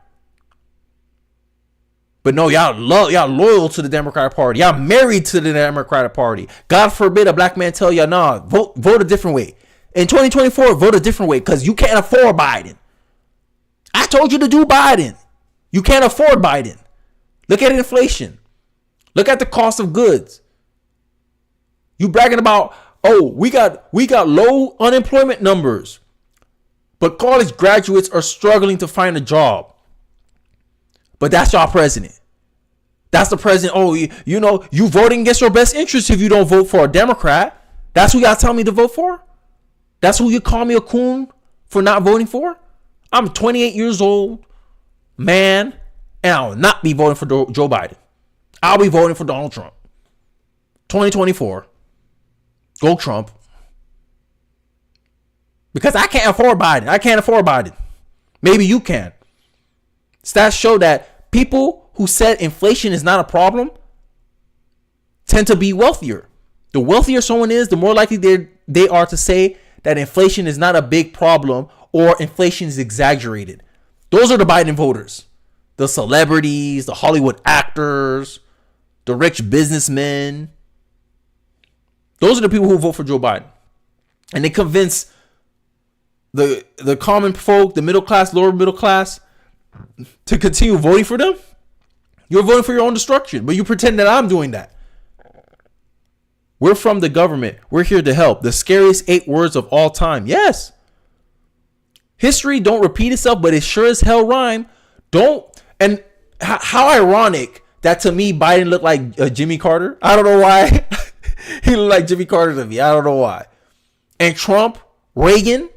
But no, y'all loyal to the Democratic Party. Y'all married to the Democratic Party. God forbid a black man tell y'all, nah, vote a different way. In 2024, vote a different way because you can't afford Biden. I told you to do Biden. You can't afford Biden. Look at inflation. Look at the cost of goods. You bragging about, we got low unemployment numbers, but college graduates are struggling to find a job. But that's y'all president. That's the president. You voting against your best interest if you don't vote for a Democrat. That's who y'all tell me to vote for? That's who you call me a coon for not voting for? I'm 28 years old, man, and I will not be voting for Joe Biden. I'll be voting for Donald Trump. 2024. Go Trump. Because I can't afford Biden. I can't afford Biden. Maybe you can. Stats show that people who said inflation is not a problem tend to be wealthier. The wealthier someone is, the more likely they are to say that inflation is not a big problem or inflation is exaggerated. Those are the Biden voters. The celebrities, the Hollywood actors, the rich businessmen. Those are the people who vote for Joe Biden. And they convince the common folk, the middle class, lower middle class, to continue voting for them. You're voting for your own destruction, but you pretend that I'm doing that. We're from the government. We're here to help. The scariest 8 words of all time. Yes. History don't repeat itself, but it sure as hell rhyme. And how ironic that to me Biden looked like Jimmy Carter. I don't know why. He looked like Jimmy Carter to me. I don't know why. And Trump, Reagan,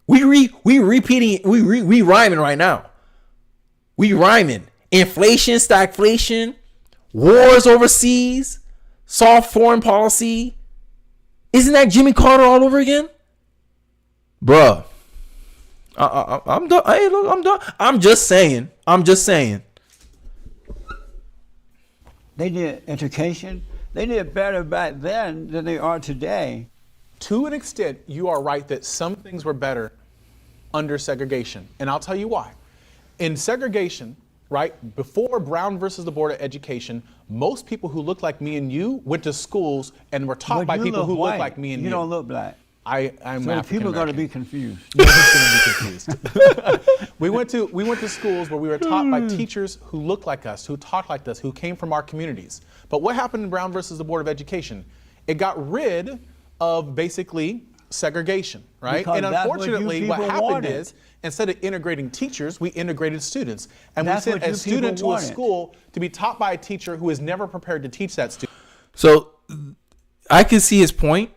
we rhyming right now. We rhyming. Inflation, stagflation, wars overseas, soft foreign policy. Isn't that Jimmy Carter all over again? Bruh. I'm done. Hey, look, I'm done. I'm just saying. They did education. They did better back then than they are today. To an extent, you are right that some things were better under segregation. And I'll tell you why. In segregation, right, before Brown versus the Board of Education, most people who looked like me and you went to schools and were taught by people who look like me and you. You don't look black. I'm so African people are going to American. be confused. Yeah, he's going to be confused. we went to schools where we were taught by teachers who looked like us, who talked like us, who came from our communities. But what happened in Brown versus the Board of Education? It got rid of basically segregation, right? Because And that's what you unfortunately, what people happened wanted. is instead of integrating teachers, we integrated students. And That's we what sent you a student to people a wanted. school to be taught by a teacher who is never prepared to teach that student. So I can see his point.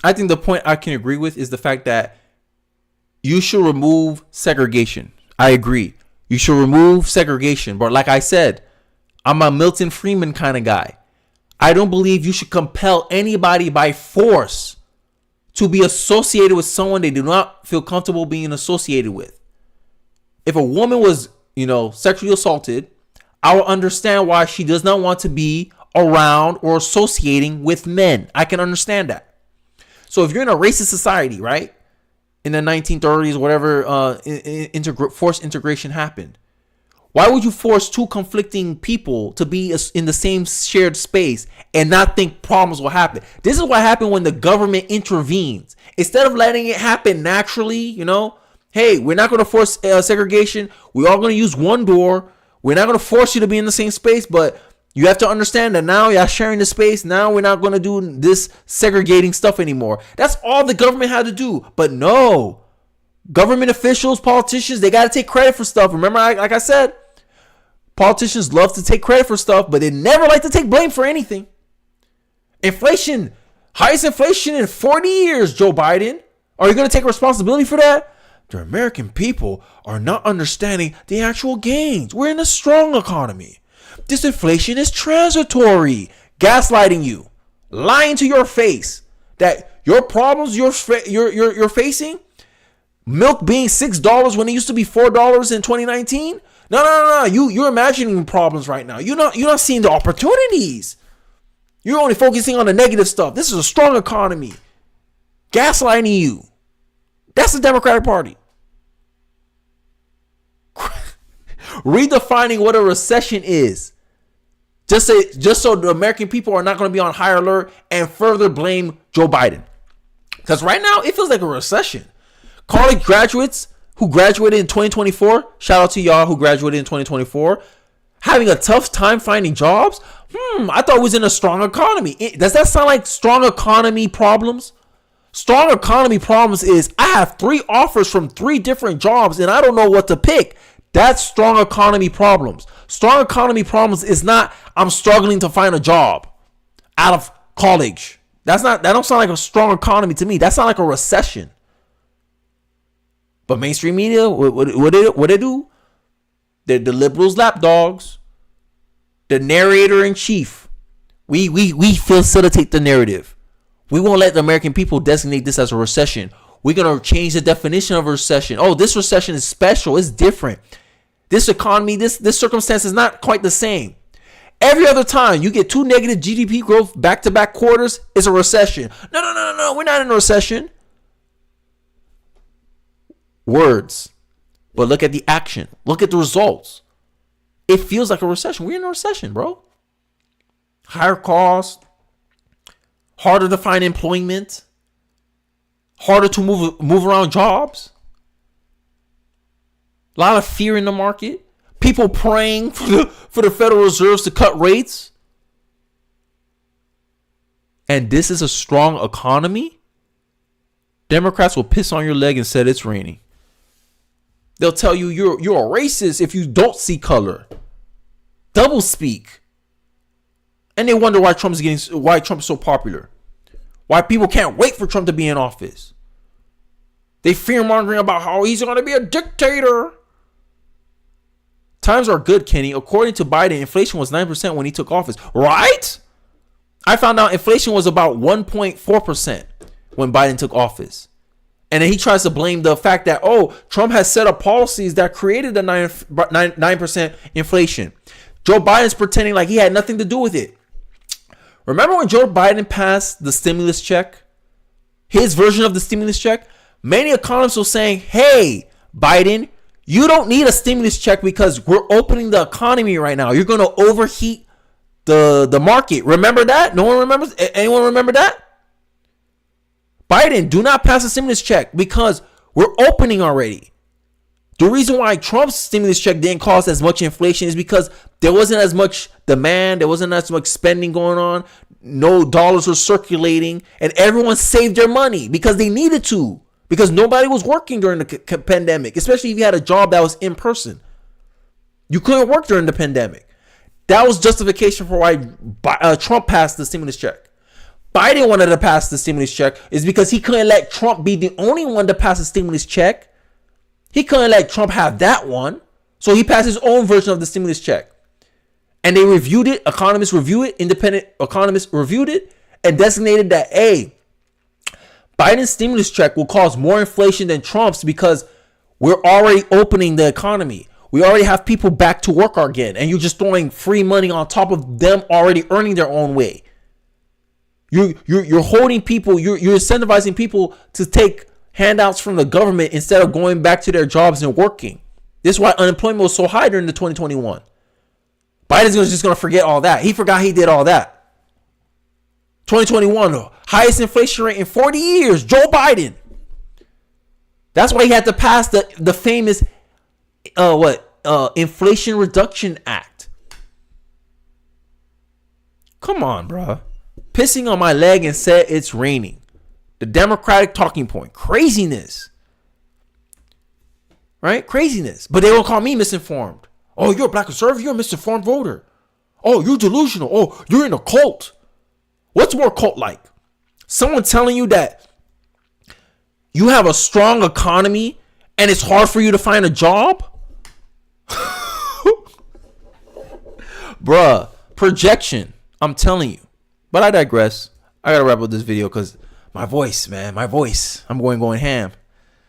I think the point I can agree with is the fact that you should remove segregation. I agree. You should remove segregation. But like I said, I'm a Milton Friedman kind of guy. I don't believe you should compel anybody by force to be associated with someone they do not feel comfortable being associated with. If a woman was, sexually assaulted, I will understand why she does not want to be around or associating with men. I can understand that. So if you're in a racist society, right, in the 1930s, whatever forced integration happened, why would you force two conflicting people to be in the same shared space and not think problems will happen? This is what happened when the government intervenes. Instead of letting it happen naturally, hey, we're not going to force segregation. We're all going to use one door. We're not going to force you to be in the same space, but you have to understand that now you're sharing the space. Now we're not going to do this segregating stuff anymore. That's all the government had to do. But no, government officials, politicians, they got to take credit for stuff. Remember, like I said, politicians love to take credit for stuff, but they never like to take blame for anything. Inflation, highest inflation in 40 years, Joe Biden. Are you going to take responsibility for that? The American people are not understanding the actual gains. We're in a strong economy. This inflation is transitory. Gaslighting you, lying to your face that your problems you're facing, milk being $6 when it used to be $4 in 2019. No. You're imagining problems right now. You're not seeing the opportunities. You're only focusing on the negative stuff. This is a strong economy. Gaslighting you. That's the Democratic Party. Redefining what a recession is. Just so the American people are not going to be on high alert and further blame Joe Biden. Because right now, it feels like a recession. College graduates who graduated in 2024, shout out to y'all who graduated in 2024, having a tough time finding jobs. I thought it was in a strong economy. Does that sound like strong economy problems? Strong economy problems is I have 3 offers from 3 different jobs and I don't know what to pick. That's strong economy problems. Strong economy problems is not I'm struggling to find a job out of college. That don't sound like a strong economy to me. That sounds like a recession. But mainstream media, what they do? They're the liberals' lapdogs. The narrator in chief. We facilitate the narrative. We won't let the American people designate this as a recession. We're going to change the definition of a recession. Oh, this recession is special. It's different. This economy, this circumstance is not quite the same. Every other time you get 2 negative GDP growth back-to-back quarters, it's a recession. No. We're not in a recession. Words. But look at the action. Look at the results. It feels like a recession. We're in a recession, bro. Higher costs. Harder to find employment. Harder to move around jobs. A lot of fear in the market. People praying for the Federal Reserves to cut rates. And this is a strong economy. Democrats will piss on your leg and say it's raining. They'll tell you you're a racist if you don't see color. Double speak. And they wonder why Trump is so popular. Why people can't wait for Trump to be in office. They fear-mongering about how he's going to be a dictator. Times are good, Kenny. According to Biden, inflation was 9% when he took office. Right? I found out inflation was about 1.4% when Biden took office. And then he tries to blame the fact that, Trump has set up policies that created the 9% inflation. Joe Biden's pretending like he had nothing to do with it. Remember when Joe Biden passed the stimulus check? his version of the stimulus check, many economists were saying, hey, Biden, you don't need a stimulus check because we're opening the economy right now. You're going to overheat the market. Remember that? No one remembers? Anyone remember that? Biden, do not pass a stimulus check because we're opening already. The reason why Trump's stimulus check didn't cause as much inflation is because there wasn't as much demand. There wasn't as much spending going on. No dollars were circulating. And everyone saved their money because they needed to. Because nobody was working during the pandemic. Especially if you had a job that was in person. You couldn't work during the pandemic. That was justification for why Trump passed the stimulus check. Biden wanted to pass the stimulus check is because he couldn't let Trump be the only one to pass a stimulus check. He couldn't let Trump have that one. So he passed his own version of the stimulus check. And they reviewed it. Economists reviewed it. Independent economists reviewed it and designated that, hey, Biden's stimulus check will cause more inflation than Trump's because we're already opening the economy. We already have people back to work again. And you're just throwing free money on top of them already earning their own way. You're holding people, you're incentivizing people to take handouts from the government instead of going back to their jobs and working. This is why unemployment was so high during the 2021. Biden's just going to forget all that. He forgot he did all that. 2021, the highest inflation rate in 40 years, Joe Biden. That's why he had to pass the famous Inflation Reduction Act. Come on, bruh. Pissing on my leg and said it's raining. The Democratic talking point. Craziness. Right? Craziness. But they will call me misinformed. Oh, you're a black conservative? You're a misinformed voter. Oh, you're delusional. Oh, you're in a cult. What's more cult-like? Someone telling you that you have a strong economy and it's hard for you to find a job? Bruh, projection. I'm telling you. But I digress. I gotta wrap up this video because my voice, man, my voice. I'm going ham.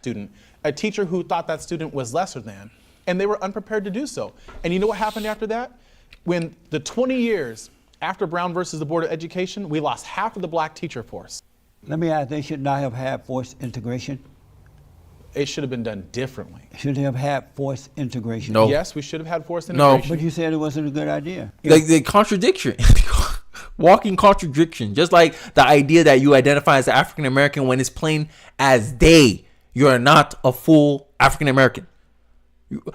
Student, a teacher who thought that student was lesser than, and they were unprepared to do so. And you know what happened after that? When the 20 years after Brown versus the Board of Education, we lost half of the black teacher force. Let me ask, they should not have had forced integration? It should have been done differently. Should they have had forced integration? No. Yes, we should have had forced integration. No. But you said it wasn't a good idea. The contradiction. Walking contradiction. Just like the idea that you identify as African American when it's plain as day. You are not a full African American.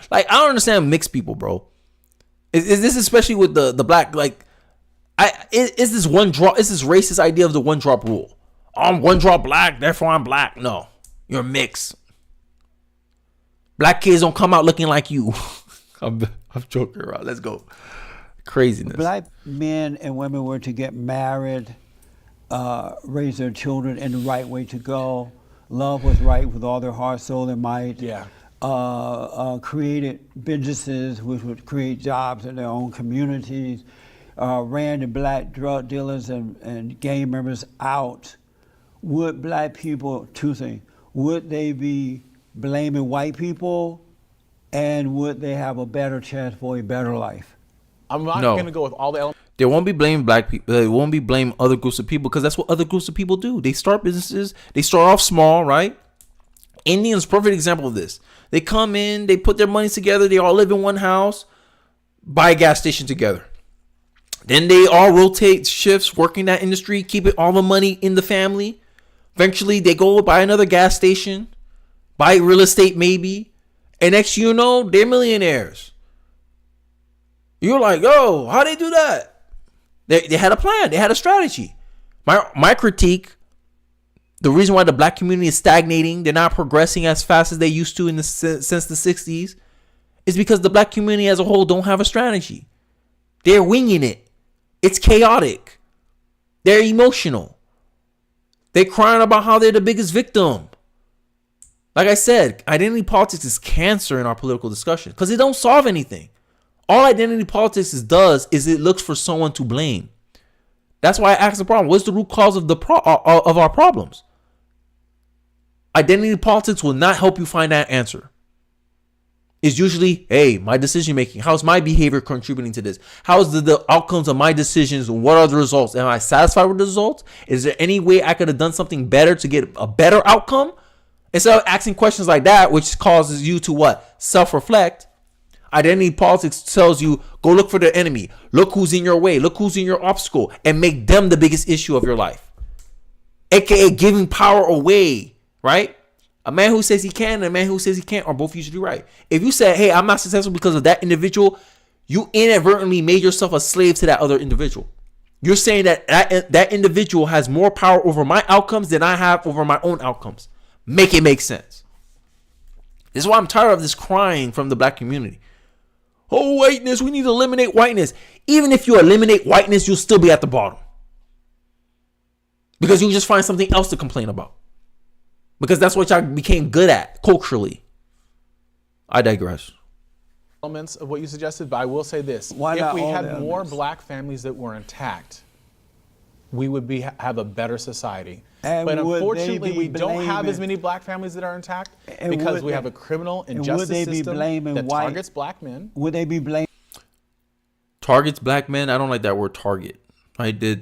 Like, I don't understand mixed people, bro. Is this especially with the black, like, is this one drop, is this racist idea of the one drop rule? I'm one drop black, therefore I'm black. No, you're mixed. Black kids don't come out looking like you. I'm joking around. Let's go. Craziness. Black men and women were to get married, raise their children in the right way to go. Love was right with all their heart, soul, and might. Yeah. Created businesses which would create jobs in their own communities. Ran the black drug dealers and gang members out. Would black people, two things, would they be blaming white people, and would they have a better chance for a better life? I'm not going to go with all the elements. They won't be blaming black people. They won't be blaming other groups of people because that's what other groups of people do. They start businesses. They start off small, right? Indians, perfect example of this. They come in, they put their money together. They all live in one house, buy a gas station together. Then they all rotate shifts, working that industry, keeping all the money in the family. Eventually, they go buy another gas station, buy real estate maybe. And next thing you know, they're millionaires. You're like, yo, how they do that? They had a plan. They had a strategy. My critique, the reason why the black community is stagnating, they're not progressing as fast as they used to since the 60s, is because the black community as a whole don't have a strategy. They're winging it. It's chaotic. They're emotional. They're crying about how they're the biggest victim. Like I said, identity politics is cancer in our political discussion because it don't solve anything. All identity politics does is it looks for someone to blame. That's why I asked the problem. What's the root cause of of our problems? Identity politics will not help you find that answer. is usually, hey, my decision making. How's my behavior contributing to this? How's the outcomes of my decisions? What are the results? Am I satisfied with the results? Is there any way I could have done something better to get a better outcome? Instead of asking questions like that, which causes you to what? Self-reflect. Identity politics tells you, go look for the enemy. Look who's in your way. Look who's in your obstacle, and make them the biggest issue of your life. AKA giving power away, right? A man who says he can and a man who says he can't are both usually right. If you say, hey, I'm not successful because of that individual, you inadvertently made yourself a slave to that other individual. You're saying that that individual has more power over my outcomes than I have over my own outcomes. Make it make sense. This is why I'm tired of this crying from the black community. Oh, whiteness, we need to eliminate whiteness. Even if you eliminate whiteness, you'll still be at the bottom. Because you'll just find something else to complain about. Because that's what y'all became good at culturally. I digress. Elements of what you suggested, but I will say this. Why if not we all had the more elements? black families that were intact, we would have a better society. And but would they unfortunately, be we don't have as blaming- many black families that are intact And because would we they- have a criminal and injustice would they be system blaming that white- targets black men. Would they be blaming? Targets black men. I don't like that word target. Right?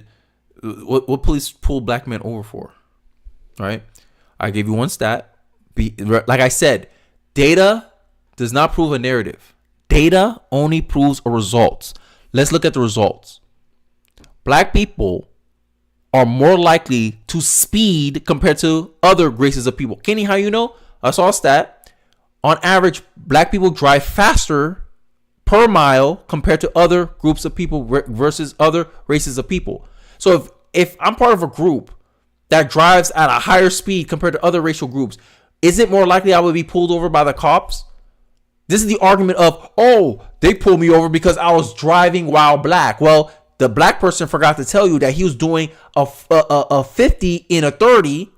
What police pull black men over for? Right? I gave you one stat. Like I said, data does not prove a narrative. Data only proves a result. Let's look at the results. Black people are more likely to speed compared to other races of people. Kenny, how you know? I saw a stat. On average, black people drive faster per mile compared to other groups of people versus other races of people. So if I'm part of a group that drives at a higher speed compared to other racial groups, is it more likely I would be pulled over by the cops? This is the argument of, oh, they pulled me over because I was driving while black. Well, the black person forgot to tell you that he was doing a 50 in a 30,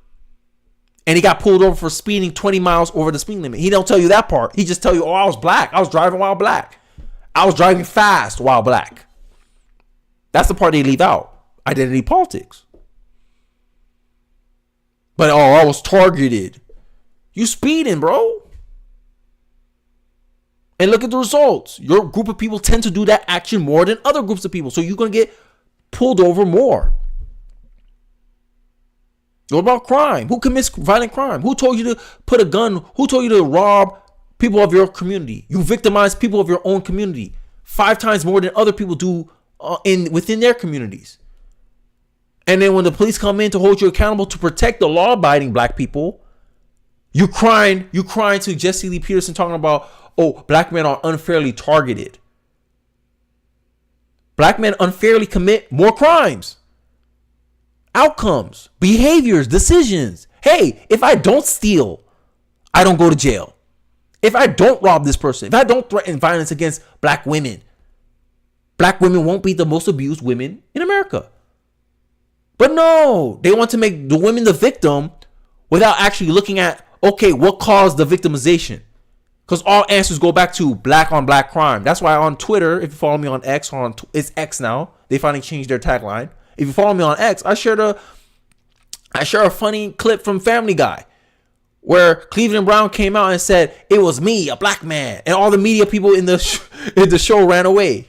and he got pulled over for speeding 20 miles over the speed limit. He don't tell you that part. He just tell you, oh, I was black. I was driving while black. I was driving fast while black. That's the part they leave out. Identity politics. But, oh, I was targeted. You speeding, bro. And look at the results. Your group of people tend to do that action more than other groups of people. So you're going to get pulled over more. What about crime? Who commits violent crime? Who told you to put a gun? Who told you to rob people of your community? You victimize people of your own community 5 times more than other people do within their communities. And then when the police come in to hold you accountable to protect the law-abiding black people, you crying to Jesse Lee Peterson talking about, oh, black men are unfairly targeted. Black men unfairly commit more crimes. Outcomes, behaviors, decisions. Hey, if I don't steal, I don't go to jail. If I don't rob this person, if I don't threaten violence against black women won't be the most abused women in America. But no, they want to make the women the victim without actually looking at, okay, what caused the victimization? Because all answers go back to black on black crime. That's why on Twitter, if you follow me on X, it's X now. They finally changed their tagline. If you follow me on X, I shared a funny clip from Family Guy where Cleveland Brown came out and said, it was me, a black man. And all the media people in the show ran away.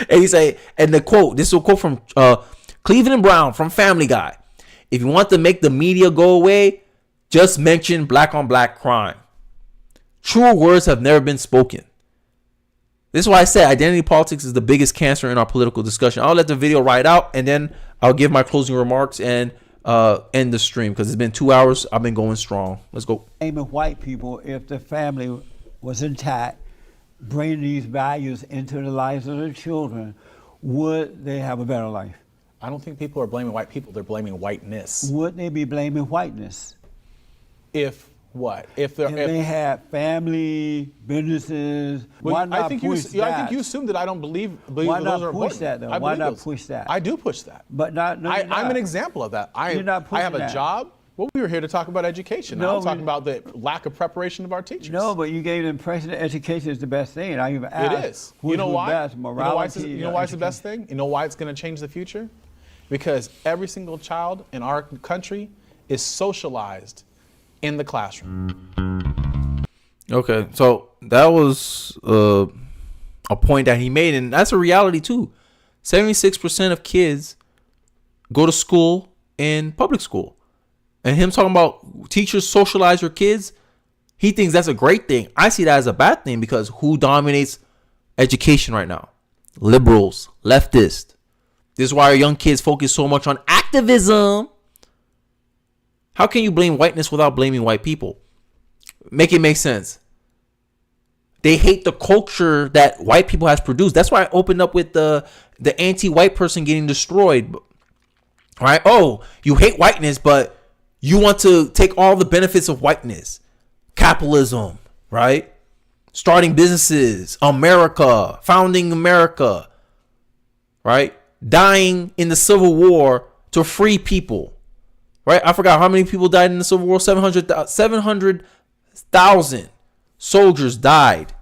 And he say, and the quote, this is a quote from Cleveland Brown from Family Guy. If you want to make the media go away, just mention black on black crime. Truer words have never been spoken. This is why I said identity politics is the biggest cancer in our political discussion. I'll let the video ride out and then I'll give my closing remarks and end the stream because it's been 2 hours. I've been going strong. Let's go. Blaming white people if the family was intact, bringing these values into the lives of their children, would they have a better life? I don't think people are blaming white people. They're blaming whiteness. Would they be blaming whiteness? If what? If they had family, businesses, why not I think push that? I think you assume that I don't believe why that not those are push important. that, though? I Why believe not those. push that? I do push that. But not, no, you're not. I'm an example of that. You're not I have pushing a that. job. Well, we were here to talk about education. No, I'm talking about the lack of preparation of our teachers. No, but you gave the impression that education is the best thing. And I even asked, It is. which You know was why? best, morality, You know why it's the best thing? You know why it's going to change the future? Because every single child in our country is socialized in the classroom. Okay, so that was a point that he made, and that's a reality too. 76% of kids go to school in public school, and him talking about teachers socialize your kids, he thinks that's a great thing. I see that as a bad thing because who dominates education right now? Liberals, leftists. This is why our young kids focus so much on activism. How can you blame whiteness without blaming white people? Make it make sense. They hate the culture that white people has produced. That's why I opened up with the anti-white person getting destroyed. Right? Oh, you hate whiteness, but you want to take all the benefits of whiteness. Capitalism, right? Starting businesses, America, founding America, right? Dying in the Civil War to free people, right? I forgot how many people died in the Civil War. 700,000 soldiers died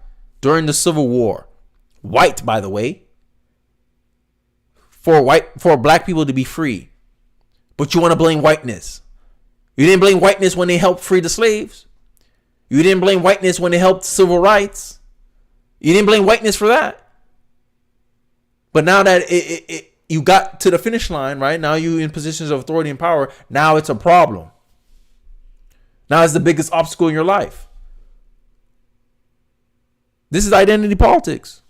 during the Civil War. White, by the way. For black people to be free. But you want to blame whiteness. You didn't blame whiteness when they helped free the slaves. You didn't blame whiteness when they helped civil rights. You didn't blame whiteness for that. But now that you got to the finish line, right? Now you in positions of authority and power. Now it's a problem. Now it's the biggest obstacle in your life. This is identity politics,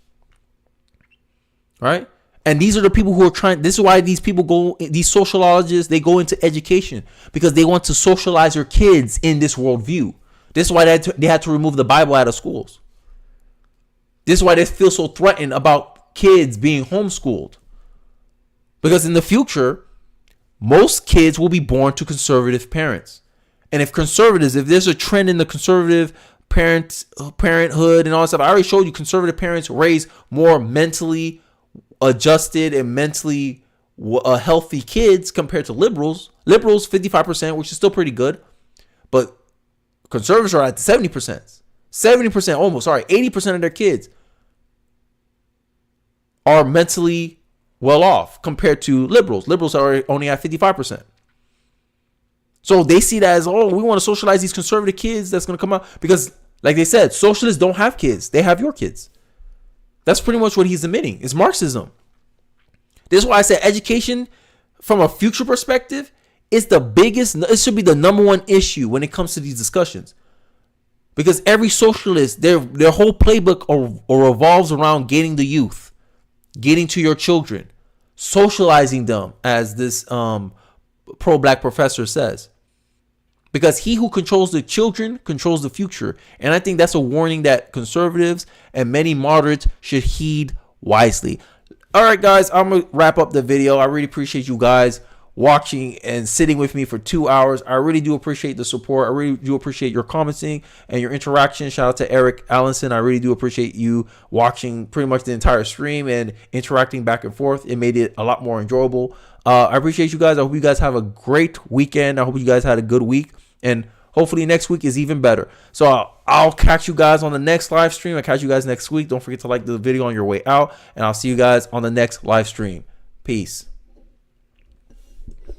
right? And these are the people who are trying. This is why these people go, these sociologists, they go into education because they want to socialize your kids in this worldview. This is why they had to remove the Bible out of schools. This is why they feel so threatened about kids being homeschooled. Because in the future, most kids will be born to conservative parents. And if there's a trend in the conservative parenthood and all that stuff, I already showed you conservative parents raise more mentally adjusted and mentally healthy kids compared to liberals. Liberals, 55%, which is still pretty good. But conservatives are at 70%. 70%, almost, 80% of their kids are mentally well off compared to liberals. Liberals are only at 55%. So they see that as, we want to socialize these conservative kids that's going to come out. Because, like they said, socialists don't have kids. They have your kids. That's pretty much what he's admitting. It's Marxism. This is why I said education from a future perspective is the biggest, it should be the number one issue when it comes to these discussions. Because every socialist, their whole playbook revolves around getting the youth, getting to your children, socializing them, as this pro-black professor says. Because he who controls the children controls the future. And I think that's a warning that conservatives and many moderates should heed wisely. All right, guys, I'm going to wrap up the video. I really appreciate you guys watching and sitting with me for 2 hours. I really do appreciate the support. I really do appreciate your commenting and your interaction. Shout out to Eric Allenson. I really do appreciate you watching pretty much the entire stream and interacting back and forth. It made it a lot more enjoyable. I appreciate you guys. I hope you guys have a great weekend. I hope you guys had a good week, and hopefully next week is even better. So I'll catch you guys on the next live stream. I'll catch you guys next week. Don't forget to like the video on your way out, and I'll see you guys on the next live stream. Peace.